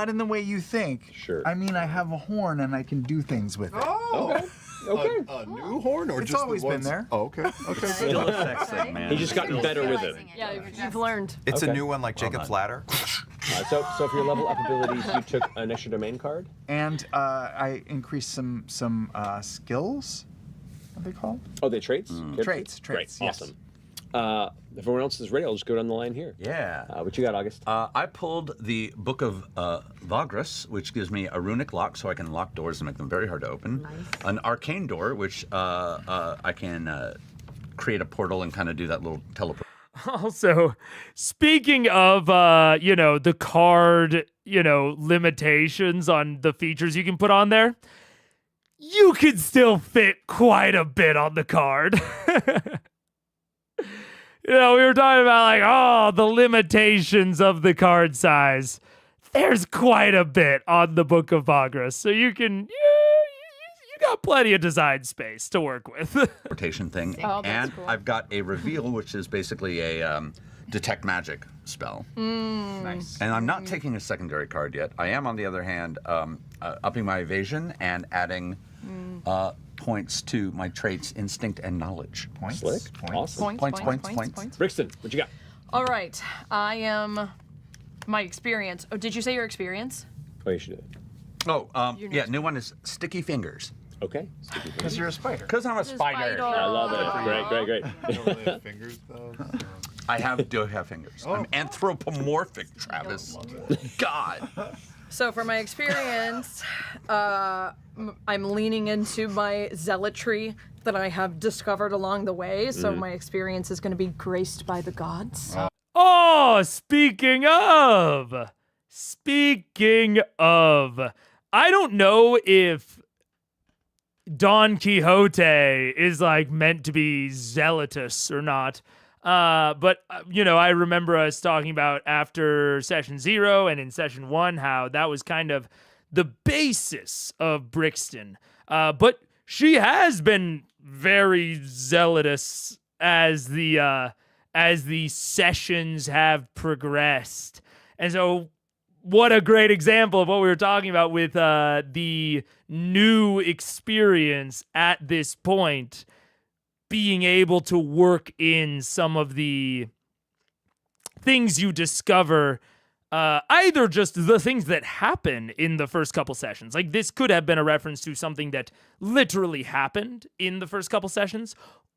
in the way you think. Sure. I mean, I have a horn and I can do things with it. Okay. A new horn or It's just always the been ones? there. Oh, okay. Okay. Still affects that, man. He's just gotten better with it. Realizing Yeah, you've learned. It's Okay. a new one like Jacob's Ladder. So for your level up abilities, you took an extra domain card. And I increased some skills. What are they called? Oh, they traits? Traits. Great. Yes. Awesome. If everyone else is ready, I'll just go down the line here. Yeah. What you got, August? I pulled the Book of Vagras, which gives me a runic lock, so I can lock doors and make them very hard to open. Nice. An arcane door, which I can create a portal and kind of do that little teleport. Also, speaking of, the card, limitations on the features you can put on there, you could still fit quite a bit on the card. We were talking about the limitations of the card size. There's quite a bit on the Book of Progress, so you got plenty of design space to work with. Rotation thing. Oh, that's And cool. I've got a reveal, which is basically a detect magic spell. Nice. And I'm not taking a secondary card yet. I am, on the other hand, upping my evasion and adding points to my traits, instinct and knowledge. Points. Slick. Points. Awesome. Points. Brixton, what you got? All right. I am my experience. Oh, did you say your experience? Oh, you should do it. Oh, Your yeah, next- new one is sticky fingers. Okay. Because you're a spider. Because I'm a spider. I love it. Great. You don't really have fingers, though. So. Do have fingers. I'm anthropomorphic, Travis. God. So for my experience, I'm leaning into my zealotry that I have discovered along the way. So my experience is going to be graced by the gods. Oh, speaking of, I don't know if Don Quixote is meant to be zealotous or not. But I remember us talking about after session 0 and in session 1 how that was kind of the basis of Brixton. But she has been very zealotous as the sessions have progressed. And so what a great example of what we were talking about with the new experience at this point, being able to work in some of the things you discover, either just the things that happen in the first couple sessions. This could have been a reference to something that literally happened in the first couple sessions,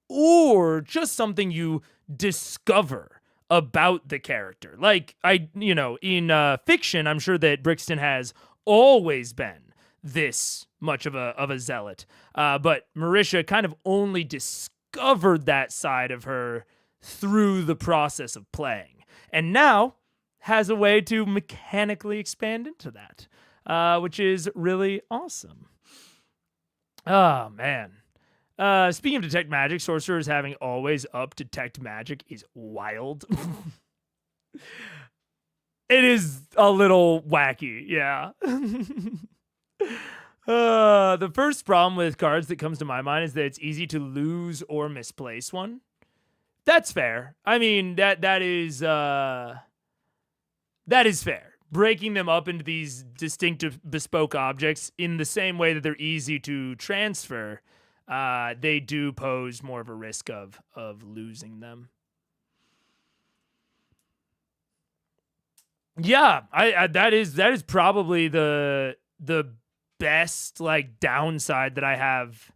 or just something you discover about the character. In fiction, I'm sure that Brixton has always been this much of a zealot. But Marisha kind of only discovered that side of her through the process of playing. And now has a way to mechanically expand into that, which is really awesome. Oh, man. Speaking of detect magic, sorcerers having always up detect magic is wild. It is a little wacky, yeah. The first problem with cards that comes to my mind is that it's easy to lose or misplace one. That's fair. I mean, that is fair. Breaking them up into these distinctive bespoke objects in the same way that they're easy to transfer, they do pose more of a risk of losing them. Yeah, I that is probably the best downside that I have,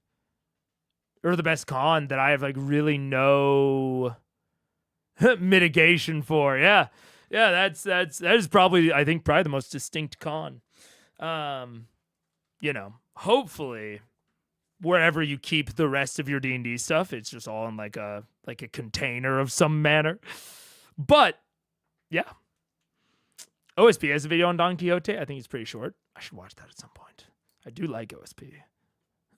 or the best con that I have really no mitigation for. Yeah, that is probably, I think, the most distinct con. Hopefully wherever you keep the rest of your D&D stuff, it's just all in a container of some manner. But yeah, OSP has a video on Don Quixote. I think it's pretty short. I should watch that at some point. I do like OSP.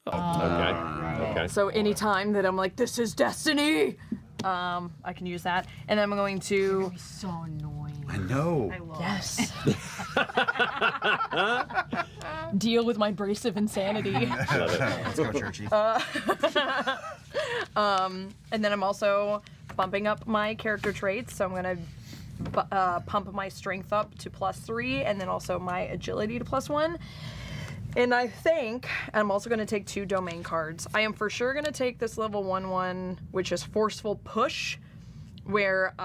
Okay. So anytime that I'm like, this is destiny, I can use that. And I'm going to... So annoying. I know. Yes. Deal with my abrasive insanity. Let's go, Churchy. And then I'm also bumping up my character traits. So I'm going to pump my strength up to +3, and then also my agility to +1. And I think I'm also going to take 2 domain cards. I am for sure going to take this level 1/1, which is Forceful Push, where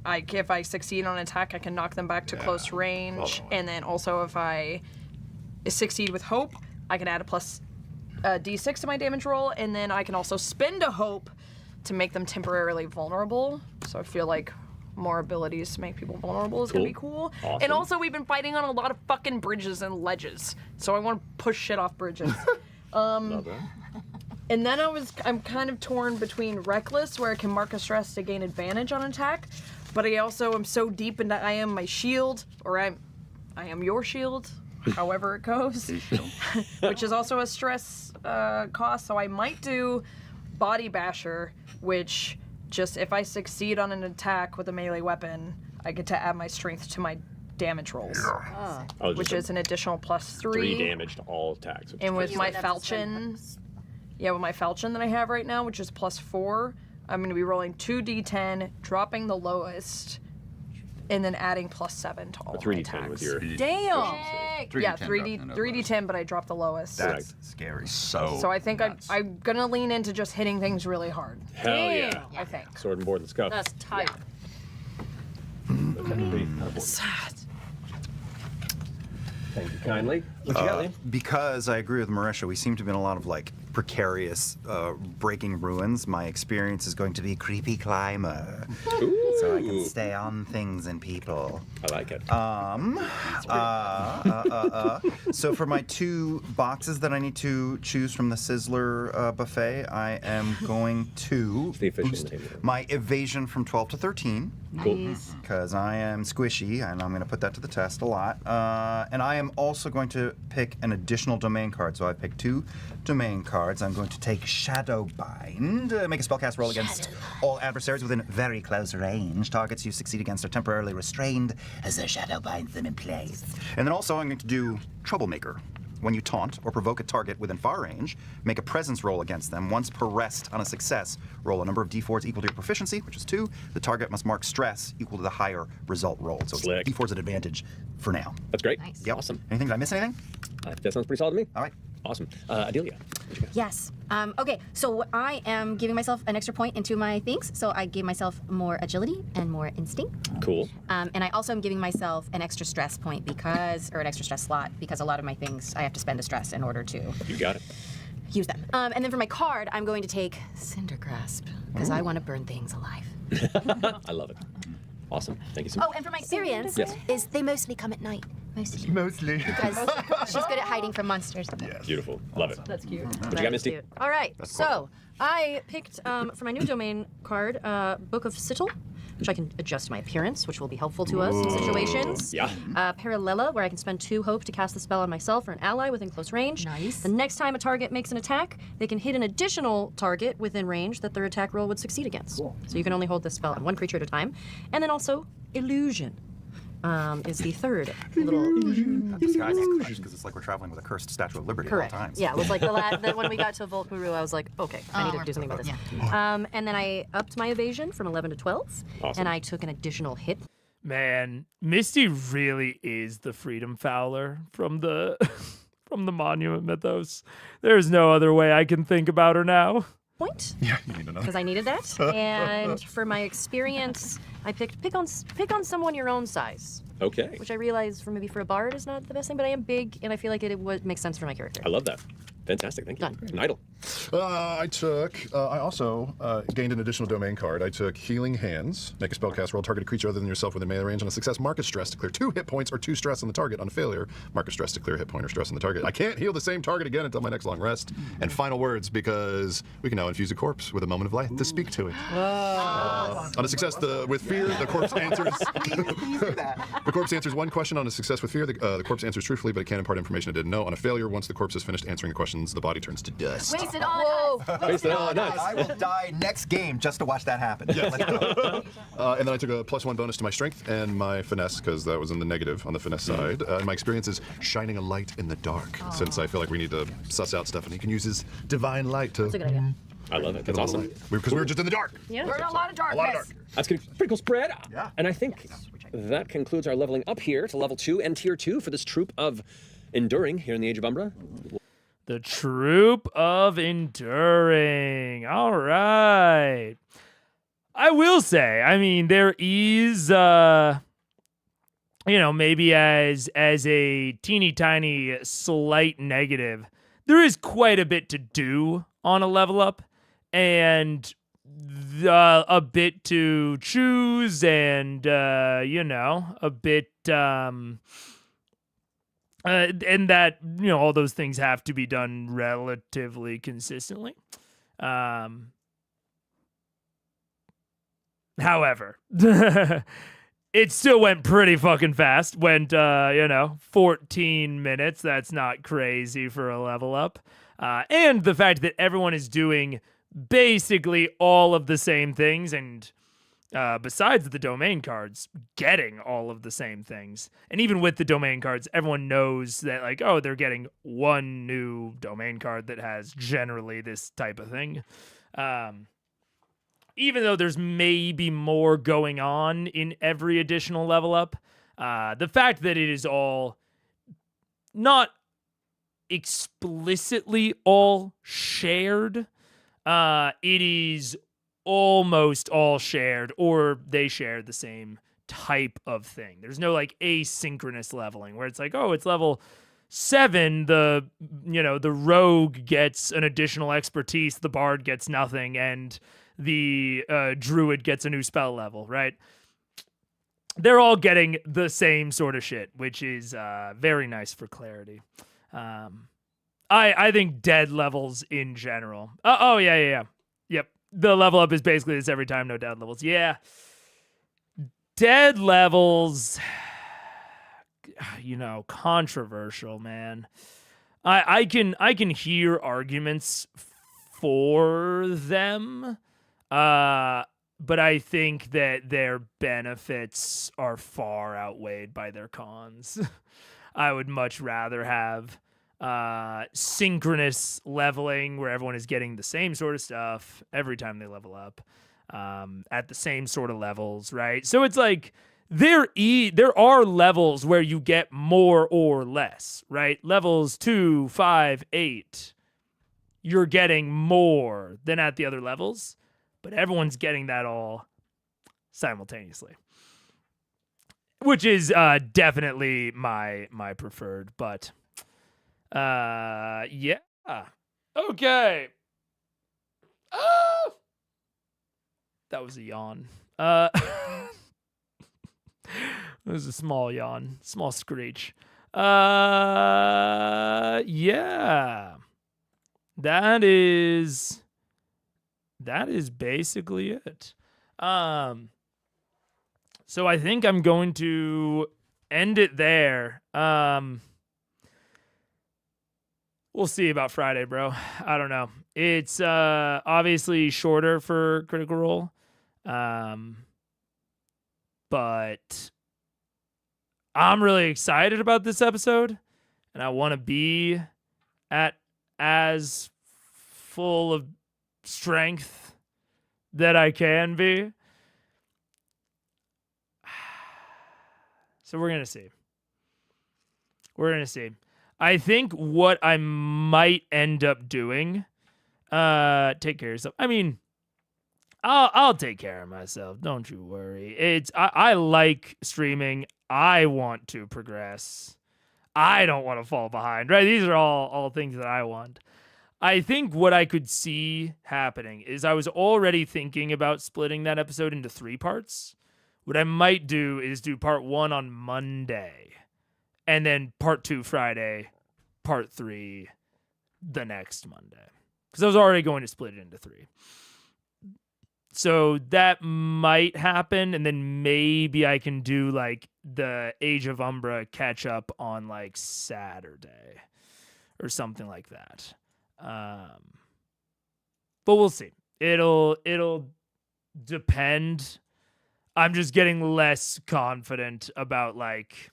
if I succeed on attack, I can knock them back to close range. And then also if I succeed with Hope, I can add a +D6 to my damage roll, and then I can also spend a Hope to make them temporarily vulnerable. So I feel like more abilities to make people vulnerable is gonna be cool. Awesome. And also we've been fighting on a lot of fucking bridges and ledges, so I want to push shit off bridges. Love that. And then I'm kind of torn between Reckless, where I can mark a stress to gain advantage on attack, but I also am so deep into I am my shield, or I am your shield, however it goes, which is also a stress cost. So I might do Body Basher, which just if I succeed on an attack with a melee weapon, I get to add my strength to my damage rolls, which is an additional +3. 3 damage to all attacks. And with my falchion, with my falchion that I have right now, which is +4, I'm going to be rolling 2d10, dropping the lowest, and then adding +7 to all my 3d10 attacks. with your... Damn. 3d10, but I dropped the lowest. That's scary. So I think I'm going to lean into just hitting things really hard. Hell yeah. I think. Sword and board, let's go. That's tight. Okay. Thank you kindly. What you got, Liam? Because I agree with Marisha, we seem to be in a lot of like precarious breaking ruins. My experience is going to be creepy climber, so I can stay on things and people. I like it. So for my 2 boxes that I need to choose from the Sizzler buffet, I am going to The official boost table. my evasion from 12 to 13. Cool. Because I am squishy, and I'm going to put that to the test a lot. And I am also going to pick an additional domain card. So I picked 2 domain cards. I'm going to take Shadowbind, make a spellcast roll against all adversaries within very close range. Targets you succeed against are temporarily restrained as the shadow binds them in place. And then also I'm going to do Troublemaker. When you taunt or provoke a target within far range, make a presence roll against them. Once per rest on a success, roll a number of d4s equal to your proficiency, which is 2. The target must mark stress equal to the higher result rolled. So Slick. it's d4s at advantage for now. That's great. Nice. Yep. Awesome. Anything? Did I miss anything? That sounds pretty solid to me. All right. Awesome. Adelia. Yes. Okay, so I am giving myself an extra point into my things, so I gave myself more agility and more instinct. Cool. And I also am giving myself an extra stress point or an extra stress slot, because a lot of my things I have to spend a stress in order to You got it. use them. And then for my card, I'm going to take Cinder Grasp, because I want to burn things alive. I love it. Awesome. Thank you so much. Oh, and for my experience, Yes. is they mostly come at night. Mostly. Because she's good at hiding from monsters. Beautiful. Love it. That's cute. What you got, Misty? All right, so I picked for my new domain card, Book of Sigil, which I can adjust my appearance, which will be helpful to us in situations. Yeah. Paralela, where I can spend 2 hope to cast the spell on myself or an ally within close range. Nice. The next time a target makes an attack, they can hit an additional target within range that their attack roll would succeed against. So you can only hold this spell on 1 creature at a time. And then also Illusion. Is the third little Disguise because it's like we're traveling with a cursed Statue of Liberty correct. at all times. Yeah, it was like then when we got to Volkmuru, I was like, okay, I need to do something about this. And then I upped my evasion from 11 to 12, Awesome. and I took an additional hit. Man, Misty really is the Freedom Fowler from the from the Monument mythos. There's no other way I can think about her now. Point Yeah, you need to know. because I needed that. And for my experience, I picked pick on someone your own size, Okay. which I realize maybe for a bard is not the best thing, but I am big, and I feel like it would make sense for my character. I love that. Fantastic. Thank you. Done. Nidal. I also gained an additional domain card. I took Healing Hands. Make a spellcast roll. Target a creature other than yourself within melee range. On a success, mark a stress to clear 2 hit points or 2 stress on the target. On a failure, mark a stress to clear a hit point or stress on the target. I can't heal the same target again until my next long rest. And final words, because we can now infuse a corpse with a moment of life to speak to it. On a success, with fear, the corpse answers. The corpse answers 1 question. On a success with fear, the corpse answers truthfully, but it can't impart information it didn't know. On a failure, once the corpse has finished answering the questions, the body turns to dust. Waste it on us. Based on nuts. I will die next game just to watch that happen. Let's go. And then I took a +1 bonus to my strength and my finesse, because that was in the negative on the finesse side. And my experience is shining a light in the dark, since I feel like we need to suss out stuff, and he can use his divine light to That's a good idea. I love it. That's awesome. Because we were just in the dark. Yeah. We're in a lot of darkness. A lot of dark. That's a pretty cool spread. Yeah. And I think that concludes our leveling up here to level 2 and tier 2 for this troop of enduring here in the Age of Umbra. The Troop of Enduring. All right. I will say, I mean, there is, maybe as a teeny tiny slight negative, there is quite a bit to do on a level up, and a bit to choose, and, a bit, and that, all those things have to be done relatively consistently. However, it still went pretty fucking fast. Went, 14 minutes. That's not crazy for a level up. And the fact that everyone is doing basically all of the same things, and besides the domain cards, getting all of the same things. And even with the domain cards, everyone knows that, like, oh, they're getting one new domain card that has generally this type of thing. Even though there's maybe more going on in every additional level up, the fact that it is all not explicitly all shared, it is almost all shared, or they share the same type of thing. There's no like asynchronous leveling where it's like, oh, it's level 7, the rogue gets an additional expertise, the bard gets nothing, and the druid gets a new spell level, right? They're all getting the same sort of shit, which is very nice for clarity. I think dead levels in general. Yeah. Yep. The level up is basically this every time, no dead levels. Yeah. Dead levels, controversial, man. I can hear arguments for them. But I think that their benefits are far outweighed by their cons. I would much rather have synchronous leveling where everyone is getting the same sort of stuff every time they level up at the same sort of levels, right? So it's like there are levels where you get more or less, right? Levels 2, 5, 8, you're getting more than at the other levels, but everyone's getting that all simultaneously, which is definitely my preferred. But yeah, okay. That was a yawn. It was a small yawn, small screech. Yeah, that is basically it. So I think I'm going to end it there. We'll see about Friday, bro. I don't know. It's obviously shorter for Critical Role. But I'm really excited about this episode, and I want to be at as full of strength that I can be. So we're going to see. I think what I might end up doing, take care of yourself. I mean, I'll take care of myself. Don't you worry. I like streaming. I want to progress. I don't want to fall behind, right? These are all things that I want. I think what I could see happening is I was already thinking about splitting that episode into 3 parts. What I might do is do part 1 on Monday, and then part 2 Friday, part 3 the next Monday. Because I was already going to split it into 3. So that might happen, and then maybe I can do like the Age of Umbra catch up on like Saturday or something like that. But we'll see. It'll depend. I'm just getting less confident about like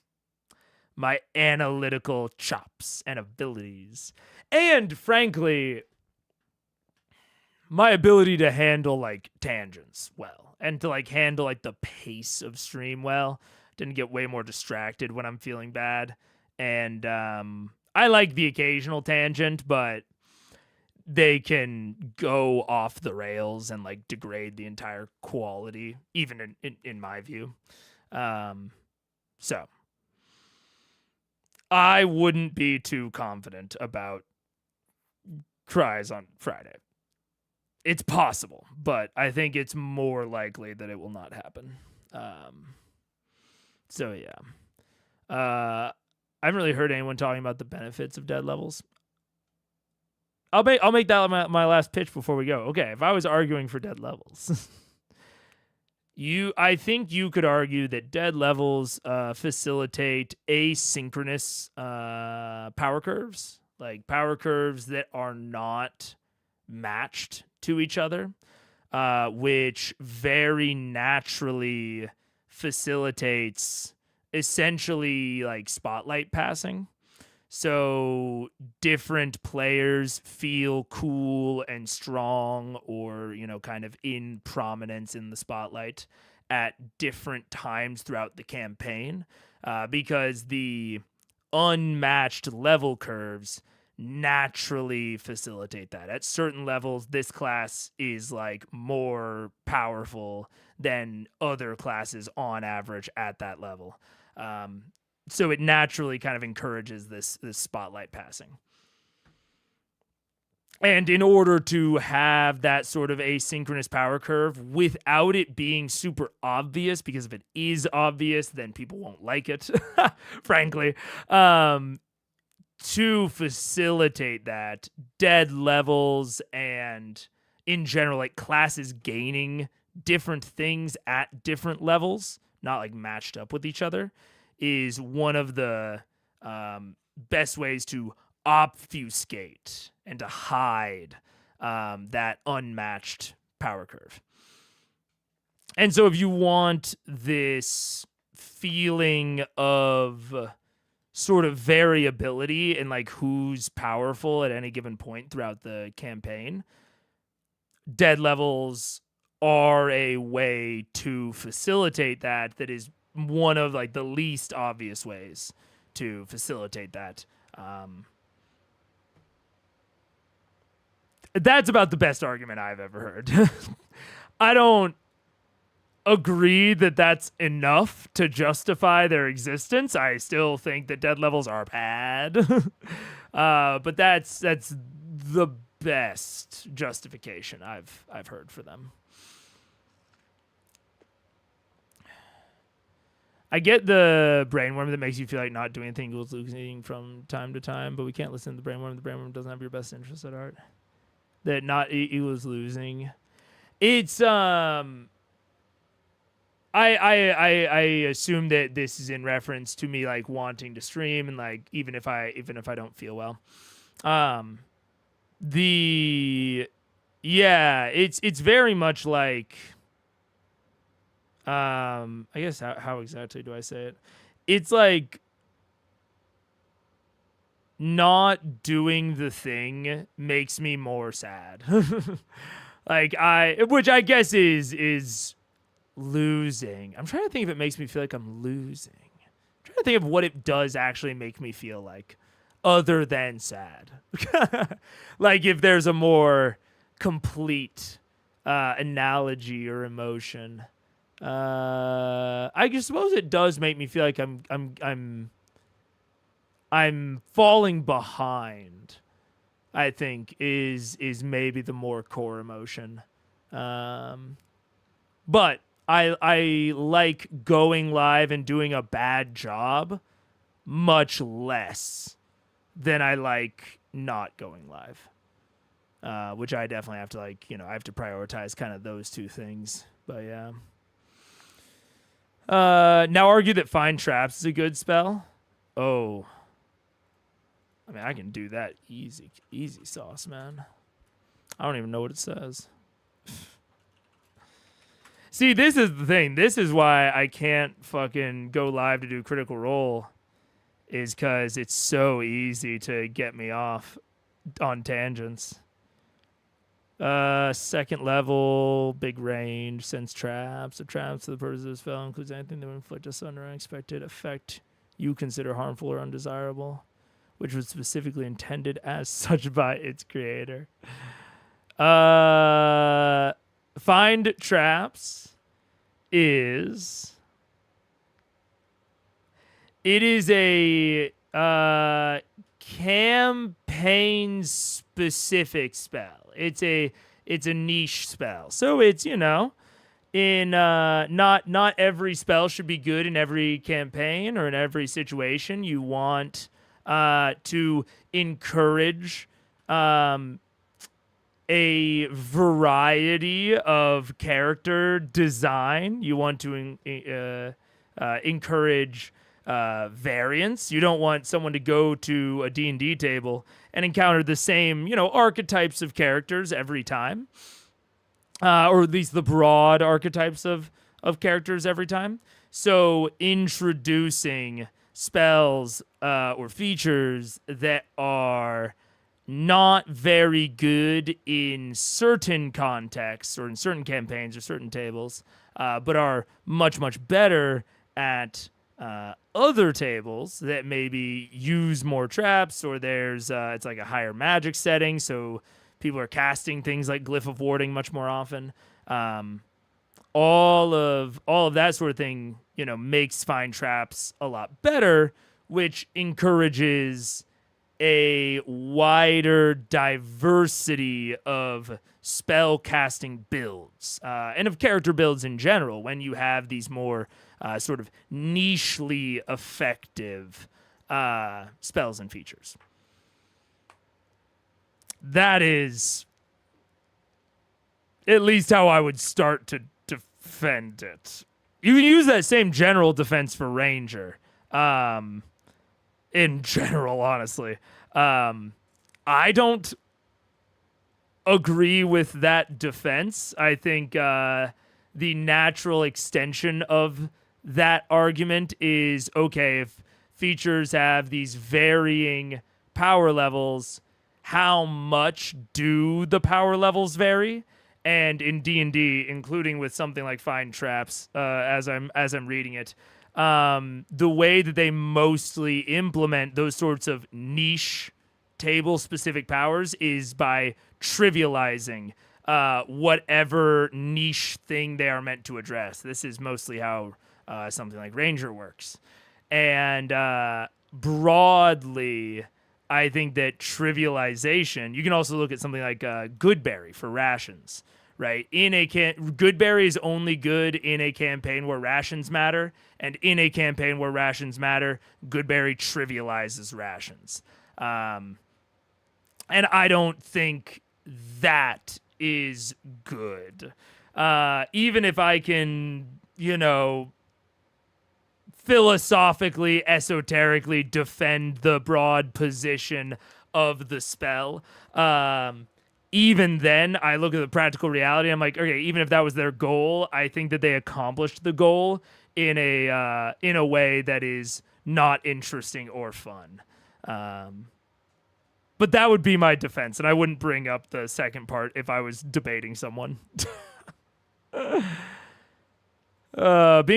my analytical chops and abilities. And frankly, my ability to handle like tangents well and to like handle like the pace of stream well. Didn't get way more distracted when I'm feeling bad. And I like the occasional tangent, but they can go off the rails and like degrade the entire quality, even in my view. So I wouldn't be too confident about Cries on Friday. It's possible, but I think it's more likely that it will not happen. So yeah. I haven't really heard anyone talking about the benefits of dead levels. I'll make that my last pitch before we go. Okay, if I was arguing for dead levels, I think you could argue that dead levels facilitate asynchronous power curves, like power curves that are not matched to each other, which very naturally facilitates essentially like spotlight passing. So different players feel cool and strong, or, kind of in prominence in the spotlight at different times throughout the campaign, because the unmatched level curves naturally facilitate that. At certain levels, this class is like more powerful than other classes on average at that level. So it naturally kind of encourages this spotlight passing. And in order to have that sort of asynchronous power curve without it being super obvious, because if it is obvious, then people won't like it, frankly, to facilitate that, dead levels and in general, like classes gaining different things at different levels, not like matched up with each other, is one of the best ways to obfuscate and to hide that unmatched power curve. And so if you want this feeling of sort of variability in like who's powerful at any given point throughout the campaign, dead levels are a way to facilitate that is one of like the least obvious ways to facilitate that. That's about the best argument I've ever heard. I don't agree that that's enough to justify their existence. I still think that dead levels are bad. But that's the best justification I've heard for them. I get the brainworm that makes you feel like not doing anything equals losing from time to time, but we can't listen to the brainworm. The brainworm doesn't have your best interest at heart. That not equals losing. It's I assume that this is in reference to me like wanting to stream and like even if I don't feel well. It's very much like I guess how exactly do I say it? It's like not doing the thing makes me more sad. Which I guess is losing. I'm trying to think if it makes me feel like I'm losing. I'm trying to think of what it does actually make me feel like other than sad. Like if there's a more complete analogy or emotion. I suppose it does make me feel like I'm falling behind. I think is maybe the more core emotion. But I like going live and doing a bad job much less than I like not going live. Which I definitely have to I have to prioritize kind of those two things. But yeah. Now argue that Find Traps is a good spell. Oh. I mean, I can do that easy sauce, man. I don't even know what it says. See, this is the thing. This is why I can't fucking go live to do Critical Role, is because it's so easy to get me off on tangents. Second level, big range, sends traps. The traps to the purpose of the spell includes anything that would inflict a sudden or unexpected effect you consider harmful or undesirable, which was specifically intended as such by its creator. Find Traps is... It is a campaign-specific spell. It's a niche spell. So it's, in not every spell should be good in every campaign or in every situation. You want to encourage a variety of character design. You want to encourage variance. You don't want someone to go to a D&D table and encounter the same, archetypes of characters every time, or at least the broad archetypes of characters every time. So introducing spells or features that are not very good in certain contexts or in certain campaigns or certain tables, but are much, much better at other tables that maybe use more traps, or there's it's like a higher magic setting, so people are casting things like Glyph of Warding much more often. All of that sort of thing, makes Find Traps a lot better, which encourages a wider diversity of spell casting builds and of character builds in general when you have these more sort of nichely effective spells and features. That is at least how I would start to defend it. You can use that same general defense for Ranger. In general, honestly. I don't agree with that defense. I think the natural extension of that argument is, okay, if features have these varying power levels, how much do the power levels vary? And in D&D, including with something like Find Traps, as I'm reading it, the way that they mostly implement those sorts of niche table-specific powers is by trivializing whatever niche thing they are meant to address. This is mostly how something like Ranger works. And broadly, I think that trivialization, you can also look at something like Goodberry for rations, right? Goodberry is only good in a campaign where rations matter, and in a campaign where rations matter, Goodberry trivializes rations. And I don't think that is good. Even if I can, philosophically, esoterically defend the broad position of the spell, even then, I look at the practical reality. I'm like, okay, even if that was their goal, I think that they accomplished the goal in a way that is not interesting or fun. But that would be my defense, and I wouldn't bring up the second part if I was debating someone. Being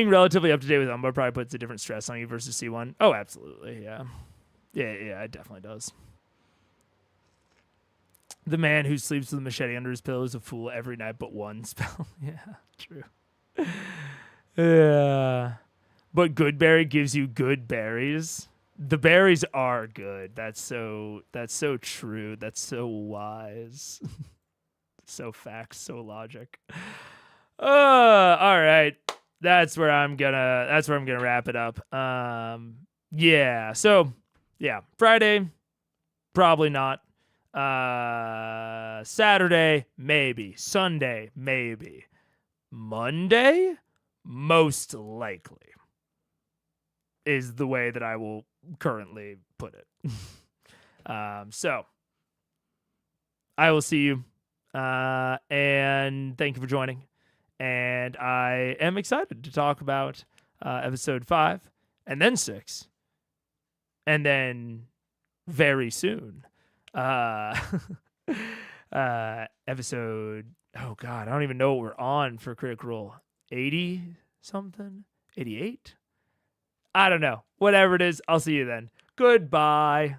relatively up to date with Umbra probably puts a different stress on you versus C1. Oh, absolutely, yeah. Yeah, it definitely does. The man who sleeps with a machete under his pillow is a fool every night but one spell. Yeah, true. Yeah. But Goodberry gives you good berries. The berries are good. That's so true. That's so wise. So facts, so logic. All right. That's where I'm gonna wrap it up. Yeah. So, yeah, Friday, probably not. Saturday, maybe. Sunday, maybe. Monday, most likely, is the way that I will currently put it. So, I will see you. And thank you for joining. And I am excited to talk about episode 5 and then 6. And then very soon, episode, oh God, I don't even know what we're on for Critical Role. 80 something? 88? I don't know. Whatever it is, I'll see you then. Goodbye.